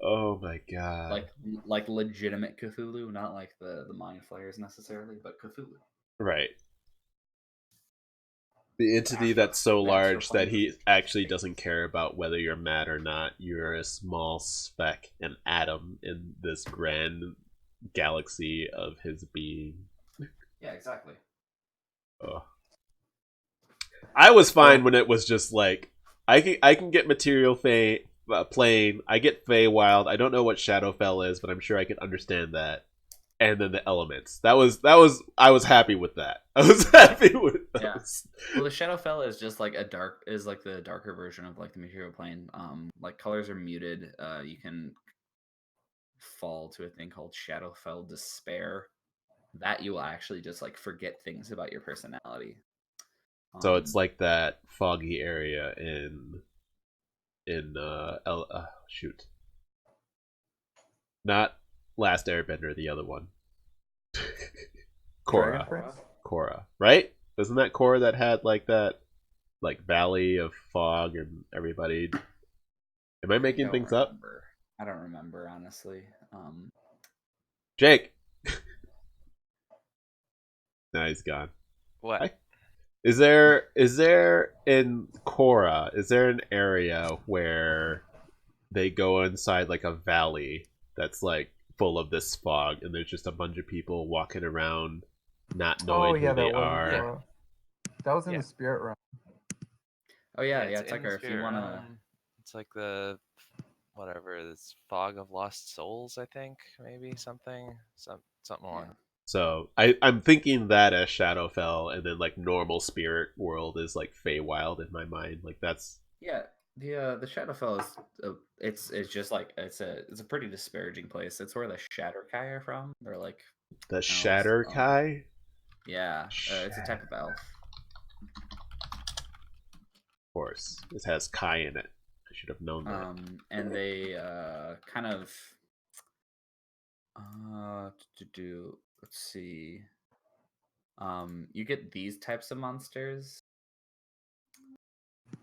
Oh my god. Like legitimate Cthulhu, not like the mind flayers necessarily, but Cthulhu. Right. The entity that's so large that he actually doesn't care about whether you're mad or not. You're a small speck, an atom in this grand galaxy of his being. Yeah, exactly. Oh. I was fine when it was just like I can get material plane. I get Feywild. I don't know what Shadowfell is, but I'm sure I can understand that. And then the elements. That was I was happy with that. I was happy with those. Yeah. Well, the Shadowfell is just like the darker version of like the material plane. Like colors are muted. You can fall to a thing called Shadowfell despair. That you will actually just like forget things about your personality. So it's like that foggy area shoot. Not Last Airbender, the other one. Korra, right? Isn't that Korra that had like that like valley of fog and everybody? Am I making things up? I don't remember honestly. Jake. No, he's gone. What? Is there in Korra, is there an area where they go inside like a valley that's like full of this fog and there's just a bunch of people walking around not Oh knowing who yeah, they that was are? that was in Yeah. the spirit realm. Oh yeah, it's it's in like the if you spirit wanna. realm. It's like the whatever this fog of lost souls. I think maybe something along. Yeah. So I'm thinking that as Shadowfell, and then like normal spirit world is like Feywild in my mind. Like that's Yeah, the Shadowfell is it's just like it's a pretty disparaging place. It's where the Shatterkai are from. They're like the elves. Shatterkai. Yeah, it's a type of elf. Of course, this has Kai in it. I should have known that. And they kind of to do. Let's see. You get these types of monsters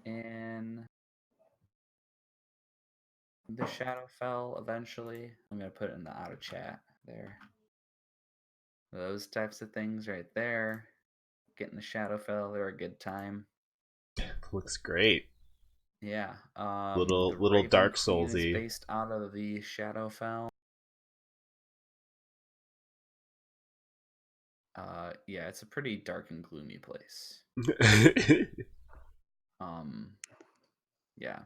in the Shadowfell eventually. I'm gonna put it in the auto chat there. Those types of things right there. Getting the Shadowfell, they're a good time. Looks great. Yeah. The Little Raven Dark Queen is Soulsy. based out of the Shadowfell. Yeah, it's a pretty dark and gloomy place. Yeah.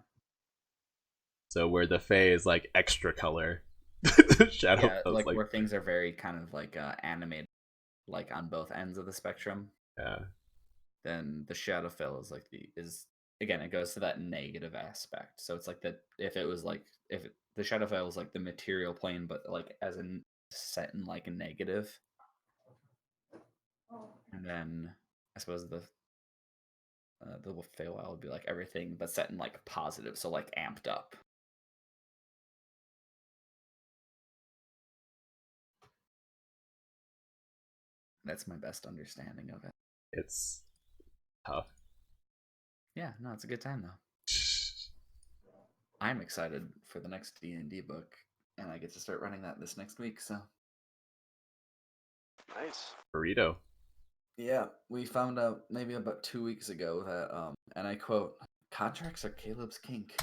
So where the Fae is like extra color, Yeah, Shadowfell's like like where things are very kind of like animated, like on both ends of the spectrum. yeah. Then the Shadowfell is like is again, it goes to that negative aspect. So it's like that if it was like the Shadowfell is like the material plane, but like as in set in like a negative. And then I suppose the Feywild would be like everything, but set in like positive, so like amped up. That's my best understanding of it. It's tough. Yeah, no, it's a good time though. I'm excited for the next D&D book, and I get to start running that this next week. So Nice. Burrito. yeah, we found out maybe about 2 weeks ago that, and I quote, "Contracts are Caleb's kink."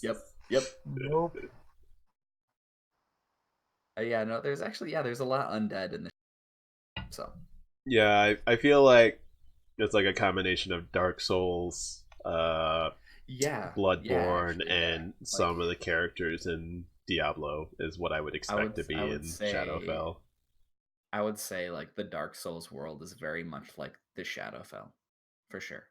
Yep. Nope. Yeah, no, there's actually there's a lot undead in the so Yeah, I feel like it's like a combination of Dark Souls, Bloodborne, actually, and like some of the characters in Diablo is what I would expect to I be would in say Shadowfell. like the Dark Souls world is very much like the Shadowfell, for sure.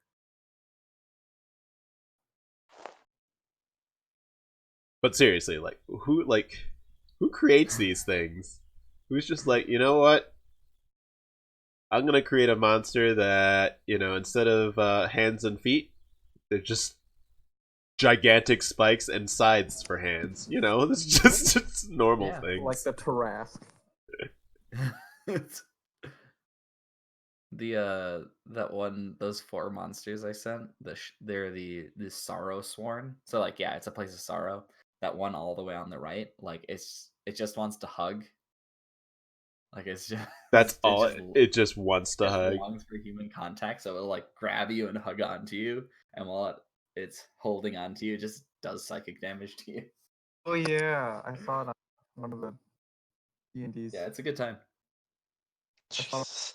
But seriously, who creates these things? Who's just like, you know what? I'm gonna create a monster that, instead of hands and feet, they're just gigantic spikes and sides for hands. This is just normal Yeah. things. Like the Tarask. Those 4 monsters I sent, they're the Sorrow Sworn. So like it's a place of sorrow. That one all the way on the right, like it just wants to hug. Like it's just That's it all just it just wants to it hug. longs for human contact, so it'll like grab you and hug onto you, and while it's holding onto you, it just does psychic damage to you. Oh yeah, I saw it on one of the D&Ds. Yeah, it's a good time. Jesus.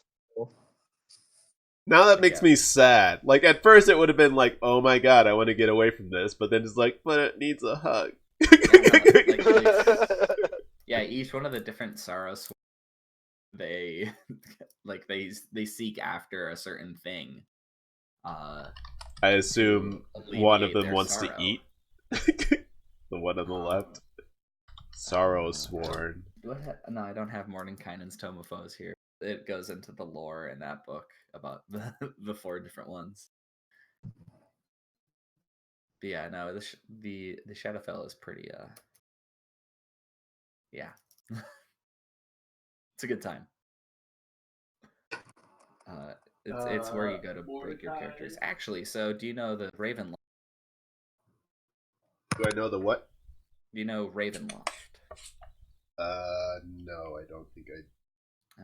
Now that Like, makes me sad. Like at first it would have been like, oh my god, I want to get away from this, but then it's like, but it needs a hug. Yeah, each one of the different sorrows, they they seek after a certain thing. I assume one of alleviate them their wants sorrow. to eat. The one on the left. Sorrow Sworn. No, I don't have Mordenkainen's Tome of Foes here. It goes into the lore in that book about the 4 different ones. But yeah, no, the Shadowfell is pretty yeah. It's a good time. It's where you go to break your characters. Actually, so do you know the Ravenloft? Do I know the what? Do you know Ravenloft? No, I don't think I.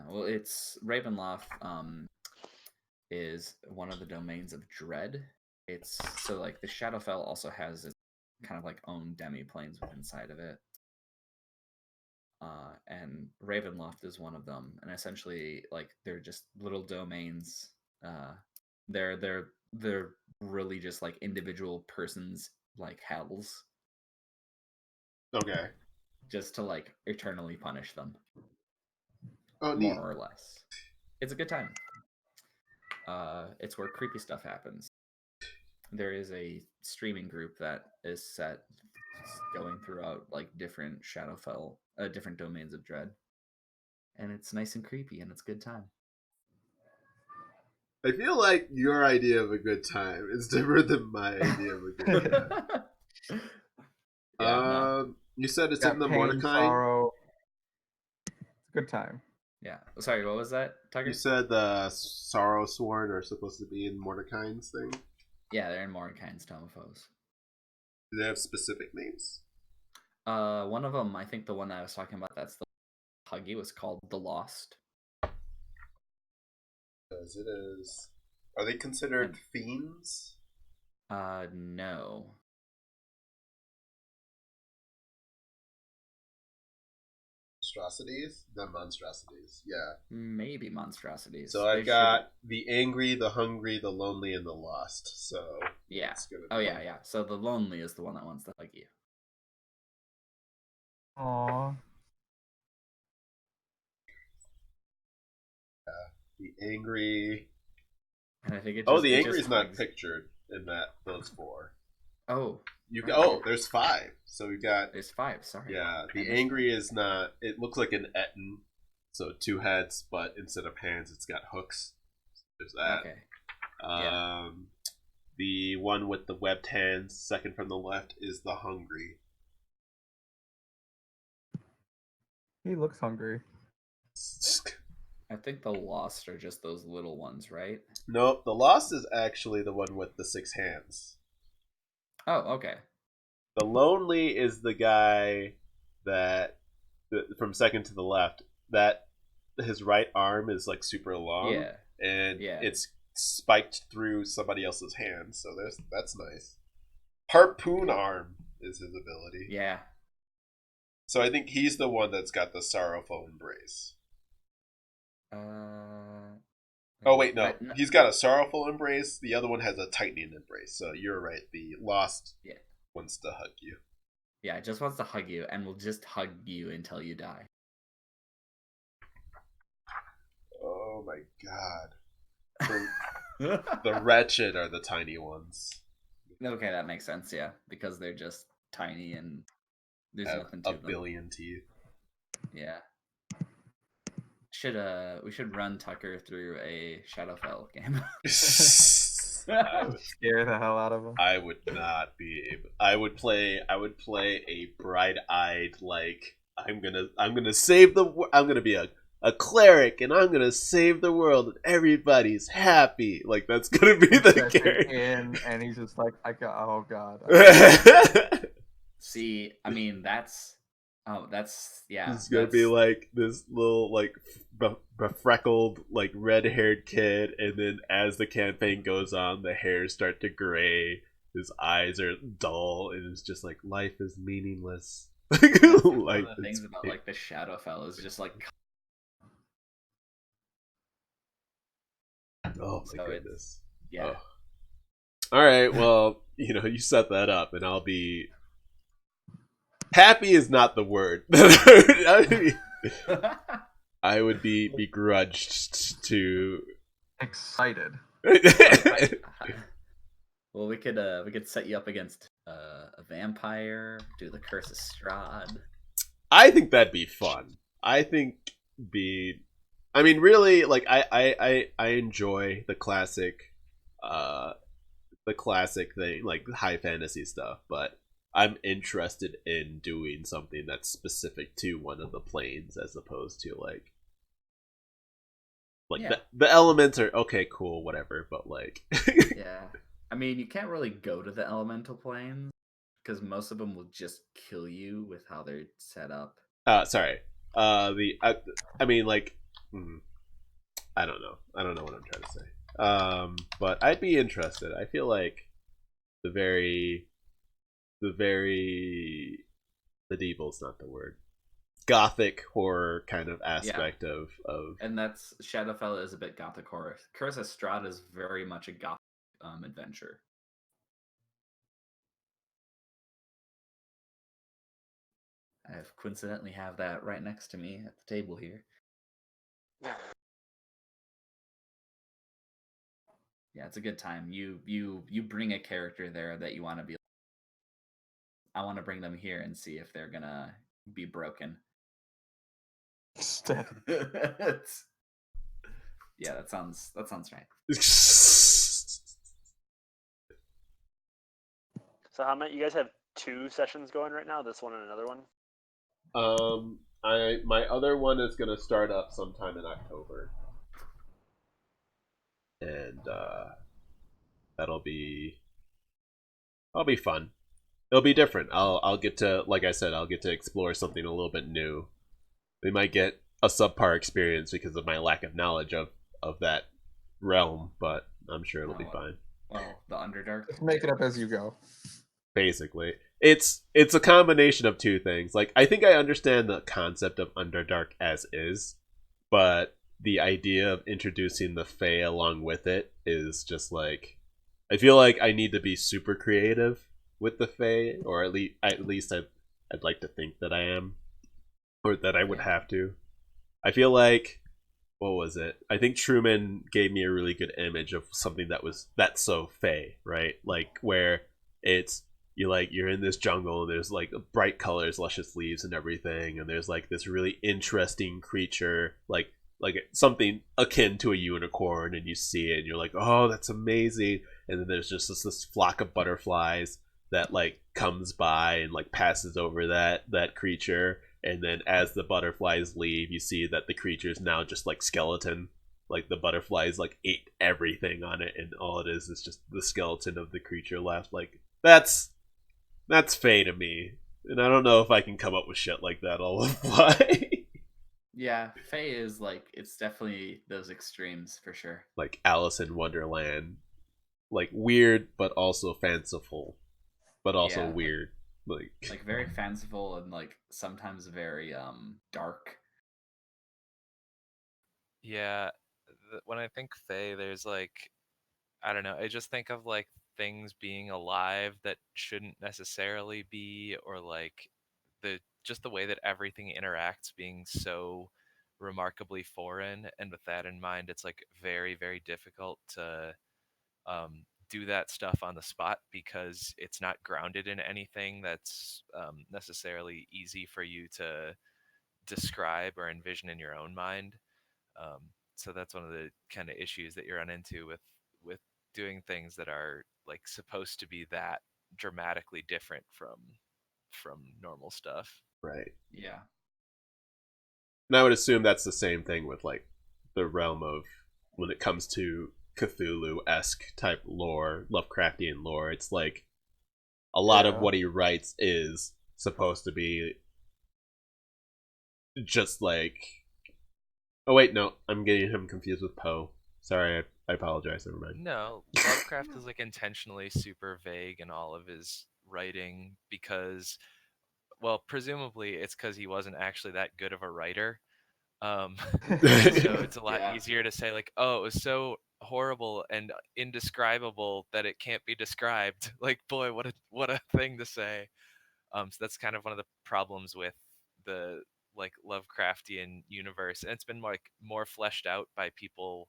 Well, it's Ravenloft. Is one of the domains of Dread. It's so like the Shadowfell also has its kind of like own demi planes within inside of it. And Ravenloft is one of them, and essentially like they're just little domains. They're really just like individual persons like hells, Okay. just to like eternally punish them, Oh, more neat. or less. It's a good time. It's where creepy stuff happens. There is a streaming group that is set going throughout like different Shadowfell, different domains of Dread, and it's nice and creepy, and it's a good time. I feel like your idea of a good time is different than my idea of a good time. No. You said it's Got in the pain, Mordecai. sorrow. It's a good time. Yeah. Sorry, what was that, Tucker? You said the Sorrow Sworn are supposed to be in Mordecai's thing. Yeah, they're in Mordecai's Tome of Foes. Do they have specific names? One of them, I think the one that I was talking about, that's the Huggy, was called The Lost. Because it is. Are they considered fiends? No. Monstrosities? Not monstrosities. Yeah. Maybe monstrosities. So I've got the angry, the hungry, the lonely, and the lost. So yeah. it's gonna Oh be... yeah. So the lonely is the one that wants to hug you. Aww. The angry. And I think it just, Oh, the it angry just is not hugs. pictured in those four. Oh. There's 5. So we got. There's 5. Sorry. Yeah, the angry is not. It looks like an Etten, so 2 heads, but instead of hands, it's got hooks. There's that. Okay. The one with the webbed hands, second from the left, is the hungry. He looks hungry. I think the lost are just those little ones, right? Nope, the lost is actually the one with the 6 hands. Oh, okay. The lonely is the guy that from second to the left, that his right arm is like super long, Yeah. and Yeah. it's spiked through somebody else's hand. So that's nice. Harpoon arm is his ability. Yeah. So I think he's the one that's got the sorrowful embrace. Oh wait, no, he's got a sorrowful embrace. The other one has a tightening embrace. So you're right. The lost wants to hug you. Yeah, it just wants to hug you, and will just hug you until you die. Oh my god. The wretched are the tiny ones. Okay, that makes sense, yeah. Because they're just tiny and there's nothing to them. A billion teeth. Yeah. We should run Tucker through a Shadowfell game. Scare the hell out of him. I would not be able. I would play a bright-eyed, like I'm gonna save the. I'm gonna be a cleric, and I'm gonna save the world, and everybody's happy. Like that's gonna be the character. And he's just like, oh god. See, I mean that's yeah. He's gonna be like this little like befreckled like red-haired kid, and then as the campaign goes on, the hairs start to gray. His eyes are dull, and it's just like life is meaningless. One of the things about like the Shadowfell is just like. Oh my goodness. Yeah. Oh. All right. Well, you set that up, and I'll be happy. Is not the word. I would be begrudged to. Excited. Well, we could set you up against a vampire. Do the Curse of Strahd. I think that'd be fun. I mean, really, like I enjoy the classic thing, like high fantasy stuff, but I'm interested in doing something that's specific to one of the planes as opposed to like Like Yeah. the elements are okay, cool, whatever, but like Yeah. I mean, you can't really go to the elemental planes because most of them will just kill you with how they're set up. sorry. The I mean like hmm, I don't know. I don't know what I'm trying to say. But I'd be interested. I feel like the very the medieval's not the word. Gothic horror kind of aspect of And that's Shadowfell is a bit gothic horror. Curse Estrada is very much a gothic adventure. I coincidentally have that right next to me at the table here. Yeah, it's a good time. You bring a character there that you want to be. I want to bring them here and see if they're gonna be broken. Instead. Yeah, that sounds right. So how many? You guys have 2 sessions going right now. This one and another one. my other one is gonna start up sometime in October, and that'll be I'll be fun. It'll be different. I'll get to, like I said, I'll get to explore something a little bit new. We might get a subpar experience because of my lack of knowledge of that realm, but I'm sure it'll be fine. Well, the Underdark. Just make it up as you go. Basically, it's a combination of two things. Like I think I understand the concept of Underdark as is, but the idea of introducing the Fae along with it is just like I feel like I need to be super creative with the Fae, or at least I'd like to think that I am, or that I would have to. I feel like what was it? I think Truman gave me a really good image of something that's so Fae, right? Like where it's you're in this jungle and there's like bright colors, luscious leaves and everything, and there's like this really interesting creature like something akin to a unicorn, and you see it and you're like, oh, that's amazing. And then there's just this flock of butterflies that like comes by and like passes over that creature, and then as the butterflies leave you see that the creature is now just like skeleton, like the butterflies like ate everything on it and all it is just the skeleton of the creature left. Like that's Fae to me, and I don't know if I can come up with shit like that all the fly. Yeah, Fae is like it's definitely those extremes for sure. Like Alice in Wonderland, like weird but also fanciful, but also Yeah, weird. like very fanciful and like sometimes very dark. Yeah, when I think Fae, there's like I don't know. I just think of like things being alive that shouldn't necessarily be, or like the just the way that everything interacts being so remarkably foreign. And with that in mind, it's like very, very difficult to do that stuff on the spot because it's not grounded in anything that's necessarily easy for you to describe or envision in your own mind. Um, so that's one of the kind of issues that you run into with doing things that are like supposed to be that dramatically different from normal stuff. Right. Yeah. And I would assume that's the same thing with like the realm of when it comes to Cthulhu esque type lore, Lovecraftian lore. It's like a lot of Yeah. what he writes is supposed to be just like. Oh wait, no, I'm getting him confused with Poe. Sorry, I apologize. Never mind. No, Lovecraft is like intentionally super vague in all of his writing because, well, presumably it's because he wasn't actually that good of a writer. Um, so it's a lot Yeah. easier to say like, oh, it was so horrible and indescribable that it can't be described. Like, boy, what a thing to say. So that's kind of one of the problems with the like Lovecraftian universe, and it's been like more fleshed out by people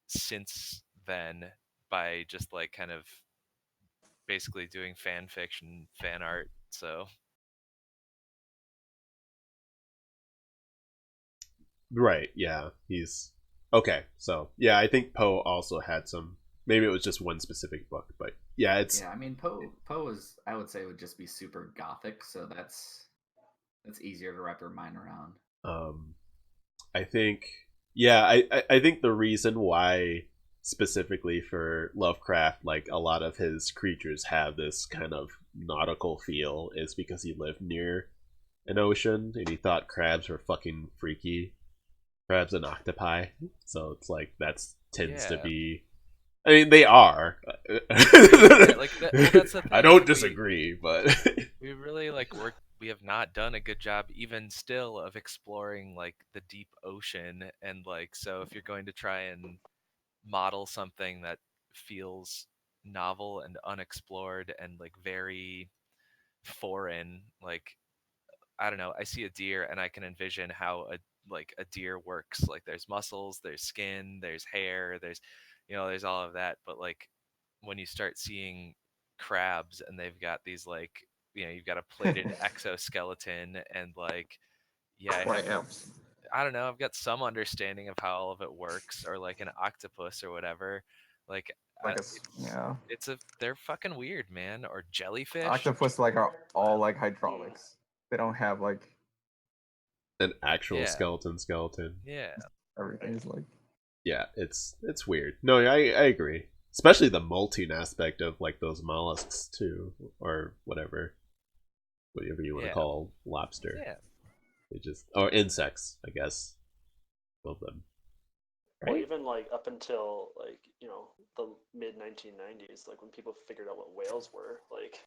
since then by just like kind of basically doing fan fiction, fan art. So Right, yeah. He's okay. So, yeah, I think Poe also had some maybe it was just one specific book, but yeah, it's Yeah, I mean Poe is I would say would just be super gothic, so that's easier to wrap your mind around. um I think Yeah, I think the reason why specifically for Lovecraft, like a lot of his creatures have this kind of nautical feel is because he lived near an ocean and he thought crabs were fucking freaky. Crabs and octopi. So it's like that's tends to Yeah. be I mean they are. Yeah, like that, well, that's the I thing. Is don't like disagree, but we really like work. We have not done a good job, even still, of exploring like the deep ocean. And like, so if you're going to try and model something that feels novel and unexplored and like very foreign, like I don't know, I see a deer and I can envision how a deer works. Like there's muscles, there's skin, there's hair, there's all of that. But like when you start seeing crabs and they've got these like you've got a plated exoskeleton and like Crabs. I don't know, I've got some understanding of how all of it works, or like an octopus or whatever. Like Like a it's yeah. they're fucking weird, man. Or jellyfish. Octopus like are all like hydraulics. They don't have like an actual Yeah, skeleton. yeah. everything's like Yeah, it's weird. No, I agree. Especially the molting aspect of like those mollusks too, or whatever you want to Yeah. call lobster. Yeah. They just or insects, I guess. Both of them. Well, Right? even like up until like the mid 1990s, like when people figured out what whales were, like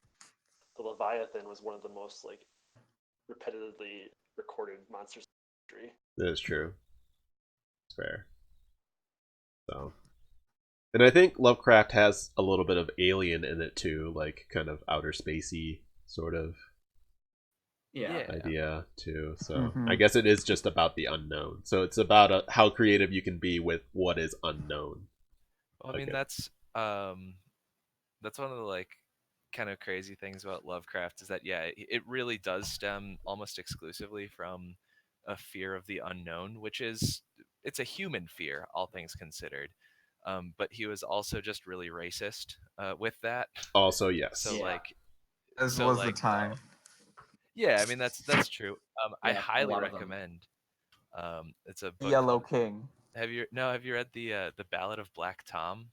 the Leviathan was one of the most like repetitively recorded monsters in history. That is true. It's fair. So, and I think Lovecraft has a little bit of alien in it too, like kind of outer spacey sort of Yeah. Yeah. idea too. So Mhm. I guess it is just about the unknown. So it's about how creative you can be with what is unknown. Well, I mean, Okay. that's one of the like kind of crazy things about Lovecraft is that it really does stem almost exclusively from a fear of the unknown, which is it's a human fear, all things considered. But he was also just really racist with that. Also, So yes. Yeah. like, this so was the like, time. yeah, I mean that's true. I Yeah, a highly lot of them. recommend. It's a The book Yellow called. King. Have you read the Ballad of Black Tom?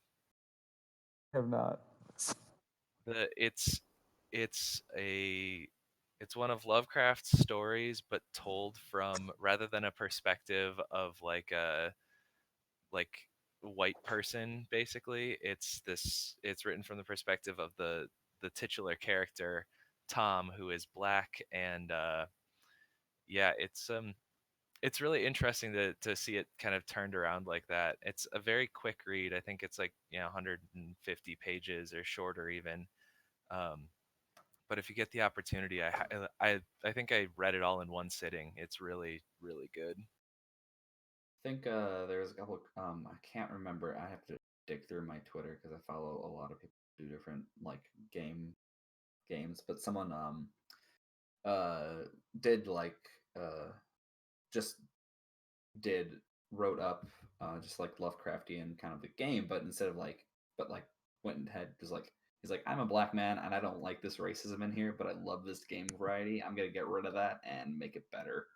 Have not. The it's a it's one of Lovecraft's stories, but told from rather than a perspective of like a like white person. Basically, it's written from the perspective of the titular character Tom, who is black, and yeah, it's really interesting to see it kind of turned around like that. It's a very quick read. I think it's like 150 pages or shorter even. Um, but if you get the opportunity, I think I read it all in one sitting. It's really really good. I think there's a couple. I can't remember. I have to dig through my Twitter because I follow a lot of people who do different like games. But someone did like just did wrote up just like Lovecraftian kind of the game, but instead of like but like went ahead was like he's like I'm a black man and I don't like this racism in here, but I love this game variety. I'm gonna get rid of that and make it better.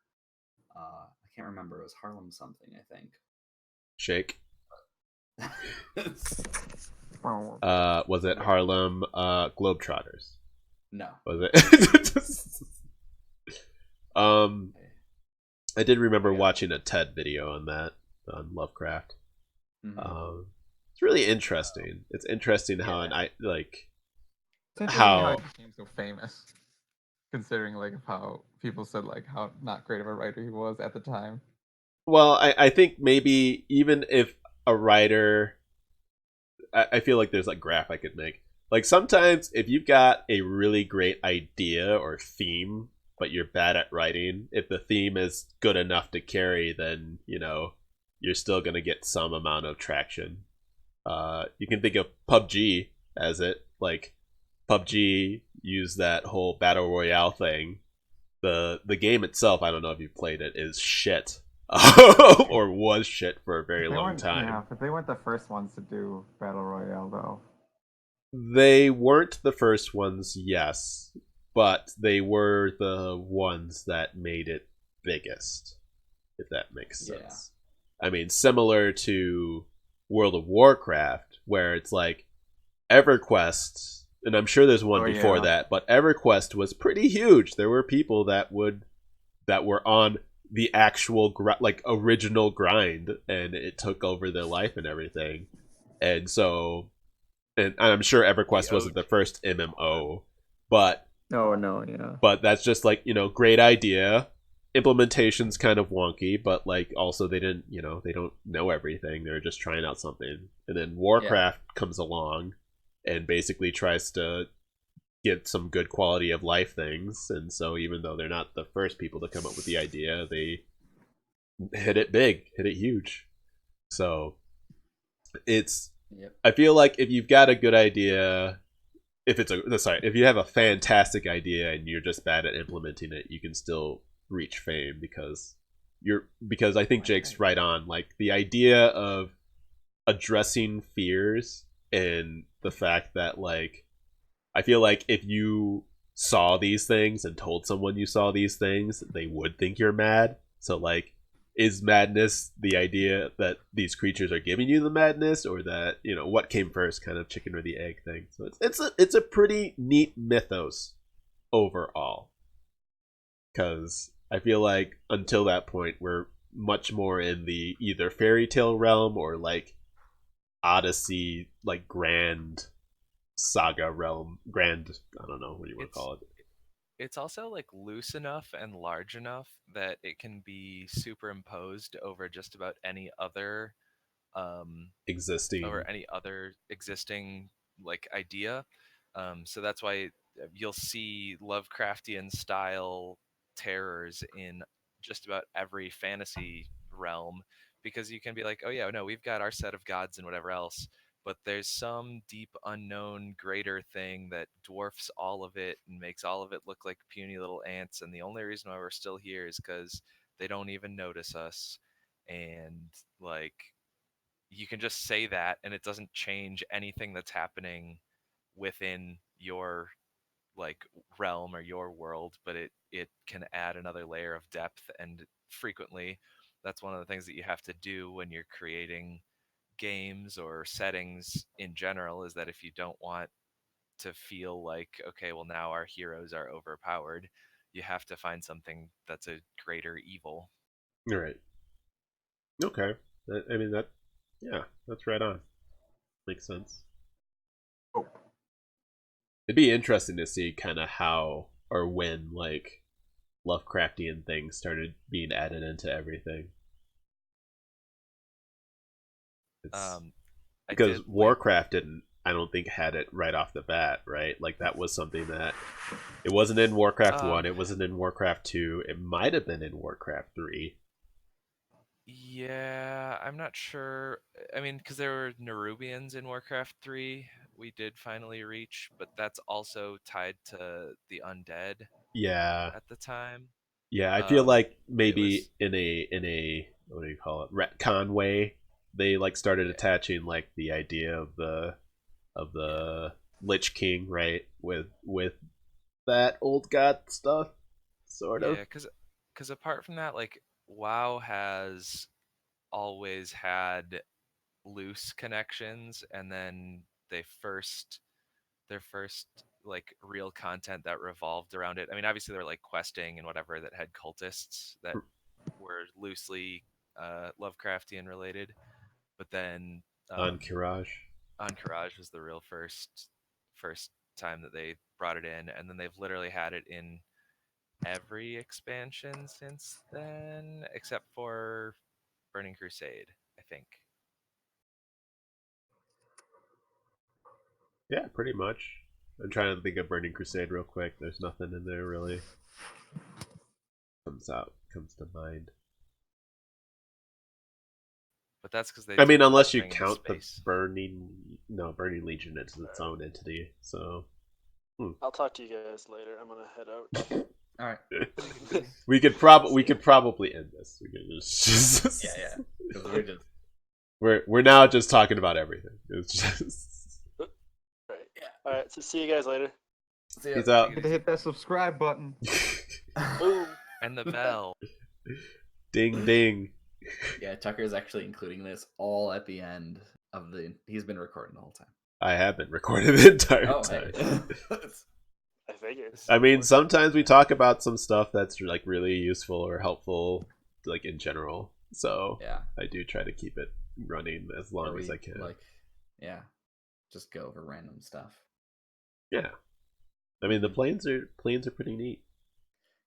I can't remember. It was Harlem something, I think. Shake. Oh, Was it Harlem Globetrotters? No. Was it? um, I did remember Yeah. watching a TED video on that on Lovecraft. Mhm. It's really interesting. It's interesting how Yeah. an I like it's interesting how how it became so famous, considering like how people said like how not great of a writer he was at the time. well I think maybe even if a writer I feel like there's a graph I could make. Like sometimes if you've got a really great idea or theme, but you're bad at writing, if the theme is good enough to carry, then you're still gonna get some amount of traction. You can think of PUBG as it. Like PUBG used that whole battle royale thing. The game itself, I don't know if you've played it, is shit. Or was shit for a very They long weren't, time. yeah, but they weren't the first ones to do battle royale though. They weren't the first ones, yes, but they were the ones that made it biggest, if that makes Yeah. sense. I mean, similar to World of Warcraft, where it's like EverQuest, and I'm sure there's one before that, but EverQuest was pretty huge. There were people that were on the actual like original grind, and it took over their life and everything. And so, and I'm sure EverQuest wasn't the first MMO, but No, yeah. but that's just like, great idea. Implementation's kind of wonky, but like also they didn't, they don't know everything. They're just trying out something. And then Warcraft comes along and basically tries to get some good quality of life things. And so even though they're not the first people to come up with the idea, they hit it big, hit it huge. So it's I feel like if you've got a good idea, if you have a fantastic idea and you're just bad at implementing it, you can still reach fame because I think Jake's right on. Like the idea of addressing fears and the fact that like I feel like if you saw these things and told someone you saw these things, they would think you're mad. So like, is madness the idea that these creatures are giving you the madness, or that what came first, kind of chicken or the egg thing? So it's a pretty neat mythos overall, because I feel like until that point we're much more in the either fairy tale realm or like Odyssey, like grand saga realm, grand, I don't know what you want to call it. It's also like loose enough and large enough that it can be superimposed over just about any other existing like idea. So that's why you'll see Lovecraftian style terrors in just about every fantasy realm, because you can be like, oh yeah, no, we've got our set of gods and whatever else, but there's some deep unknown greater thing that dwarfs all of it and makes all of it look like puny little ants, and the only reason why we're still here is because they don't even notice us. And like, you can just say that and it doesn't change anything that's happening within your like realm or your world, but it can add another layer of depth. And frequently that's one of the things that you have to do when you're creating games or settings in general, is that if you don't want to feel like, okay, well now our heroes are overpowered, you have to find something that's a greater evil. Right. Okay. I mean yeah, that's right on. Makes sense. Oh. It'd be interesting to see kind of how or when like Lovecraftian things started being added into everything. Because Warcraft didn't, I don't think, had it right off the bat, right? Like that was something that it wasn't in Warcraft 1, it wasn't in Warcraft 2, it might have been in Warcraft 3. Yeah, I'm not sure. I mean, because there were Nerubians in Warcraft 3, we did finally reach, but that's also tied to the undead. Yeah. At the time. Yeah, I feel like maybe in a what do you call it, retcon way, they like started attaching like the idea of the Lich King, right, with that old god stuff, sort of. Yeah, because apart from that, like WoW has always had loose connections, and then their first like real content that revolved around it. I mean, obviously there were like questing and whatever that had cultists that were loosely Lovecraftian related, but then Encourage was the real first time that they brought it in, and then they've literally had it in every expansion since then, except for Burning Crusade, I think. Yeah, pretty much. I'm trying to think of Burning Crusade real quick. There's nothing in there really comes to mind. But that's because they. I mean, unless you count the Burning Legion as its own entity. So. I'll talk to you guys later. I'm gonna head out. All right. we could probably end this. We could just yeah. We're now just talking about everything. It's just right. Yeah. All right. So see you guys later. Peace out. You gotta hit that subscribe button. Boom. And the bell. Ding ding. Yeah, Tucker is actually including this all at the end of the. He's been recording the whole time. I have been recording the entire Oh, time. hey. I figured. I mean, sometimes we talk about some stuff that's like really useful or helpful, like in general. So Yeah. I do try to keep it running as long Or as we I can. like, yeah, just go over random stuff. Yeah, I mean the planes are pretty neat.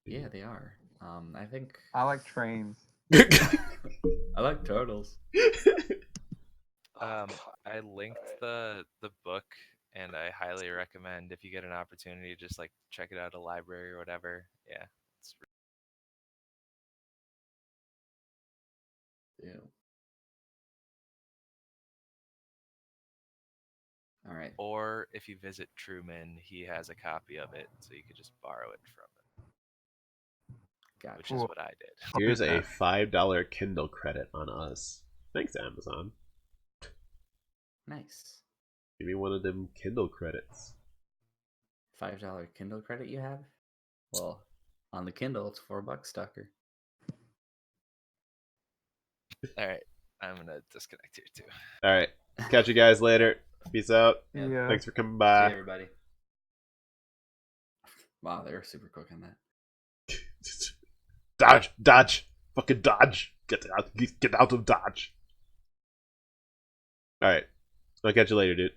Yeah, they are. I think I like trains. I like turtles. Oh, God. I linked Alright. the book, and I highly recommend if you get an opportunity, just like check it out at a library or whatever. Yeah, it's Yeah. All right. or if you visit Truman, he has a copy of it, so you could just borrow it from him, Gotcha. which is what I did. Here's a $5 Kindle credit on us. Thanks, Amazon. Nice. Give me one of them Kindle credits. $5 Kindle credit you have? Well, on the Kindle it's $4, Tucker. All right, I'm gonna disconnect here too. All right, catch you guys later. Peace out. Yeah. Thanks for coming See by. you, everybody. Wow, they were super quick on that. Dodge, dodge, fucking dodge. Get out of Dodge. All right, I'll catch you later, dude.